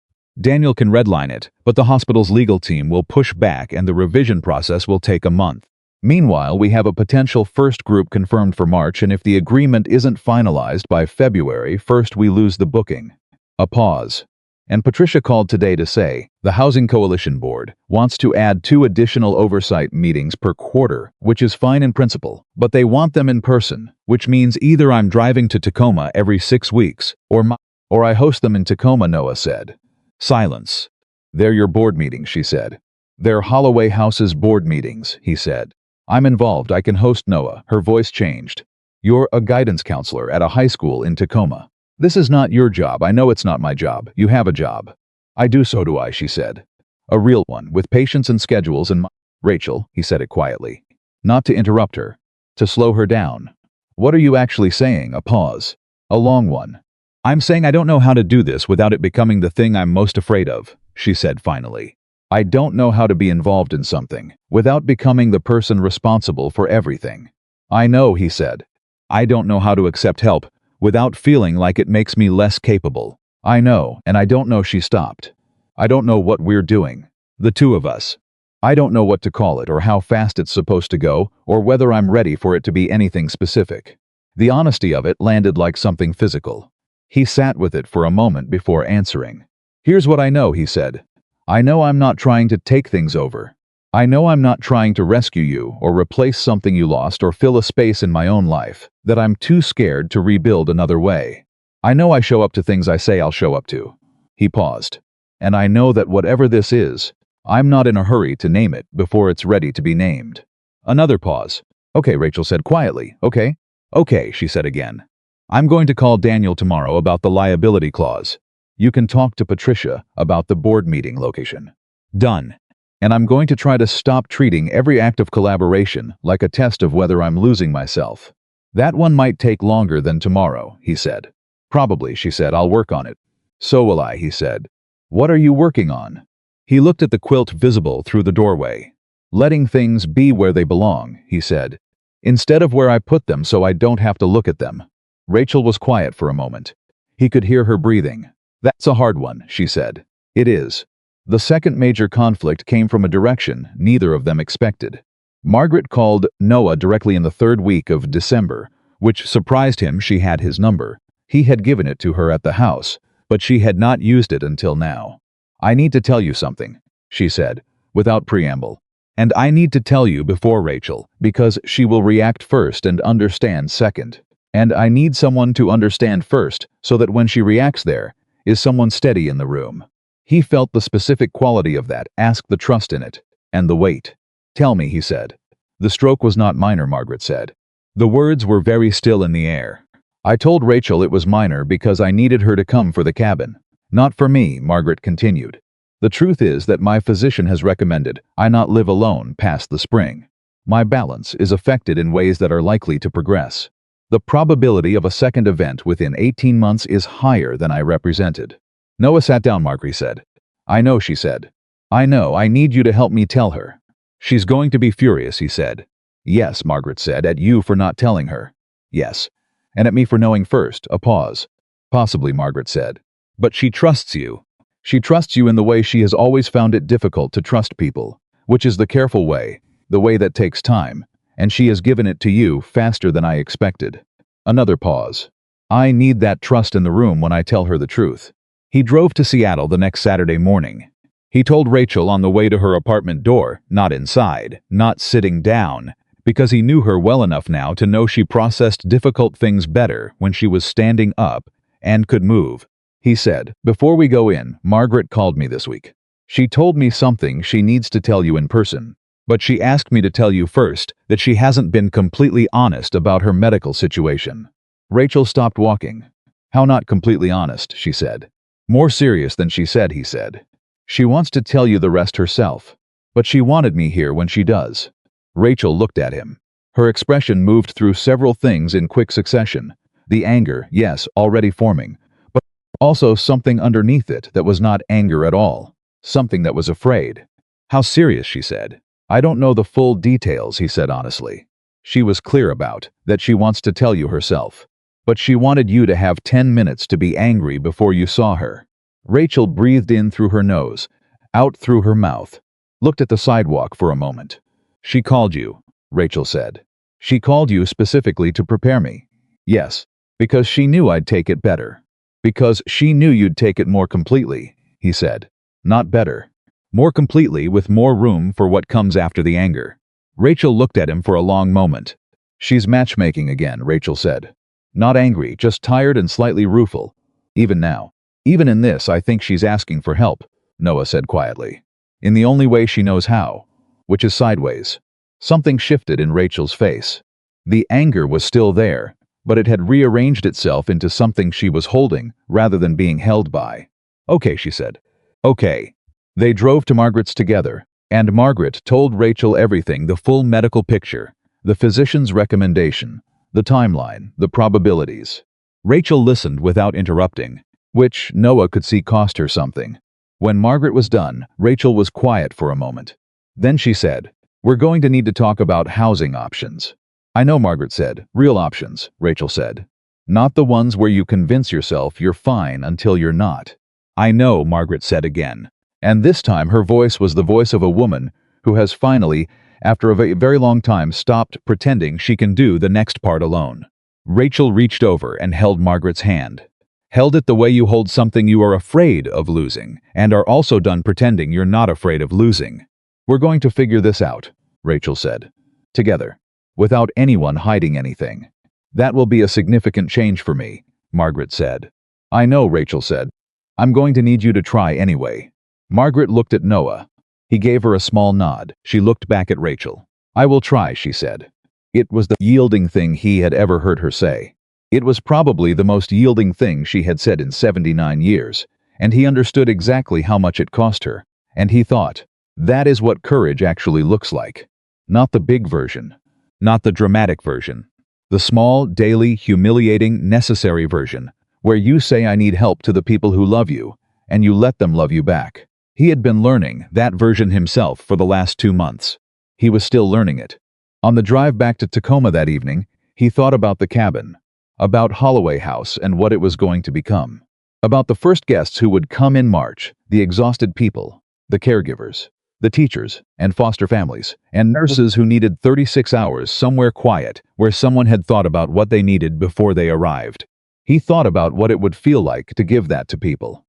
Daniel can redline it, but the hospital's legal team will push back and the revision process will take a month. Meanwhile, we have a potential first group confirmed for March, and if the agreement isn't finalized by February 1st, we lose the booking. A pause. And Patricia called today to say, the Housing Coalition Board wants to add 2 additional oversight meetings per quarter, which is fine in principle, but they want them in person, which means either I'm driving to Tacoma every 6 weeks, or I host them in Tacoma, Noah said. Silence. They're your board meetings, she said. They're Holloway House's board meetings, he said. I'm involved, I can host, Noah. Her voice changed. You're a guidance counselor at a high school in Tacoma. This is not your job. I know it's not my job. You have a job. I do, so do I, she said. A real one, with patients and schedules and Rachel, he said it quietly. Not to interrupt her. To slow her down. What are you actually saying? A pause. A long one. I'm saying I don't know how to do this without it becoming the thing I'm most afraid of, she said finally. I don't know how to be involved in something without becoming the person responsible for everything. I know, he said. I don't know how to accept help without feeling like it makes me less capable. I know, and I don't know, she stopped. I don't know what we're doing. The two of us. I don't know what to call it or how fast it's supposed to go or whether I'm ready for it to be anything specific. The honesty of it landed like something physical. He sat with it for a moment before answering. Here's what I know, he said. I know I'm not trying to take things over. I know I'm not trying to rescue you or replace something you lost or fill a space in my own life that I'm too scared to rebuild another way. I know I show up to things I say I'll show up to. He paused. And I know that whatever this is, I'm not in a hurry to name it before it's ready to be named. Another pause. Okay, Rachel said quietly. Okay. Okay, she said again. I'm going to call Daniel tomorrow about the liability clause. You can talk to Patricia about the board meeting location. Done. And I'm going to try to stop treating every act of collaboration like a test of whether I'm losing myself. That one might take longer than tomorrow, he said. Probably, she said. I'll work on it. So will I, he said. What are you working on? He looked at the quilt visible through the doorway. Letting things be where they belong, he said. Instead of where I put them so I don't have to look at them. Rachel was quiet for a moment. He could hear her breathing. That's a hard one, she said. It is. The second major conflict came from a direction neither of them expected. Margaret called Noah directly in the 3rd week of December, which surprised him. She had his number. He had given it to her at the house, but she had not used it until now. I need to tell you something, she said, without preamble. And I need to tell you before Rachel, because she will react first and understand second. And I need someone to understand first, so that when she reacts there, is someone steady in the room. He felt the specific quality of that, ask the trust in it, and the weight. Tell me, he said. The stroke was not minor, Margaret said. The words were very still in the air. I told Rachel it was minor because I needed her to come for the cabin. Not for me, Margaret continued. The truth is that my physician has recommended I not live alone past the spring. My balance is affected in ways that are likely to progress. The probability of a second event within 18 months is higher than I represented. Noah sat down, Margaret said. I know, she said. I know, I need you to help me tell her. She's going to be furious, he said. Yes, Margaret said, at you for not telling her. Yes. And at me for knowing first, a pause. Possibly, Margaret said. But she trusts you. She trusts you in the way she has always found it difficult to trust people, which is the careful way, the way that takes time, and she has given it to you faster than I expected. Another pause. I need that trust in the room when I tell her the truth. He drove to Seattle the next Saturday morning. He told Rachel on the way to her apartment door, not inside, not sitting down, because he knew her well enough now to know she processed difficult things better when she was standing up and could move. He said, before we go in, Margaret called me this week. She told me something she needs to tell you in person, but she asked me to tell you first that she hasn't been completely honest about her medical situation. Rachel stopped walking. How not completely honest, she said. More serious than she said, he said. She wants to tell you the rest herself, but she wanted me here when she does. Rachel looked at him. Her expression moved through several things in quick succession. The anger, yes, already forming, but also something underneath it that was not anger at all. Something that was afraid. How serious, she said. I don't know the full details, he said honestly. She was clear about that she wants to tell you herself. But she wanted you to have 10 minutes to be angry before you saw her. Rachel breathed in through her nose, out through her mouth, looked at the sidewalk for a moment. She called you, Rachel said. She called you specifically to prepare me. Yes, because she knew I'd take it better. Because she knew you'd take it more completely, he said. Not better. More completely, with more room for what comes after the anger. Rachel looked at him for a long moment. She's matchmaking again, Rachel said. Not angry, just tired and slightly rueful. Even now. Even in this, I think she's asking for help, Noah said quietly. In the only way she knows how, which is sideways. Something shifted in Rachel's face. The anger was still there, but it had rearranged itself into something she was holding rather than being held by. Okay, she said. Okay. They drove to Margaret's together, and Margaret told Rachel everything, the full medical picture, the physician's recommendation, the timeline, the probabilities. Rachel listened without interrupting, which Noah could see cost her something. When Margaret was done, Rachel was quiet for a moment. Then she said, "We're going to need to talk about housing options." "I know," Margaret said. "Real options," Rachel said. "Not the ones where you convince yourself you're fine until you're not." "I know," Margaret said again. And this time her voice was the voice of a woman who has finally, after a very long time, stopped pretending she can do the next part alone. Rachel reached over and held Margaret's hand. Held it the way you hold something you are afraid of losing, and are also done pretending you're not afraid of losing. "We're going to figure this out," Rachel said. "Together. Without anyone hiding anything. That will be a significant change for me," Margaret said. "I know," Rachel said. "I'm going to need you to try anyway." Margaret looked at Noah. He gave her a small nod. She looked back at Rachel. "I will try," she said. It was the yielding thing he had ever heard her say. It was probably the most yielding thing she had said in 79 years, and he understood exactly how much it cost her, and he thought, that is what courage actually looks like. Not the big version. Not the dramatic version. The small, daily, humiliating, necessary version, where you say I need help to the people who love you, and you let them love you back. He had been learning that version himself for the last 2 months. He was still learning it. On the drive back to Tacoma that evening, he thought about the cabin, about Holloway House and what it was going to become, about the first guests who would come in March, the exhausted people, the caregivers, the teachers and foster families, and nurses who needed 36 hours somewhere quiet where someone had thought about what they needed before they arrived. He thought about what it would feel like to give that to people.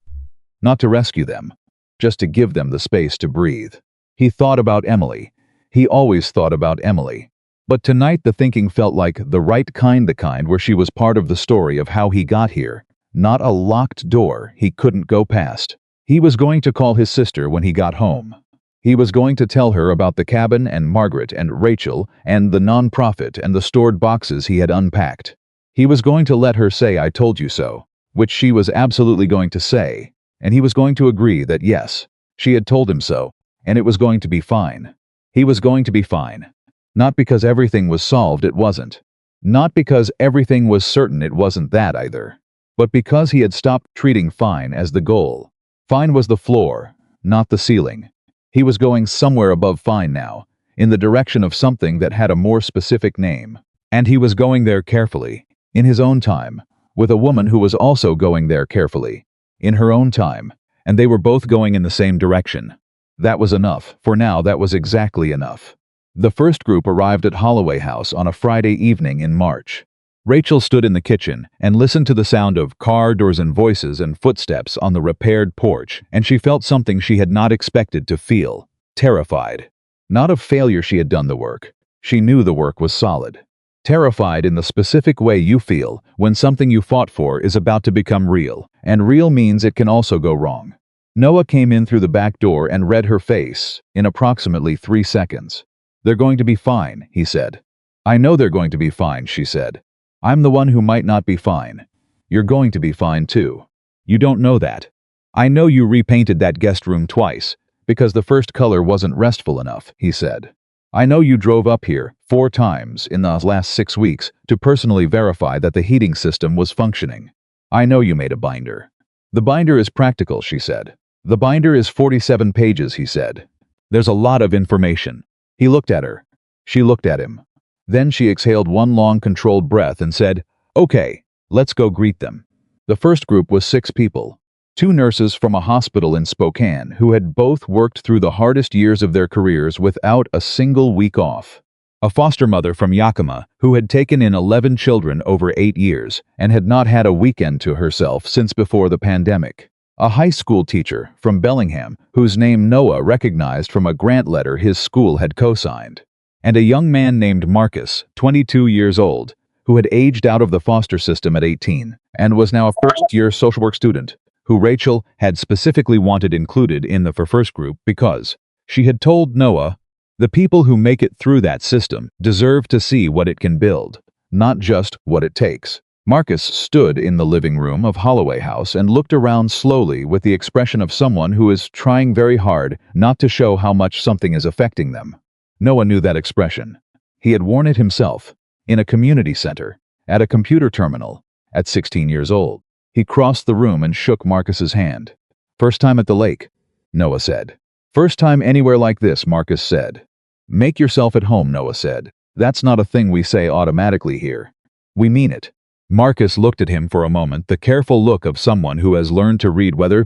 Not to rescue them, just to give them the space to breathe. He thought about Emily. He always thought about Emily. But tonight the thinking felt like the right kind, the kind where she was part of the story of how he got here, not a locked door he couldn't go past. He was going to call his sister when he got home. He was going to tell her about the cabin and Margaret and Rachel and the nonprofit and the stored boxes he had unpacked. He was going to let her say "I told you so," which she was absolutely going to say, and he was going to agree that yes, she had told him so, and it was going to be fine. He was going to be fine. Not because everything was solved, it wasn't. Not because everything was certain, it wasn't that either. But because he had stopped treating fine as the goal. Fine was the floor, not the ceiling. He was going somewhere above fine now, in the direction of something that had a more specific name. And he was going there carefully, in his own time, with a woman who was also going there carefully, in her own time, and they were both going in the same direction. That was enough. For now, that was exactly enough. The first group arrived at Holloway House on a Friday evening in March. Rachel stood in the kitchen and listened to the sound of car doors and voices and footsteps on the repaired porch, and she felt something she had not expected to feel. Terrified. Not of failure she had done the work. She knew the work was solid. Terrified in the specific way you feel when something you fought for is about to become real, and real means it can also go wrong. Noah came in through the back door and read her face in approximately 3 seconds. "They're going to be fine," he said. "I know they're going to be fine," she said. "I'm the one who might not be fine. You're going to be fine too. You don't know that. I know you repainted that guest room twice, because the first color wasn't restful enough," he said. "I know you drove up here 4 times in the last 6 weeks to personally verify that the heating system was functioning. I know you made a binder. The binder is practical," she said. "The binder is 47 pages," he said. "There's a lot of information." He looked at her. She looked at him. Then she exhaled one long controlled breath and said, "Okay, let's go greet them." The first group was 6 people. Two nurses from a hospital in Spokane who had both worked through the hardest years of their careers without a single week off. A foster mother from Yakima who had taken in 11 children over 8 years and had not had a weekend to herself since before the pandemic. A high school teacher from Bellingham whose name Noah recognized from a grant letter his school had co-signed. And a young man named Marcus, 22 years old, who had aged out of the foster system at 18 and was now a first-year social work student, who Rachel had specifically wanted included in the first group because she had told Noah, the people who make it through that system deserve to see what it can build, not just what it takes. Marcus stood in the living room of Holloway House and looked around slowly with the expression of someone who is trying very hard not to show how much something is affecting them. Noah knew that expression. He had worn it himself, in a community center, at a computer terminal, at 16 years old. He crossed the room and shook Marcus's hand. "First time at the lake," Noah said. "First time anywhere like this," Marcus said. "Make yourself at home," Noah said. "That's not a thing we say automatically here. We mean it." Marcus looked at him for a moment, the careful look of someone who has learned to read whether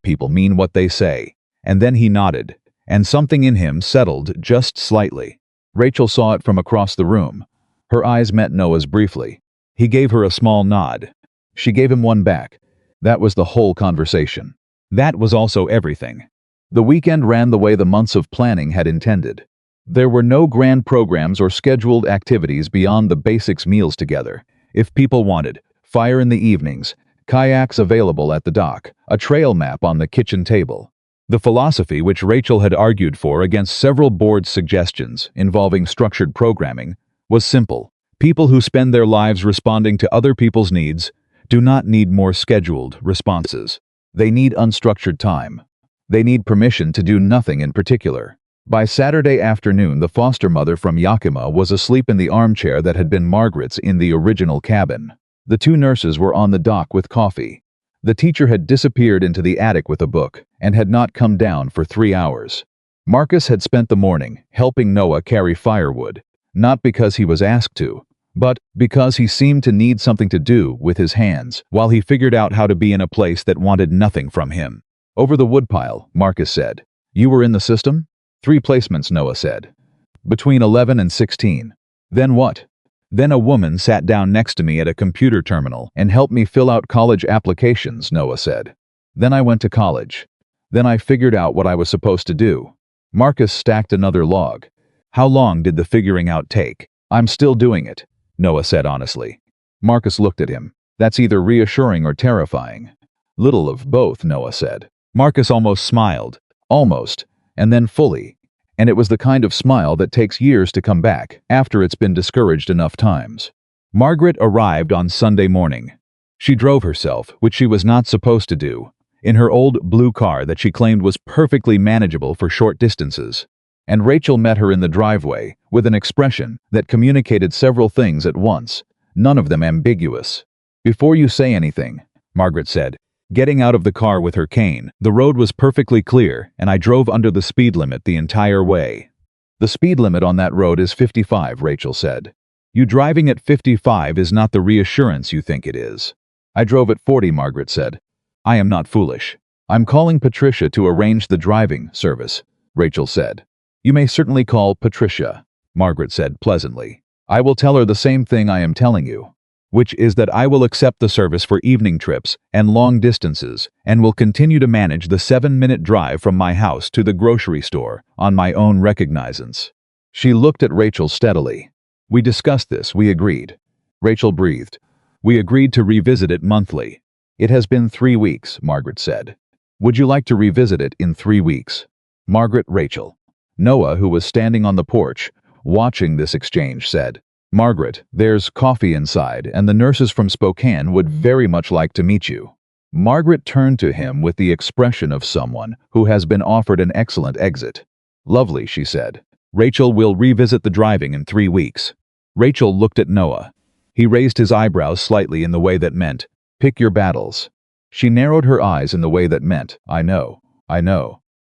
people mean what they say. And then he nodded, and something in him settled just slightly. Rachel saw it from across the room. Her eyes met Noah's briefly. He gave her a small nod. She gave him one back. That was the whole conversation. That was also everything. The weekend ran the way the months of planning had intended. There were no grand programs or scheduled activities beyond the basics: meals together, if people wanted, fire in the evenings, kayaks available at the dock, a trail map on the kitchen table. The philosophy which Rachel had argued for against several board suggestions involving structured programming was simple. People who spend their lives responding to other people's needs do not need more scheduled responses. They need unstructured time. They need permission to do nothing in particular. By Saturday afternoon, the foster mother from Yakima was asleep in the armchair that had been Margaret's in the original cabin. The two nurses were on the dock with coffee. The teacher had disappeared into the attic with a book and had not come down for 3 hours. Marcus had spent the morning helping Noah carry firewood, not because he was asked to, but because he seemed to need something to do with his hands while he figured out how to be in a place that wanted nothing from him. "Over the woodpile," Marcus said. "You were in the system?" 3 placements, Noah said. "Between 11 and 16. Then what?" "Then a woman sat down next to me at a computer terminal and helped me fill out college applications," Noah said. "Then I went to college. Then I figured out what I was supposed to do." Marcus stacked another log. "How long did the figuring out take?" "I'm still doing it," Noah said honestly. Marcus looked at him. "That's either reassuring or terrifying." "Little of both," Noah said. Marcus almost smiled. Almost. And then fully. And it was the kind of smile that takes years to come back after it's been discouraged enough times. Margaret arrived on Sunday morning. She drove herself, which she was not supposed to do, in her old blue car that she claimed was perfectly manageable for short distances. And Rachel met her in the driveway with an expression that communicated several things at once, none of them ambiguous. "Before you say anything," Margaret said, getting out of the car with her cane, "the road was perfectly clear, and I drove under the speed limit the entire way." "The speed limit on that road is 55, Rachel said. "You driving at 55 is not the reassurance you think it is." "I drove at 40, Margaret said. "I am not foolish. I'm calling Patricia to arrange the driving service," Rachel said. "You may certainly call Patricia," Margaret said pleasantly. "I will tell her the same thing I am telling you, which is that I will accept the service for evening trips and long distances and will continue to manage the 7-minute drive from my house to the grocery store on my own recognizance." She looked at Rachel steadily. "We discussed this, we agreed." Rachel breathed. "We agreed to revisit it monthly." "It has been 3 weeks, Margaret said. "Would you like to revisit it in 3 weeks?" Margaret, Rachel. Noah, who was standing on the porch, watching this exchange, said, "Margaret, there's coffee inside, and the nurses from Spokane would very much like to meet you." Margaret turned to him with the expression of someone who has been offered an excellent exit. "Lovely," she said. "Rachel will revisit the driving in 3 weeks." Rachel looked at Noah. He raised his eyebrows slightly in the way that meant, "Pick your battles." She narrowed her eyes in the way that meant, I know.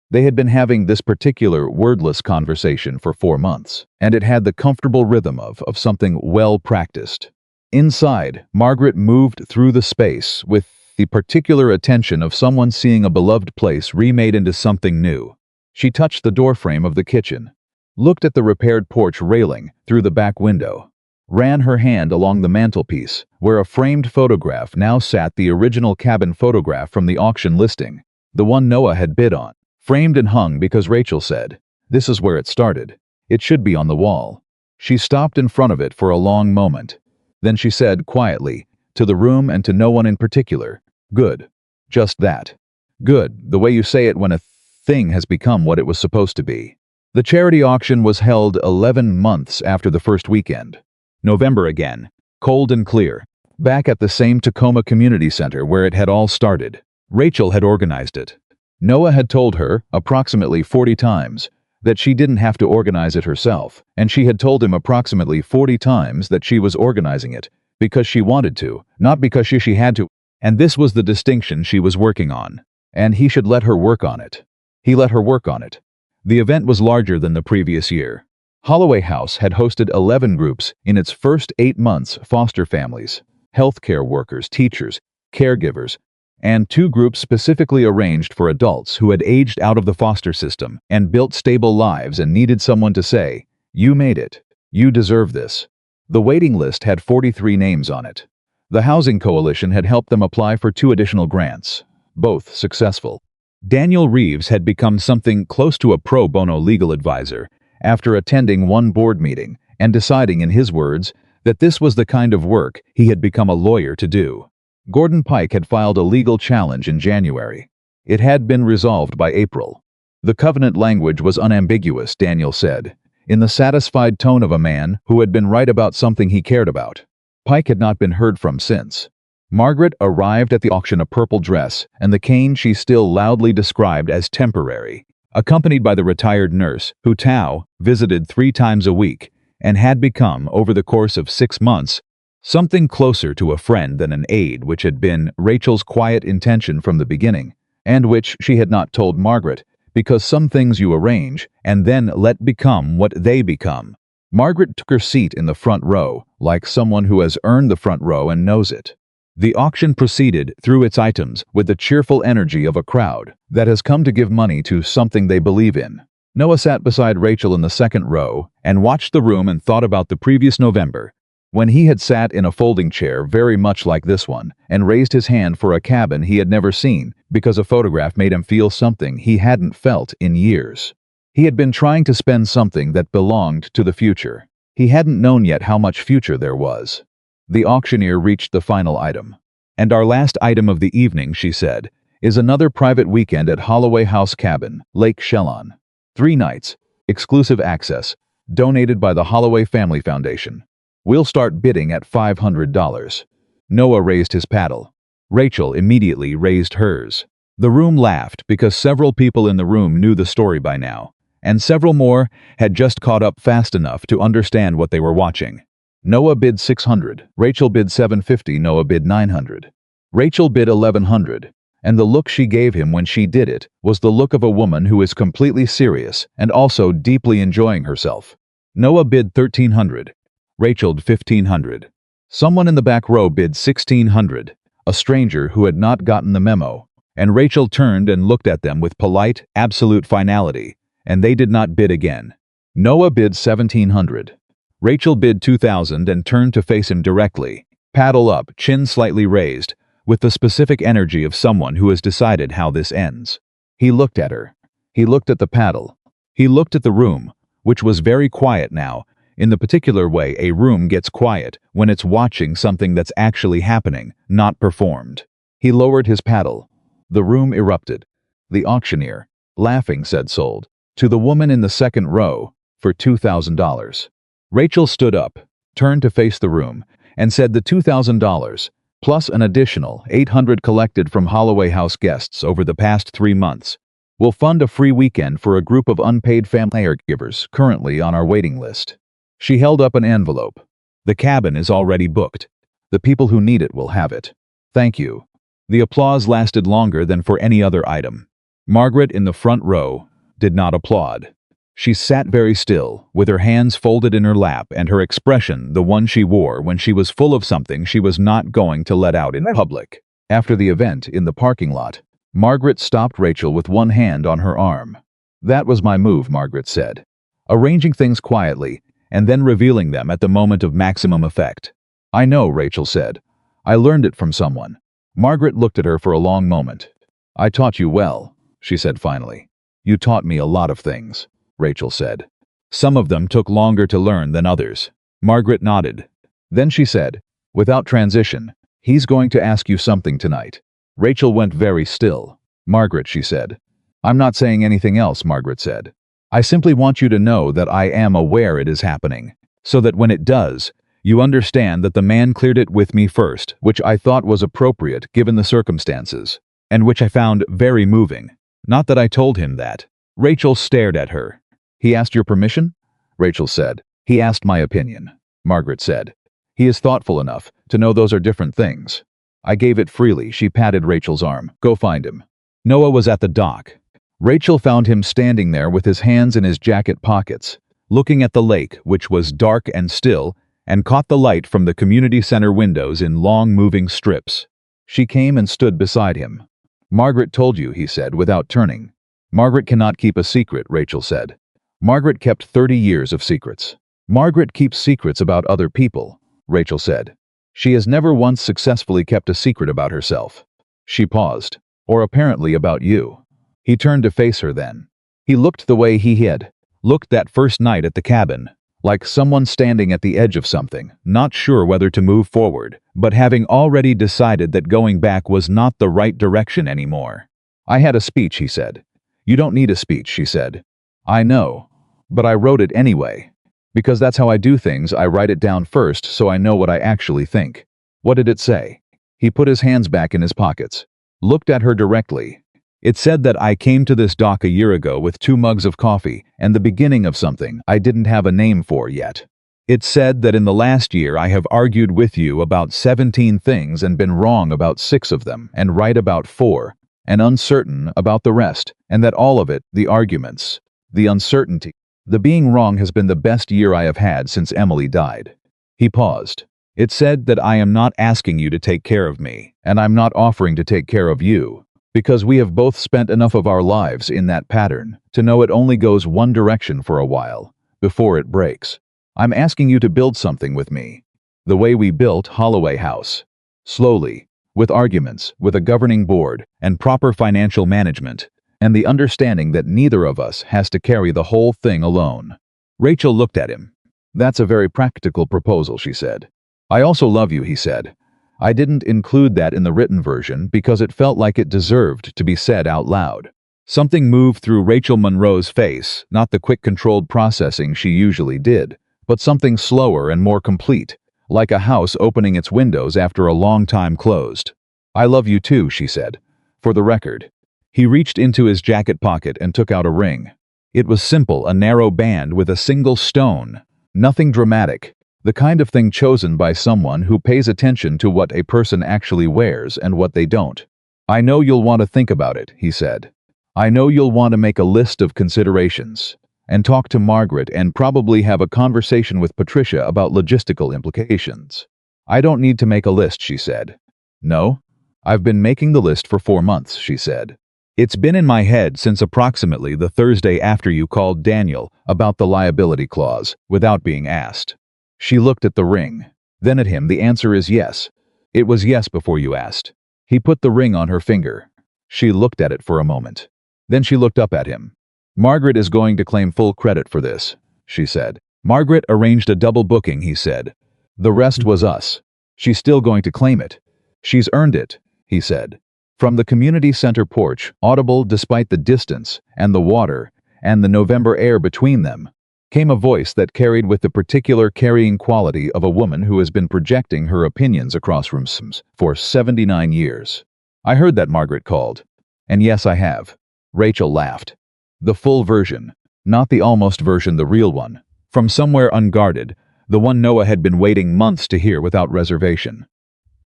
They had been having this particular wordless conversation for 4 months, and it had the comfortable rhythm of something well practiced. Inside, Margaret moved through the space with the particular attention of someone seeing a beloved place remade into something new. She touched the doorframe of the kitchen, looked at the repaired porch railing through the back window, ran her hand along the mantelpiece, where a framed photograph now sat, the original cabin photograph from the auction listing, the one Noah had bid on, framed and hung because Rachel said, "This is where it started. It should be on the wall." She stopped in front of it for a long moment. Then she said quietly, to the room and to no one in particular, "Good. Just that. Good, the way you say it when a thing has become what it was supposed to be." The charity auction was held 11 months after the first weekend. November again, cold and clear, back at the same Tacoma Community Center where it had all started. Rachel had organized it. Noah had told her, approximately 40 times, that she didn't have to organize it herself, and she had told him approximately 40 times that she was organizing it because she wanted to, not because she had to, and this was the distinction she was working on, and he should let her work on it. He let her work on it. The event was larger than the previous year. Holloway House had hosted 11 groups in its first 8 months: foster families, healthcare workers, teachers, caregivers, and 2 groups specifically arranged for adults who had aged out of the foster system and built stable lives and needed someone to say, "You made it. You deserve this." The waiting list had 43 names on it. The Housing Coalition had helped them apply for 2 additional grants, both successful. Daniel Reeves had become something close to a pro bono legal advisor after attending one board meeting and deciding, in his words, that this was the kind of work he had become a lawyer to do. Gordon Pike had filed a legal challenge in January. It had been resolved by April. The covenant language was unambiguous, Daniel said, in the satisfied tone of a man who had been right about something he cared about. Pike had not been heard from since. Margaret arrived at the auction, a purple dress and the cane she still loudly described as temporary, accompanied by the retired nurse who Tao visited 3 times a week and had become, over the course of 6 months, something closer to a friend than an aide, which had been Rachel's quiet intention from the beginning, and which she had not told Margaret, because some things you arrange and then let become what they become. Margaret took her seat in the front row, like someone who has earned the front row and knows it. The auction proceeded through its items with the cheerful energy of a crowd that has come to give money to something they believe in. Noah sat beside Rachel in the second row and watched the room and thought about the previous November, when he had sat in a folding chair very much like this one and raised his hand for a cabin he had never seen because a photograph made him feel something he hadn't felt in years. He had been trying to spend something that belonged to the future. He hadn't known yet how much future there was. The auctioneer reached the final item. "And our last item of the evening," she said, "is another private weekend at Holloway House Cabin, Lake Chelan. 3 nights, exclusive access, donated by the Holloway Family Foundation. We'll start bidding at $500. Noah raised his paddle. Rachel immediately raised hers. The room laughed because several people in the room knew the story by now, and several more had just caught up fast enough to understand what they were watching. Noah bid $600, Rachel bid $750, Noah bid $900. Rachel bid $1,100, and the look she gave him when she did it was the look of a woman who is completely serious and also deeply enjoying herself. Noah bid $1,300, Rachel bid $1,500. Someone in the back row bid $1,600, a stranger who had not gotten the memo, and Rachel turned and looked at them with polite, absolute finality, and they did not bid again. Noah bid $1,700. Rachel bid $2,000 and turned to face him directly, paddle up, chin slightly raised, with the specific energy of someone who has decided how this ends. He looked at her. He looked at the paddle. He looked at the room, which was very quiet now, in the particular way a room gets quiet when it's watching something that's actually happening, not performed. He lowered his paddle. The room erupted. The auctioneer, laughing, said sold to the woman in the second row for $2,000. Rachel stood up, turned to face the room, and said the $2,000, plus an additional $800 collected from Holloway House guests over the past 3 months, will fund a free weekend for a group of unpaid family caregivers currently on our waiting list. She held up an envelope. "The cabin is already booked. The people who need it will have it. Thank you." The applause lasted longer than for any other item. Margaret in the front row did not applaud. She sat very still, with her hands folded in her lap and her expression the one she wore when she was full of something she was not going to let out in public. After the event in the parking lot, Margaret stopped Rachel with one hand on her arm. "That was my move," Margaret said. "Arranging things quietly and then revealing them at the moment of maximum effect." "I know," Rachel said. "I learned it from someone." Margaret looked at her for a long moment. "I taught you well," she said finally. "You taught me a lot of things," Rachel said. "Some of them took longer to learn than others." Margaret nodded. Then she said, without transition, "He's going to ask you something tonight." Rachel went very still. "Margaret," she said. "I'm not saying anything else," Margaret said. "I simply want you to know that I am aware it is happening, so that when it does, you understand that the man cleared it with me first, which I thought was appropriate given the circumstances, and which I found very moving. Not that I told him that." Rachel stared at her. "He asked your permission?" Rachel said. "He asked my opinion," Margaret said. "He is thoughtful enough to know those are different things." "I gave it freely." She patted Rachel's arm. "Go find him." Noah was at the dock. Rachel found him standing there with his hands in his jacket pockets, looking at the lake, which was dark and still, and caught the light from the community center windows in long moving strips. She came and stood beside him. "Margaret told you," he said, without turning. "Margaret cannot keep a secret," Rachel said. "Margaret kept 30 years of secrets." "Margaret keeps secrets about other people," Rachel said. "She has never once successfully kept a secret about herself." She paused. "Or apparently about you." He turned to face her then. He looked the way he had looked that first night at the cabin, like someone standing at the edge of something, not sure whether to move forward, but having already decided that going back was not the right direction anymore. "I had a speech," he said. "You don't need a speech," she said. "I know. But I wrote it anyway. Because that's how I do things. I write it down first so I know what I actually think." "What did it say?" He put his hands back in his pockets, looked at her directly. "It said that I came to this dock a year ago with 2 mugs of coffee and the beginning of something I didn't have a name for yet. It said that in the last year I have argued with you about 17 things and been wrong about 6 of them and right about 4, and uncertain about the rest, and that all of it, the arguments, the uncertainty, the being wrong has been the best year I have had since Emily died." He paused. "It said that I am not asking you to take care of me, and I'm not offering to take care of you, because we have both spent enough of our lives in that pattern to know it only goes one direction for a while, before it breaks. I'm asking you to build something with me, the way we built Holloway House. Slowly, with arguments, with a governing board, and proper financial management, and the understanding that neither of us has to carry the whole thing alone." Rachel looked at him. "That's a very practical proposal," she said. "I also love you," he said. "I didn't include that in the written version because it felt like it deserved to be said out loud." Something moved through Rachel Monroe's face, not the quick controlled processing she usually did, but something slower and more complete, like a house opening its windows after a long time closed. "I love you too," she said. "For the record." He reached into his jacket pocket and took out a ring. It was simple, a narrow band with a single stone. Nothing dramatic. The kind of thing chosen by someone who pays attention to what a person actually wears and what they don't. "I know you'll want to think about it," he said. "I know you'll want to make a list of considerations, and talk to Margaret and probably have a conversation with Patricia about logistical implications." "I don't need to make a list," she said. "No? I've been making the list for 4 months," she said. "It's been in my head since approximately the Thursday after you called Daniel about the liability clause, without being asked." She looked at the ring, then at him. "The answer is yes. It was yes before you asked." He put the ring on her finger. She looked at it for a moment. Then she looked up at him. "Margaret is going to claim full credit for this," she said. "Margaret arranged a double booking," he said. "The rest was us. She's still going to claim it. She's earned it," he said. From the community center porch, audible despite the distance and the water and the November air between them, came a voice that carried with the particular carrying quality of a woman who has been projecting her opinions across rooms for 79 years. "I heard that," Margaret called. "And yes, I have." Rachel laughed. "The full version, not the almost version, the real one. From somewhere unguarded, the one Noah had been waiting months to hear without reservation."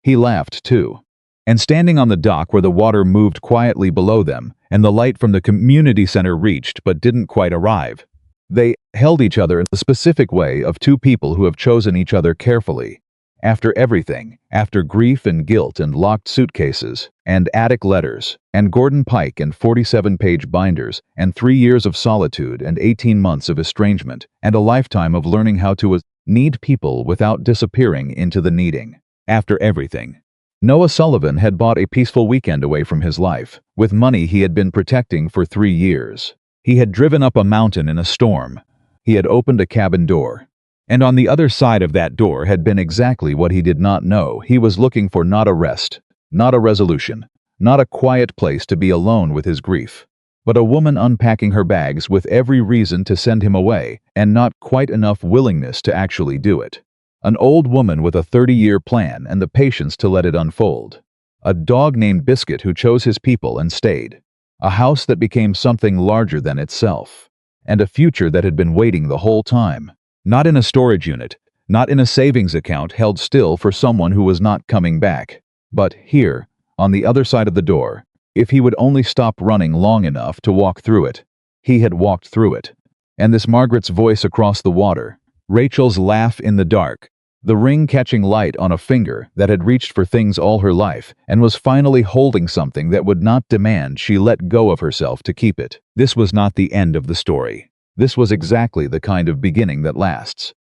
He laughed too. And standing on the dock where the water moved quietly below them and the light from the community center reached but didn't quite arrive, they held each other in the specific way of 2 people who have chosen each other carefully, After everything, after grief and guilt and locked suitcases, and attic letters, and Gordon Pike and 47-page binders, and 3 years of solitude and 18 months of estrangement, and a lifetime of learning how to need people without disappearing into the needing. After everything, Noah Sullivan had bought a peaceful weekend away from his life, with money he had been protecting for 3 years. He had driven up a mountain in a storm. He had opened a cabin door. And on the other side of that door had been exactly what he did not know. He was looking for not a rest, not a resolution, not a quiet place to be alone with his grief, but a woman unpacking her bags with every reason to send him away and not quite enough willingness to actually do it. An old woman with a 30-year plan and the patience to let it unfold. A dog named Biscuit who chose his people and stayed. A house that became something larger than itself. And a future that had been waiting the whole time. Not in a storage unit, not in a savings account held still for someone who was not coming back, but here, on the other side of the door, if he would only stop running long enough to walk through it. He had walked through it. And this Margaret's voice across the water, Rachel's laugh in the dark, the ring catching light on a finger that had reached for things all her life and was finally holding something that would not demand she let go of herself to keep it. This was not the end of the story. This was exactly the kind of beginning that lasts.